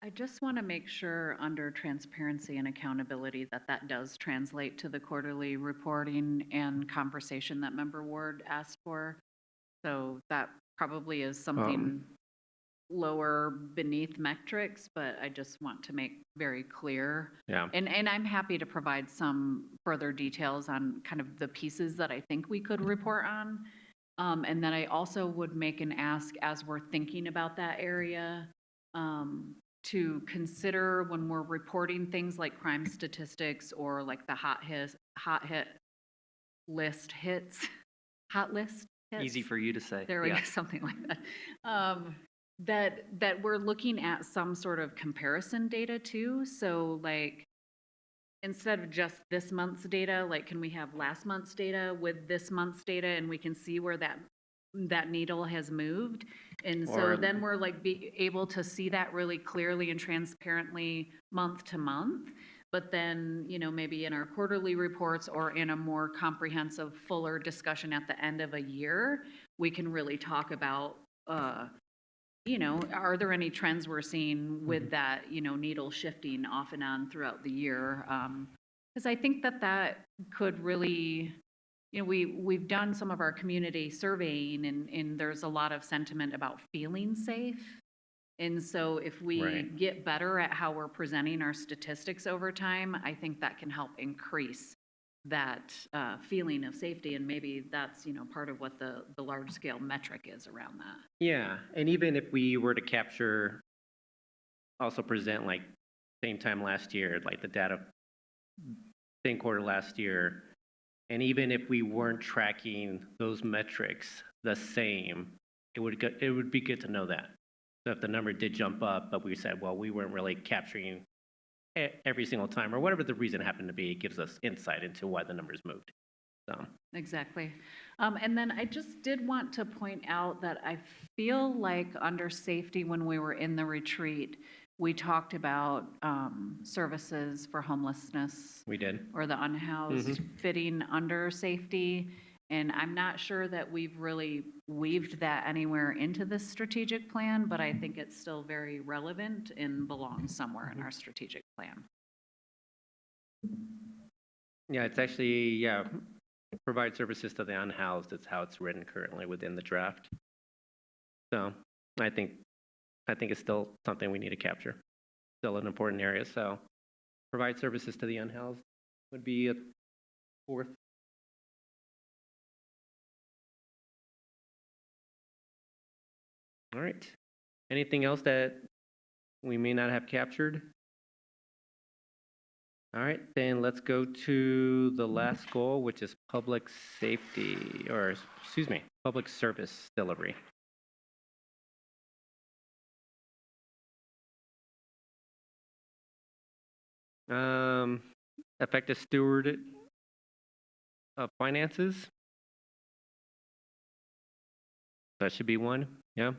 S3: I just want to make sure under transparency and accountability that does translate to the quarterly reporting and conversation that Member Ward asked for. So that probably is something lower beneath metrics, but I just want to make very clear.
S1: Yeah.
S3: And I'm happy to provide some further details on kind of the pieces that I think we could report on. And then I also would make an ask as we're thinking about that area, to consider when we're reporting things like crime statistics or like the hot list hits.
S12: Easy for you to say.
S3: There we
S12: Yeah.
S3: go, something like that. That we're looking at some sort of comparison data too. So like, instead of just this month's data, like can we have last month's data with this month's data, and we can see where that needle has moved? And so then we're like be able to see that really clearly and transparently month to month. But then, maybe in our quarterly reports or in a more comprehensive, fuller discussion at the end of a year, we can really talk about, are there any trends we're seeing with that, needle shifting off and on throughout the year? Because I think that could really, we've done some of our community surveying, and there's a lot of sentiment about feeling safe. And so if we get better at how we're presenting our statistics over time, I think that can help increase that feeling of safety. And maybe that's, part of what the large scale metric is around that.
S1: Yeah, and even if we were to also present like same time last year, like the data, same quarter last year. And even if we weren't tracking those metrics the same, it would be good to know that. So if the number did jump up, but we said, well, we weren't really capturing every single time, or whatever the reason happened to be, it gives us insight into why the numbers moved. So.
S3: Exactly. And then I just did want to point out that I feel like under safety, when we were in the retreat, we talked about services for homelessness.
S1: We did.
S3: Or the unhoused fitting under safety. And I'm not sure that we've really weaved that anywhere into this strategic plan, but I think it's still very relevant and belongs somewhere in our strategic plan.
S1: Yeah, it's actually, yeah, provide services to the unhoused. It's how it's written currently within the draft. So I think it's still something we need to capture. Still an important area. So provide services to the unhoused would be a fourth. All right. Anything else that we may not have captured? All right, then let's go to the last goal, which is public safety, or excuse me, public service delivery. Effective steward of finances. That should be one, yeah.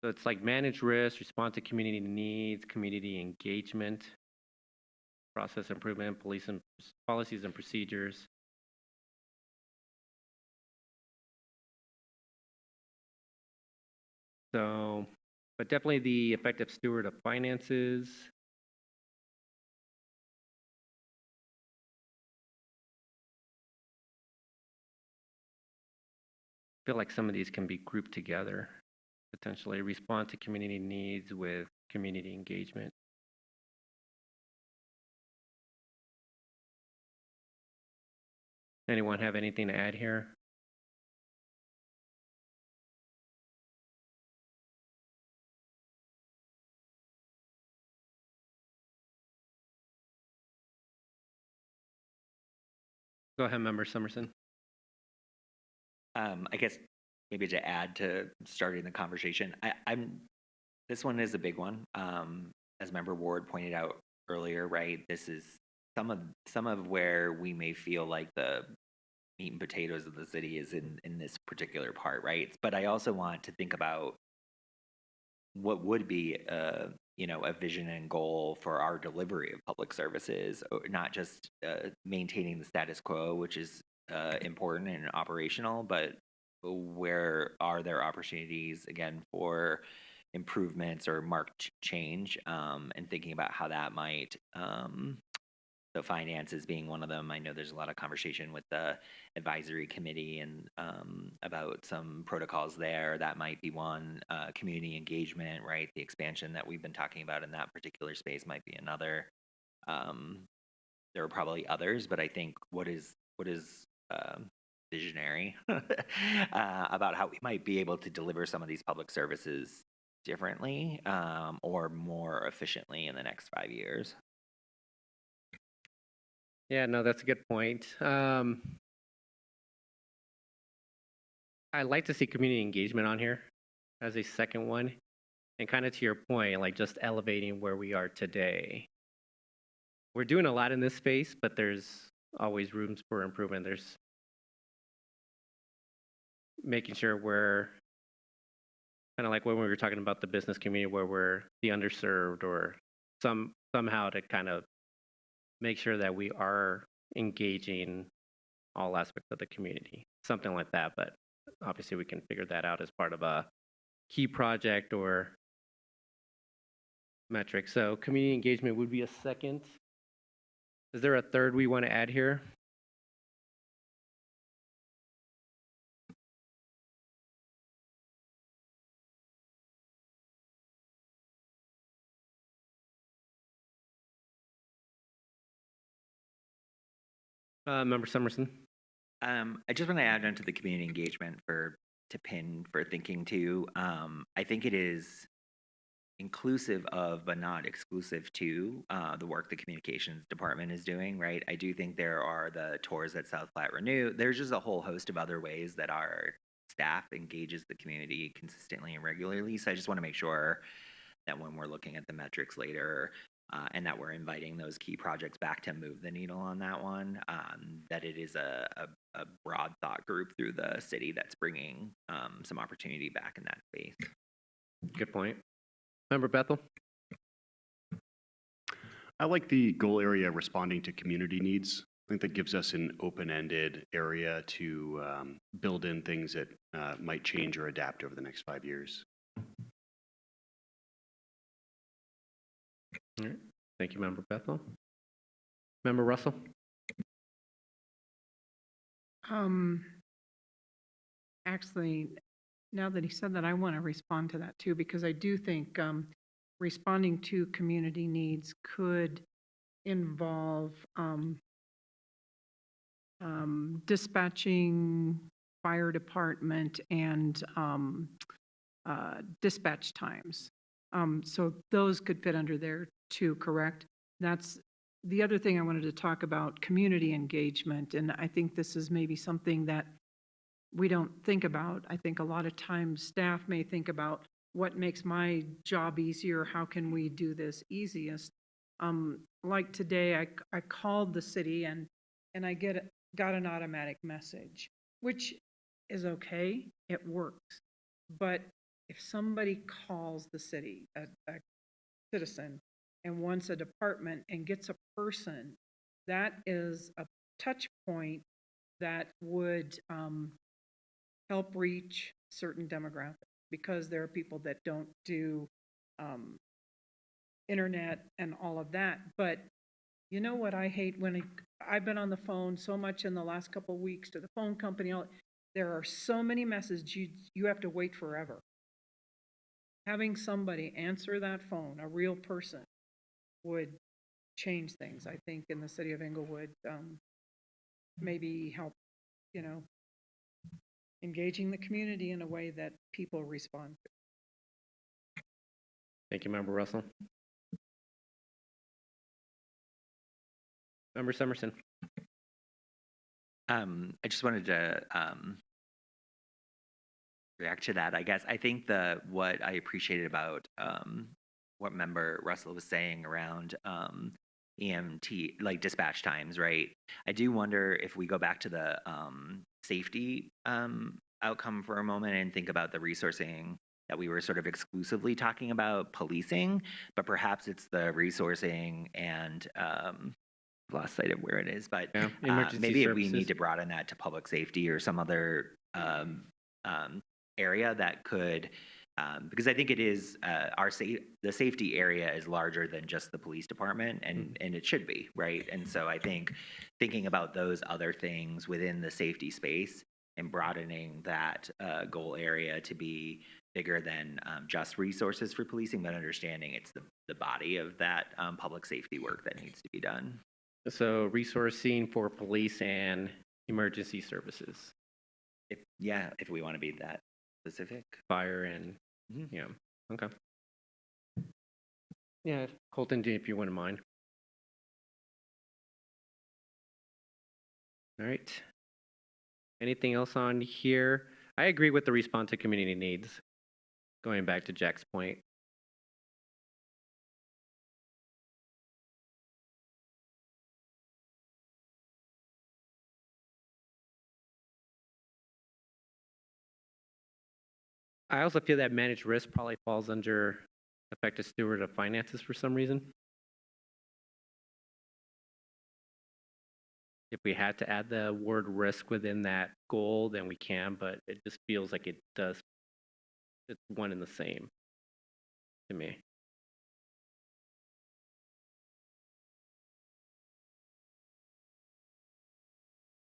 S1: So it's like manage risk, respond to community needs, community engagement, process improvement, police and policies and procedures. So, but definitely the effective steward of finances. I feel like some of these can be grouped together. Potentially respond to community needs with community engagement. Anyone have anything to add here? Go ahead, Member Summerson.
S2: I guess maybe to add to starting the conversation, this one is a big one. As Member Ward pointed out earlier, right? This is some of where we may feel like the meat and potatoes of the city is in this particular part, right? But I also want to think about what would be a vision and goal for our delivery of public services, not just maintaining the status quo, which is important and operational, but where are there opportunities again for improvements or marked change, and thinking about how that might, the finances being one of them. I know there's a lot of conversation with the advisory committee and about some protocols there. That might be one. Community engagement, right? The expansion that we've been talking about in that particular space might be another. There are probably others, but I think what is visionary about how we might be able to deliver some of these public services differently, or more efficiently in the next 5 years.
S1: Yeah, no, that's a good point. I'd like to see community engagement on here as a second one. And kind of to your point, like just elevating where we are today. We're doing a lot in this space, but there's always rooms for improvement. There's making sure we're kind of like when we were talking about the business community where we're the underserved, or somehow to kind of make sure that we are engaging all aspects of the community, something like that. But obviously we can figure that out as part of a key project or metric. So community engagement would be a second. Is there a third we want to add here? Member Summerson.
S2: I just want to add on to the community engagement for pin for thinking too. I think it is inclusive of, but not exclusive to, the work the communications department is doing, right? I do think there are the tours that South Platte Renew. There's just a whole host of other ways that our staff engages the community consistently and regularly. So I just want to make sure that when we're looking at the metrics later, and that we're inviting those key projects back to move the needle on that one, that it is a broad thought group through the city that's bringing some opportunity back in that space.
S1: Good point. Member Bethel?
S7: I like the goal area responding to community needs. I think that gives us an open-ended area to build in things that might change or adapt over the next 5 years.
S1: All right. Thank you, Member Bethel. Member Russell?
S6: Actually, now that he said that, I want to respond to that too, because I do think responding to community needs could involve dispatching fire department and dispatch times. So those could fit under there too, correct? That's the other thing I wanted to talk about, community engagement. And I think this is maybe something that we don't think about. I think a lot of times staff may think about what makes my job easier, how can we do this easiest? Like today, I called the city and I got an automatic message, which is okay, it works. But if somebody calls the city, a citizen, and wants a department and gets a person, that is a touch point that would help reach certain demographics, because there are people that don't do internet and all of that. But you know what I hate? When I've been on the phone so much in the last couple of weeks to the phone company, there are so many messages you have to wait forever. Having somebody answer that phone, a real person, would change things, I think, in the city of Inglewood. Maybe help, engaging the community in a way that people respond to.
S1: Thank you, Member Russell. Member Summerson?
S2: I just wanted to react to that, I guess. I think what I appreciated about what Member Russell was saying around EMT, like dispatch times, right? I do wonder if we go back to the safety outcome for a moment and think about the resourcing that we were sort of exclusively talking about policing, but perhaps it's the resourcing and lost sight of where it is, but
S1: yeah,
S2: maybe if we
S1: services.
S2: need to broaden that to public safety or some other area that could, because I think it is the safety area is larger than just the police department, and it should be, right? And so I think thinking about those other things within the safety space and broadening that goal area to be bigger than just resources for policing, but understanding it's the body of that public safety work that needs to be done.
S1: So resourcing for police and emergency services.
S2: If we want to be that specific.
S1: Fire and, yeah, okay. Yeah, Colton, if you wouldn't mind. All right. Anything else on here? I agree with the response to community needs, going back to Jack's point. I also feel that managed risk probably falls under effective steward of finances for some reason. If we had to add the word risk within that goal, then we can, but it just feels like it's one and the same to me.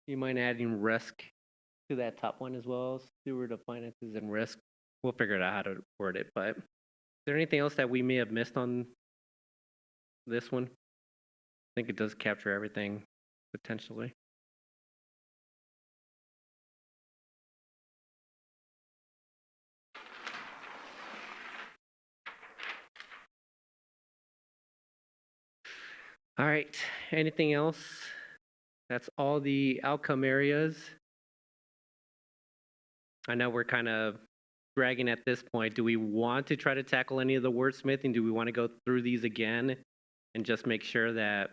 S1: You mind adding risk to that top one as well, steward of finances and risk? We'll figure out how to word it, but is there anything else that we may have missed on this one? I think it does capture everything potentially. All right, anything else? That's all the outcome areas. I know we're kind of dragging at this point. Do we want to try to tackle any of the wordsmithing? Do we want to go through these again and just make sure that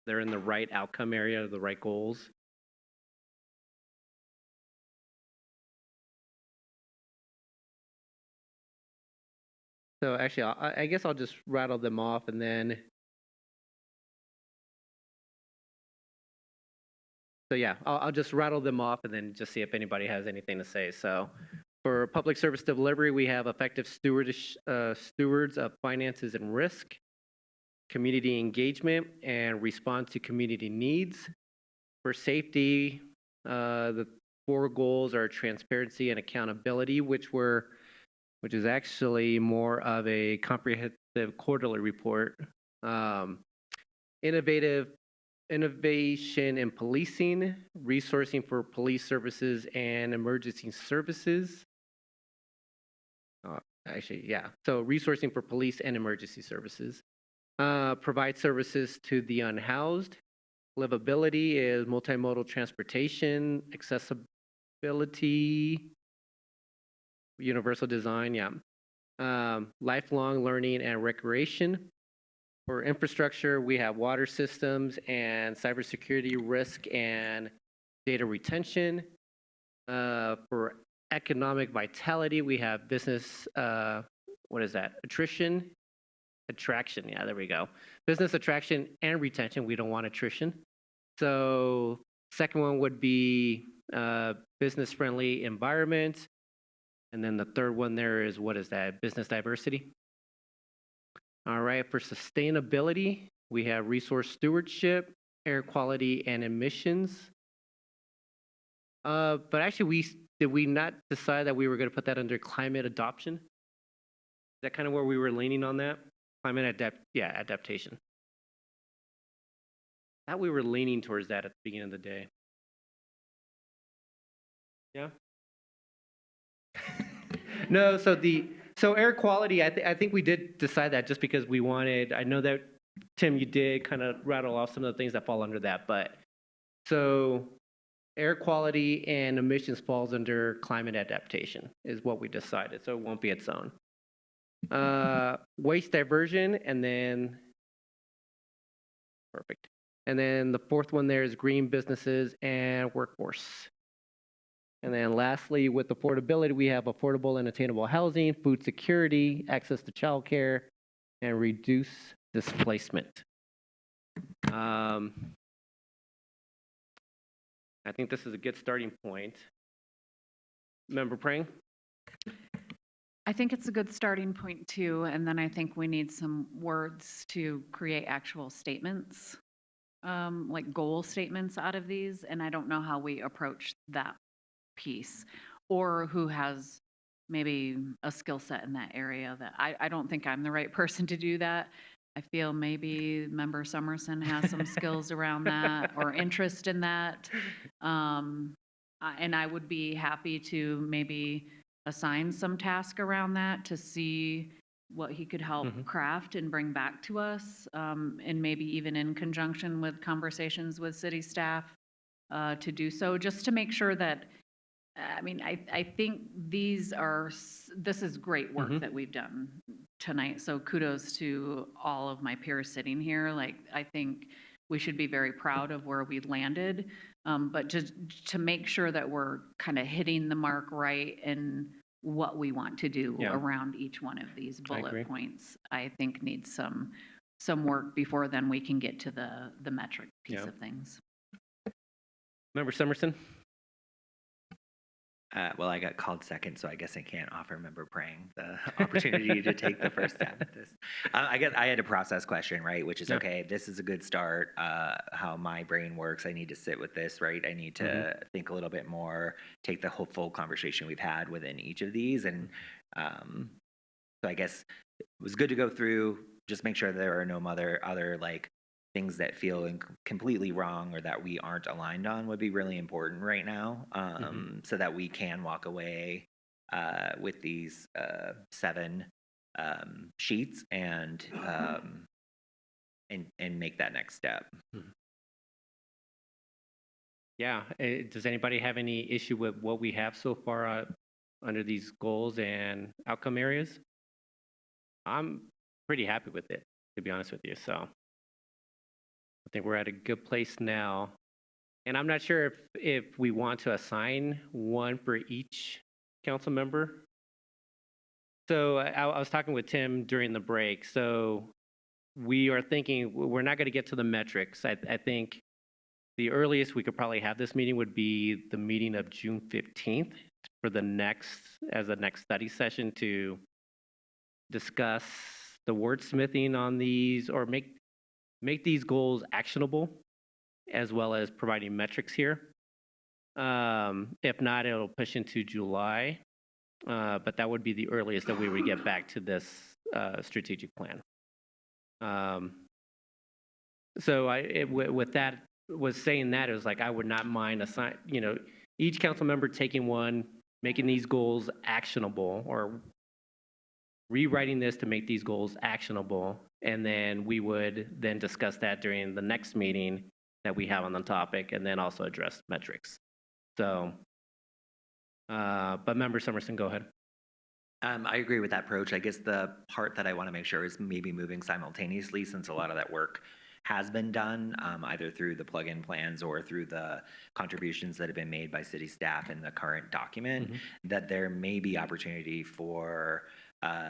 S1: they're in the right outcome area, the right goals? So actually, I guess I'll just rattle them off and then. So yeah, I'll just rattle them off and then just see if anybody has anything to say. So for public service delivery, we have effective stewards of finances and risk, community engagement, and response to community needs. For safety, the 4 goals are transparency and accountability, which is actually more of a comprehensive quarterly report. Innovation in policing, resourcing for police services and emergency services. Actually, yeah. So resourcing for police and emergency services. Provide services to the unhoused. Livability is multimodal transportation, accessibility, universal design, yeah. Lifelong learning and recreation. For infrastructure, we have water systems and cybersecurity risk and data retention. For economic vitality, we have business, what is that? Attraction, yeah, there we go. Business attraction and retention, we don't want attrition. So second one would be business-friendly environment. And then the third one there is, what is that? Business diversity. All right, for sustainability, we have resource stewardship, air quality, and emissions. But actually, did we not decide that we were going to put that under climate adoption? Is that kind of where we were leaning on that? Adaptation. I thought we were leaning towards that at the beginning of the day. Yeah? No, so air quality, I think we did decide that just because we wanted, I know that, Tim, you did kind of rattle off some of the things that fall under that, but so air quality and emissions falls under climate adaptation is what we decided, so it won't be its own. Waste diversion, and then, perfect. And then the fourth one there is green businesses and workforce. And then lastly, with affordability, we have affordable and attainable housing, food security, access to childcare, and reduce displacement. I think this is a good starting point. Member Prang?
S3: I think it's a good starting point too, and then I think we need some words to create actual statements, like goal statements out of these, and I don't know how we approach that piece, or who has maybe a skill set in that area that I don't think I'm the right person to do that. I feel maybe Member Summerson has some skills around that or interest in that. And I would be happy to maybe assign some task around that to see what he could help craft and bring back to us, and maybe even in conjunction with conversations with city staff to do so, just to make sure that, I mean, I think this is great work that we've done tonight. So kudos to all of my peers sitting here. Like, I think we should be very proud of where we landed, but just to make sure that we're kind of hitting the mark right and what we want to do around each one of these bullet points, I think needs some work before then we can get to the metric piece of things.
S1: Member Summerson?
S2: Well, I got called second, so I guess I can't offer Member Prang the opportunity to take the first stab at this. I guess I had a process question, right? Which is, okay, this is a good start. How my brain works, I need to sit with this, right? I need to think a little bit more, take the whole full conversation we've had within each of these. And so I guess it was good to go through, just make sure there are no other like things that feel completely wrong or that we aren't aligned on would be really important right now, so that we can walk away with these 7 sheets and and make that next step.
S1: Yeah, does anybody have any issue with what we have so far under these goals and outcome areas? I'm pretty happy with it, to be honest with you. So I think we're at a good place now. And I'm not sure if we want to assign one for each council member. So I was talking with Tim during the break. So we are thinking we're not going to get to the metrics. I think the earliest we could probably have this meeting would be the meeting of June 15th for the next study session to discuss the wordsmithing on these or make these goals actionable, as well as providing metrics here. If not, it'll push into July, but that would be the earliest that we would get back to this strategic plan. So with that, was saying that, it was like I would not mind each council member taking one, making these goals actionable, or rewriting this to make these goals actionable, and then we would then discuss that during the next meeting that we have on the topic, and then also address metrics. So, but Member Summerson, go ahead.
S2: I agree with that approach. I guess the part that I want to make sure is maybe moving simultaneously, since a lot of that work has been done either through the plug-in plans or through the contributions that have been made by city staff in the current document, that there may be opportunity for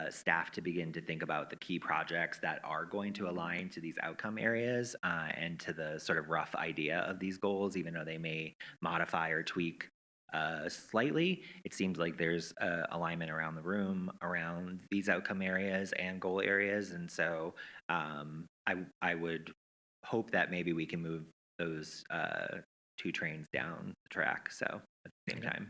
S2: staff to begin to think about the key projects that are going to align to these outcome areas and to the sort of rough idea of these goals, even though they may modify or tweak slightly. It seems like there's alignment around the room around these outcome areas and goal areas, and so I would hope that maybe we can move those two trains down the track, so at the same time.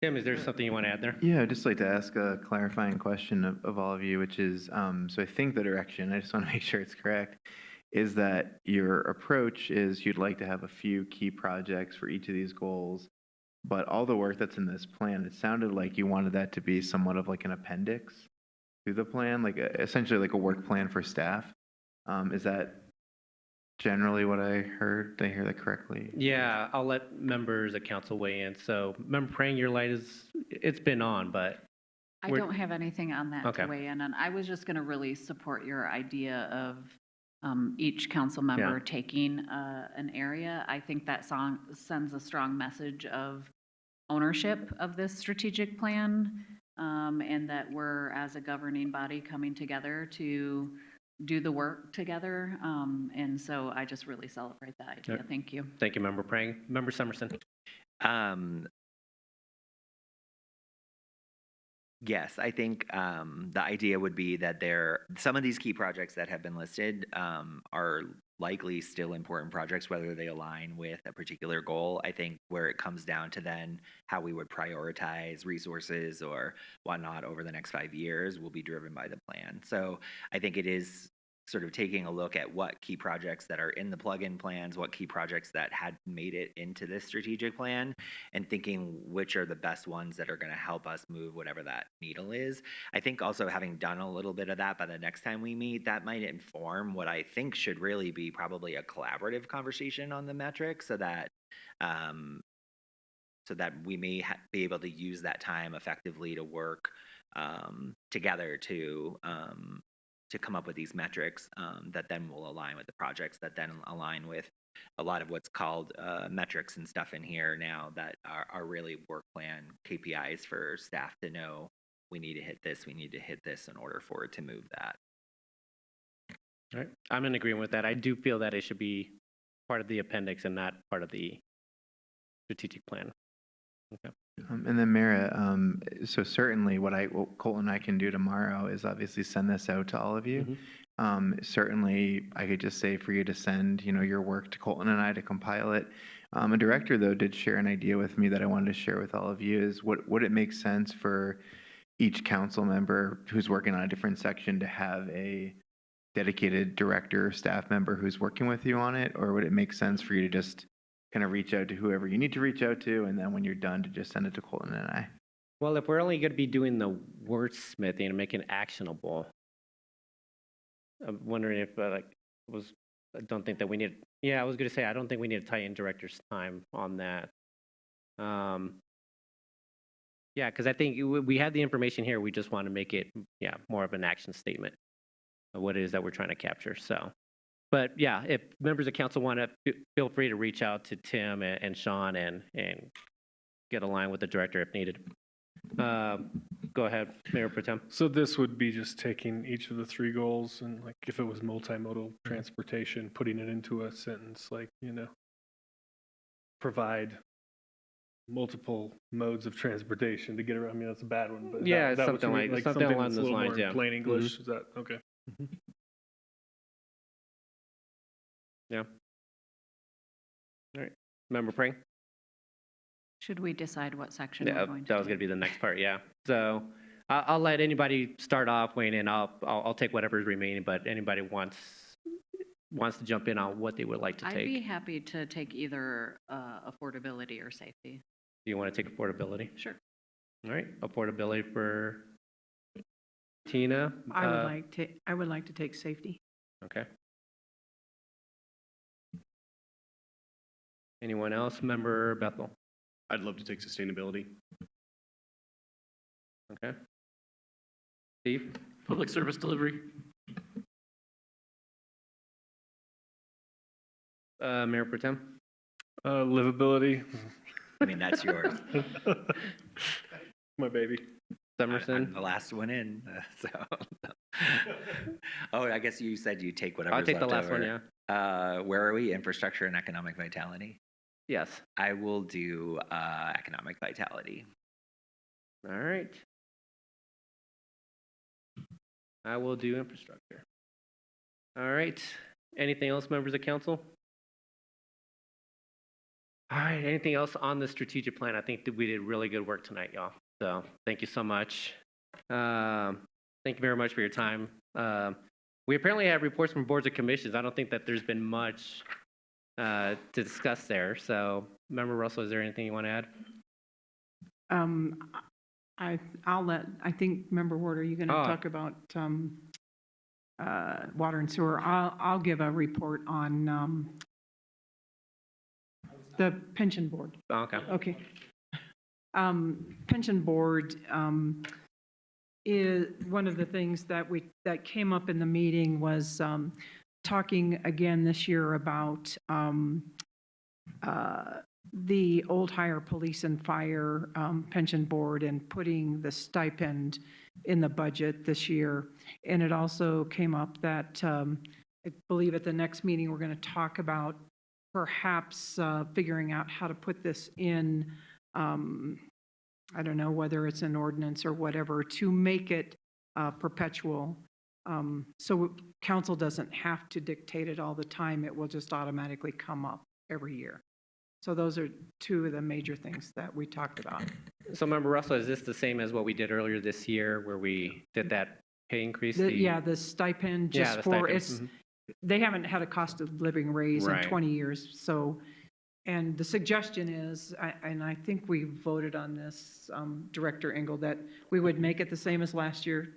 S1: Tim, is there something you want to add there?
S9: Yeah, I'd just like to ask a clarifying question of all of you, which is, so I think the direction, I just want to make sure it's correct, is that your approach is you'd like to have a few key projects for each of these goals, but all the work that's in this plan, it sounded like you wanted that to be somewhat of like an appendix to the plan, like essentially like a work plan for staff. Is that generally what I heard? Did I hear that correctly?
S1: Yeah, I'll let members of council weigh in. So, Member Prang, your light it's been on, but
S3: I don't have anything on that
S1: Okay.
S3: to weigh in on. I was just going to really support your idea of each council member taking an area. I think that sends a strong message of ownership of this strategic plan, and that we're, as a governing body, coming together to do the work together. And so I just really celebrate that idea.
S1: Yep.
S3: Thank you.
S1: Thank you, Member Prang. Member Summerson.
S2: Yes, I think the idea would be that some of these key projects that have been listed are likely still important projects, whether they align with a particular goal. I think where it comes down to then how we would prioritize resources or whatnot over the next 5 years will be driven by the plan. So I think it is sort of taking a look at what key projects that are in the plug-in plans, what key projects that had made it into this strategic plan, and thinking which are the best ones that are going to help us move whatever that needle is. I think also having done a little bit of that by the next time we meet, that might inform what I think should really be probably a collaborative conversation on the metrics, so that we may be able to use that time effectively to work together to come up with these metrics that then will align with the projects, that then align with a lot of what's called metrics and stuff in here now that are really work plan KPIs for staff to know we need to hit this in order for it to move that.
S1: All right. I'm in agreement with that. I do feel that it should be part of the appendix and not part of the strategic plan. Okay.
S9: And then Mara, so certainly what Colton and I can do tomorrow is obviously send this out to all of you. Certainly I could just say for you to send, your work to Colton and I to compile it. A director though did share an idea with me that I wanted to share with all of you is would it make sense for each council member who's working on a different section to have a dedicated director or staff member who's working with you on it? Or would it make sense for you to just kind of reach out to whoever you need to reach out to, and then when you're done to just send it to Colton and I?
S1: Well, if we're only going to be doing the wordsmithing and making it actionable, I'm wondering if I don't think that we need. Yeah, I was going to say I don't think we need to tie in director's time on that. Yeah, because I think we have the information here. We just want to make it, more of an action statement of what it is that we're trying to capture. So, but yeah, if members of council want to, feel free to reach out to Tim and Sean and get aligned with the director if needed. Go ahead, Mayor Pro Tem.
S8: So this would be just taking each of the three goals and like if it was multimodal transportation, putting it into a sentence like, provide multiple modes of transportation to get around. I mean, that's a bad one, but
S1: Yeah,
S8: that
S1: something
S8: would be
S1: like something along
S8: that's a
S1: those
S8: little
S1: lines.
S8: more
S1: Yeah.
S8: in plain English. Is that okay?
S1: Yeah. All right, Member Prang.
S3: Should we decide what section we're
S1: Yeah,
S3: going to
S1: that was going to be the next part. Yeah. So I'll let anybody start off, Wayne, and I'll take whatever's remaining. But anybody wants to jump in on what they would like to
S3: I'd
S1: take.
S3: be happy to take either affordability or safety.
S1: Do you want to take affordability?
S3: Sure.
S1: All right, affordability for Tina.
S6: I would like to take safety.
S1: Okay. Anyone else? Member Bethel.
S7: I'd love to take sustainability.
S1: Okay. Steve.
S5: Public service delivery.
S1: Mayor Pro Tem.
S8: Livability.
S2: I mean, that's yours.
S8: My baby.
S1: Summerson.
S2: I'm the last one in, so. Oh, I guess you said you take whatever's
S1: I'll take the
S2: left
S1: last one.
S2: over.
S1: Yeah.
S2: Where are we? Infrastructure and economic vitality?
S1: Yes.
S2: I will do economic vitality.
S1: All right. I will do infrastructure. All right. Anything else, members of council? All right. Anything else on the strategic plan? I think that we did really good work tonight, y'all. So thank you so much. Thank you very much for your time. We apparently have reports from boards and commissions. I don't think that there's been much to discuss there. So, Member Russell, is there anything you want to add?
S6: I think, Member Ward, are you going to talk about water and sewer? I'll give a report on the pension board.
S1: Okay.
S6: Okay. Pension board is one of the things that came up in the meeting was talking again this year about the old hire police and fire pension board and putting the stipend in the budget this year. And it also came up that I believe at the next meeting we're going to talk about perhaps figuring out how to put this in, I don't know whether it's an ordinance or whatever, to make it perpetual. So council doesn't have to dictate it all the time. It will just automatically come up every year. So those are two of the major things that we talked about.
S1: So, Member Russell, is this the same as what we did earlier this year where we did that pay increase?
S6: The stipend just
S1: the
S6: for
S1: stipend.
S6: it's, they haven't had a cost of living raise in 20 years. So, and the suggestion is, and I think we voted on this, Director Engel, that we would make it the same as last year,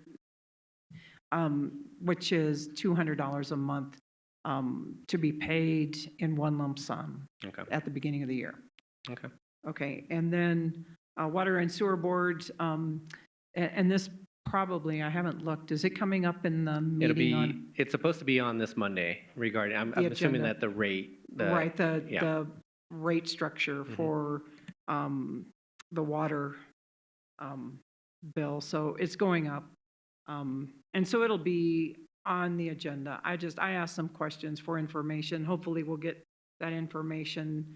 S6: which is $200 a month to be paid in one lump sum at the beginning of the year.
S1: Okay.
S6: Okay, and then Water and Sewer Board, and this probably, I haven't looked, is it coming up in the meeting?
S1: It's supposed to be on this Monday regarding, I'm assuming that the rate.
S6: The rate structure for the water bill, so it's going up. And so it'll be on the agenda. I asked some questions for information. Hopefully we'll get that information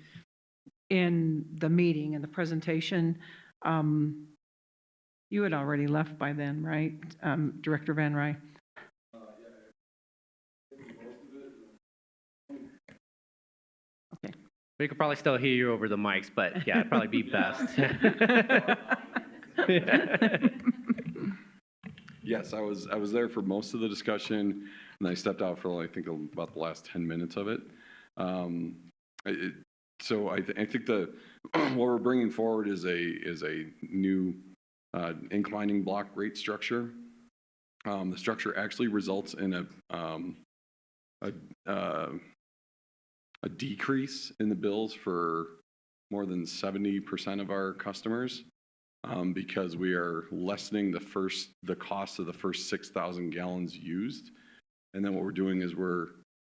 S6: in the meeting, in the presentation. You had already left by then, right, Director Van Rye? Okay.
S1: We could probably still hear you over the mics, but yeah, it'd probably be best.
S13: Yes, I was there for most of the discussion, and I stepped out for I think about the last 10 minutes of it. So I think what we're bringing forward is a new inclining block rate structure. The structure actually results in a decrease in the bills for more than 70% of our customers, because we are lessening the cost of the first 6,000 gallons used. And then what we're doing is we're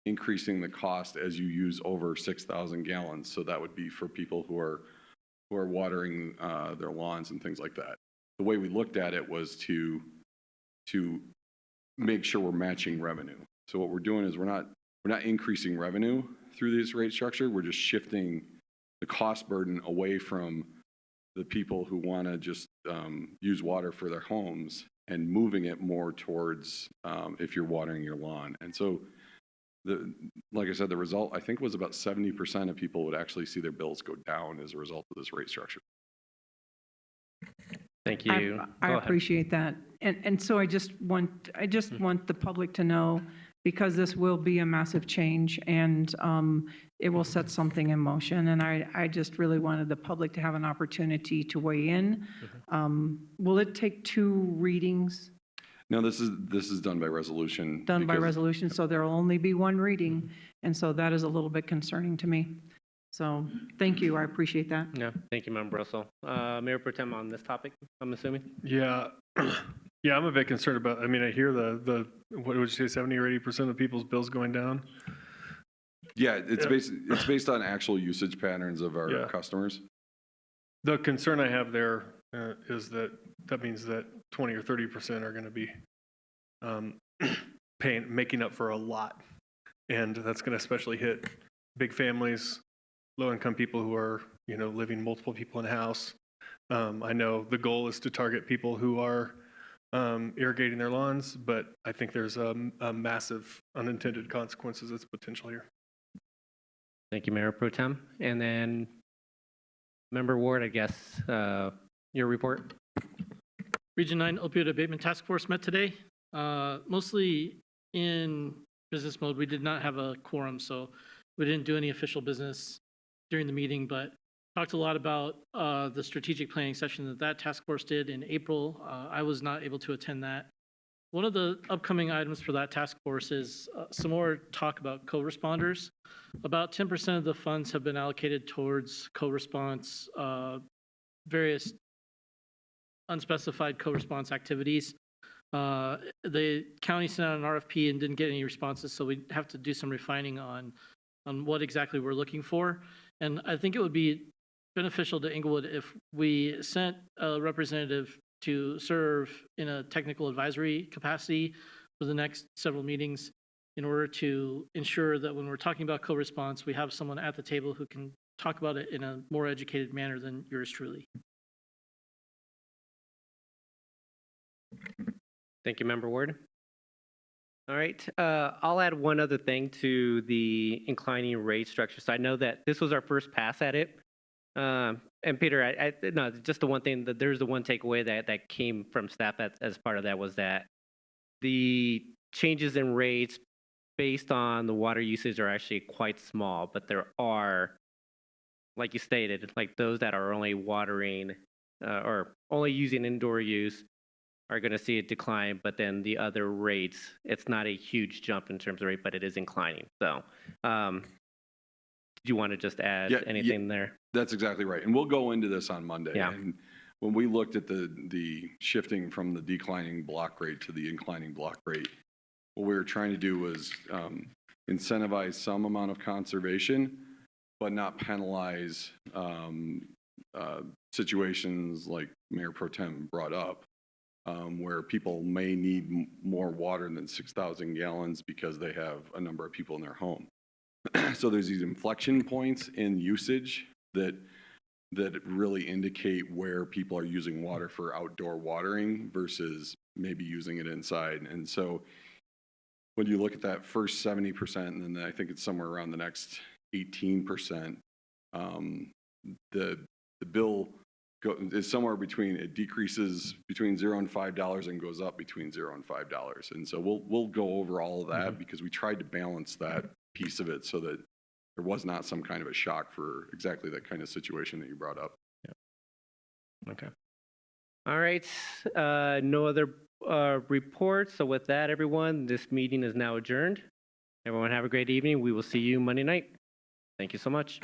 S13: increasing the cost as you use over 6,000 gallons. So that would be for people who are watering their lawns and things like that. The way we looked at it was to make sure we're matching revenue. So what we're doing is we're not increasing revenue through this rate structure. We're just shifting the cost burden away from the people who want to just use water for their homes and moving it more towards if you're watering your lawn. And so, like I said, the result, I think, was about 70% of people would actually see their bills go down as a result of this rate structure.
S1: Thank you.
S6: I
S1: Go ahead.
S6: appreciate that. And so I just want the public to know, because this will be a massive change and it will set something in motion. And I just really wanted the public to have an opportunity to weigh in. Will it take 2 readings?
S13: No, this is done by resolution.
S6: Done by
S13: because-
S6: resolution, so there will only be 1 reading. And so that is a little bit concerning to me. So thank you, I appreciate that.
S1: Yeah, thank you, Member Russell. Mayor Pro Tem on this topic, I'm assuming?
S8: Yeah, yeah, I'm a bit concerned about, I mean, I hear what would you say, 70 or 80% of people's bills going down?
S13: Yeah, it's based on actual usage patterns of our customers.
S8: The concern I have there is that means that 20 or 30% are going to be making up for a lot. And that's going to especially hit big families, low-income people who are, living multiple people in a house. I know the goal is to target people who are irrigating their lawns, but I think there's a massive unintended consequences that's potential here.
S1: Thank you, Mayor Pro Tem. And then Member Ward, I guess, your report.
S5: Region 9 Opioid Abatement Task Force met today, mostly in business mode. We did not have a quorum, so we didn't do any official business during the meeting, but talked a lot about the strategic planning session that task force did in April. I was not able to attend that. One of the upcoming items for that task force is some more talk about co-responders. About 10% of the funds have been allocated towards co-response, various unspecified co-response activities. The county sent out an RFP and didn't get any responses, so we have to do some refining on what exactly we're looking for. And I think it would be beneficial to Inglewood if we sent a representative to serve in a technical advisory capacity for the next several meetings in order to ensure that when we're talking about co-response, we have someone at the table who can talk about it in a more educated manner than yours truly.
S1: Thank you, Member Ward. All right, I'll add one other thing to the inclining rate structure. So I know that this was our first pass at it. And Peter, no, just the one thing, that there's the one takeaway that came from staff as part of that was that the changes in rates based on the water usage are actually quite small, but there are, like you stated, like those that are only watering or only using indoor use are going to see a decline, but then the other rates, it's not a huge jump in terms of rate, but it is inclining. So do you want to just add anything there?
S13: That's exactly right. And we'll go into this on Monday.
S1: Yeah.
S13: And when we looked at the shifting from the declining block rate to the inclining block rate, what we were trying to do was incentivize some amount of conservation, but not penalize situations like Mayor Pro Tem brought up, where people may need more water than 6,000 gallons because they have a number of people in their home. So there's these inflection points in usage that really indicate where people are using water for outdoor watering versus maybe using it inside. And so when you look at that first 70%, and then I think it's somewhere around the next 18%, the bill is somewhere between, it decreases between $0 and $5 and goes up between $0 and $5. And so we'll go over all of that because we tried to balance that piece of it so that there was not some kind of a shock for exactly that kind of situation that you brought up.
S1: Yeah. Okay. All right. No other reports. So with that, everyone, this meeting is now adjourned. Everyone have a great evening. We will see you Monday night. Thank you so much.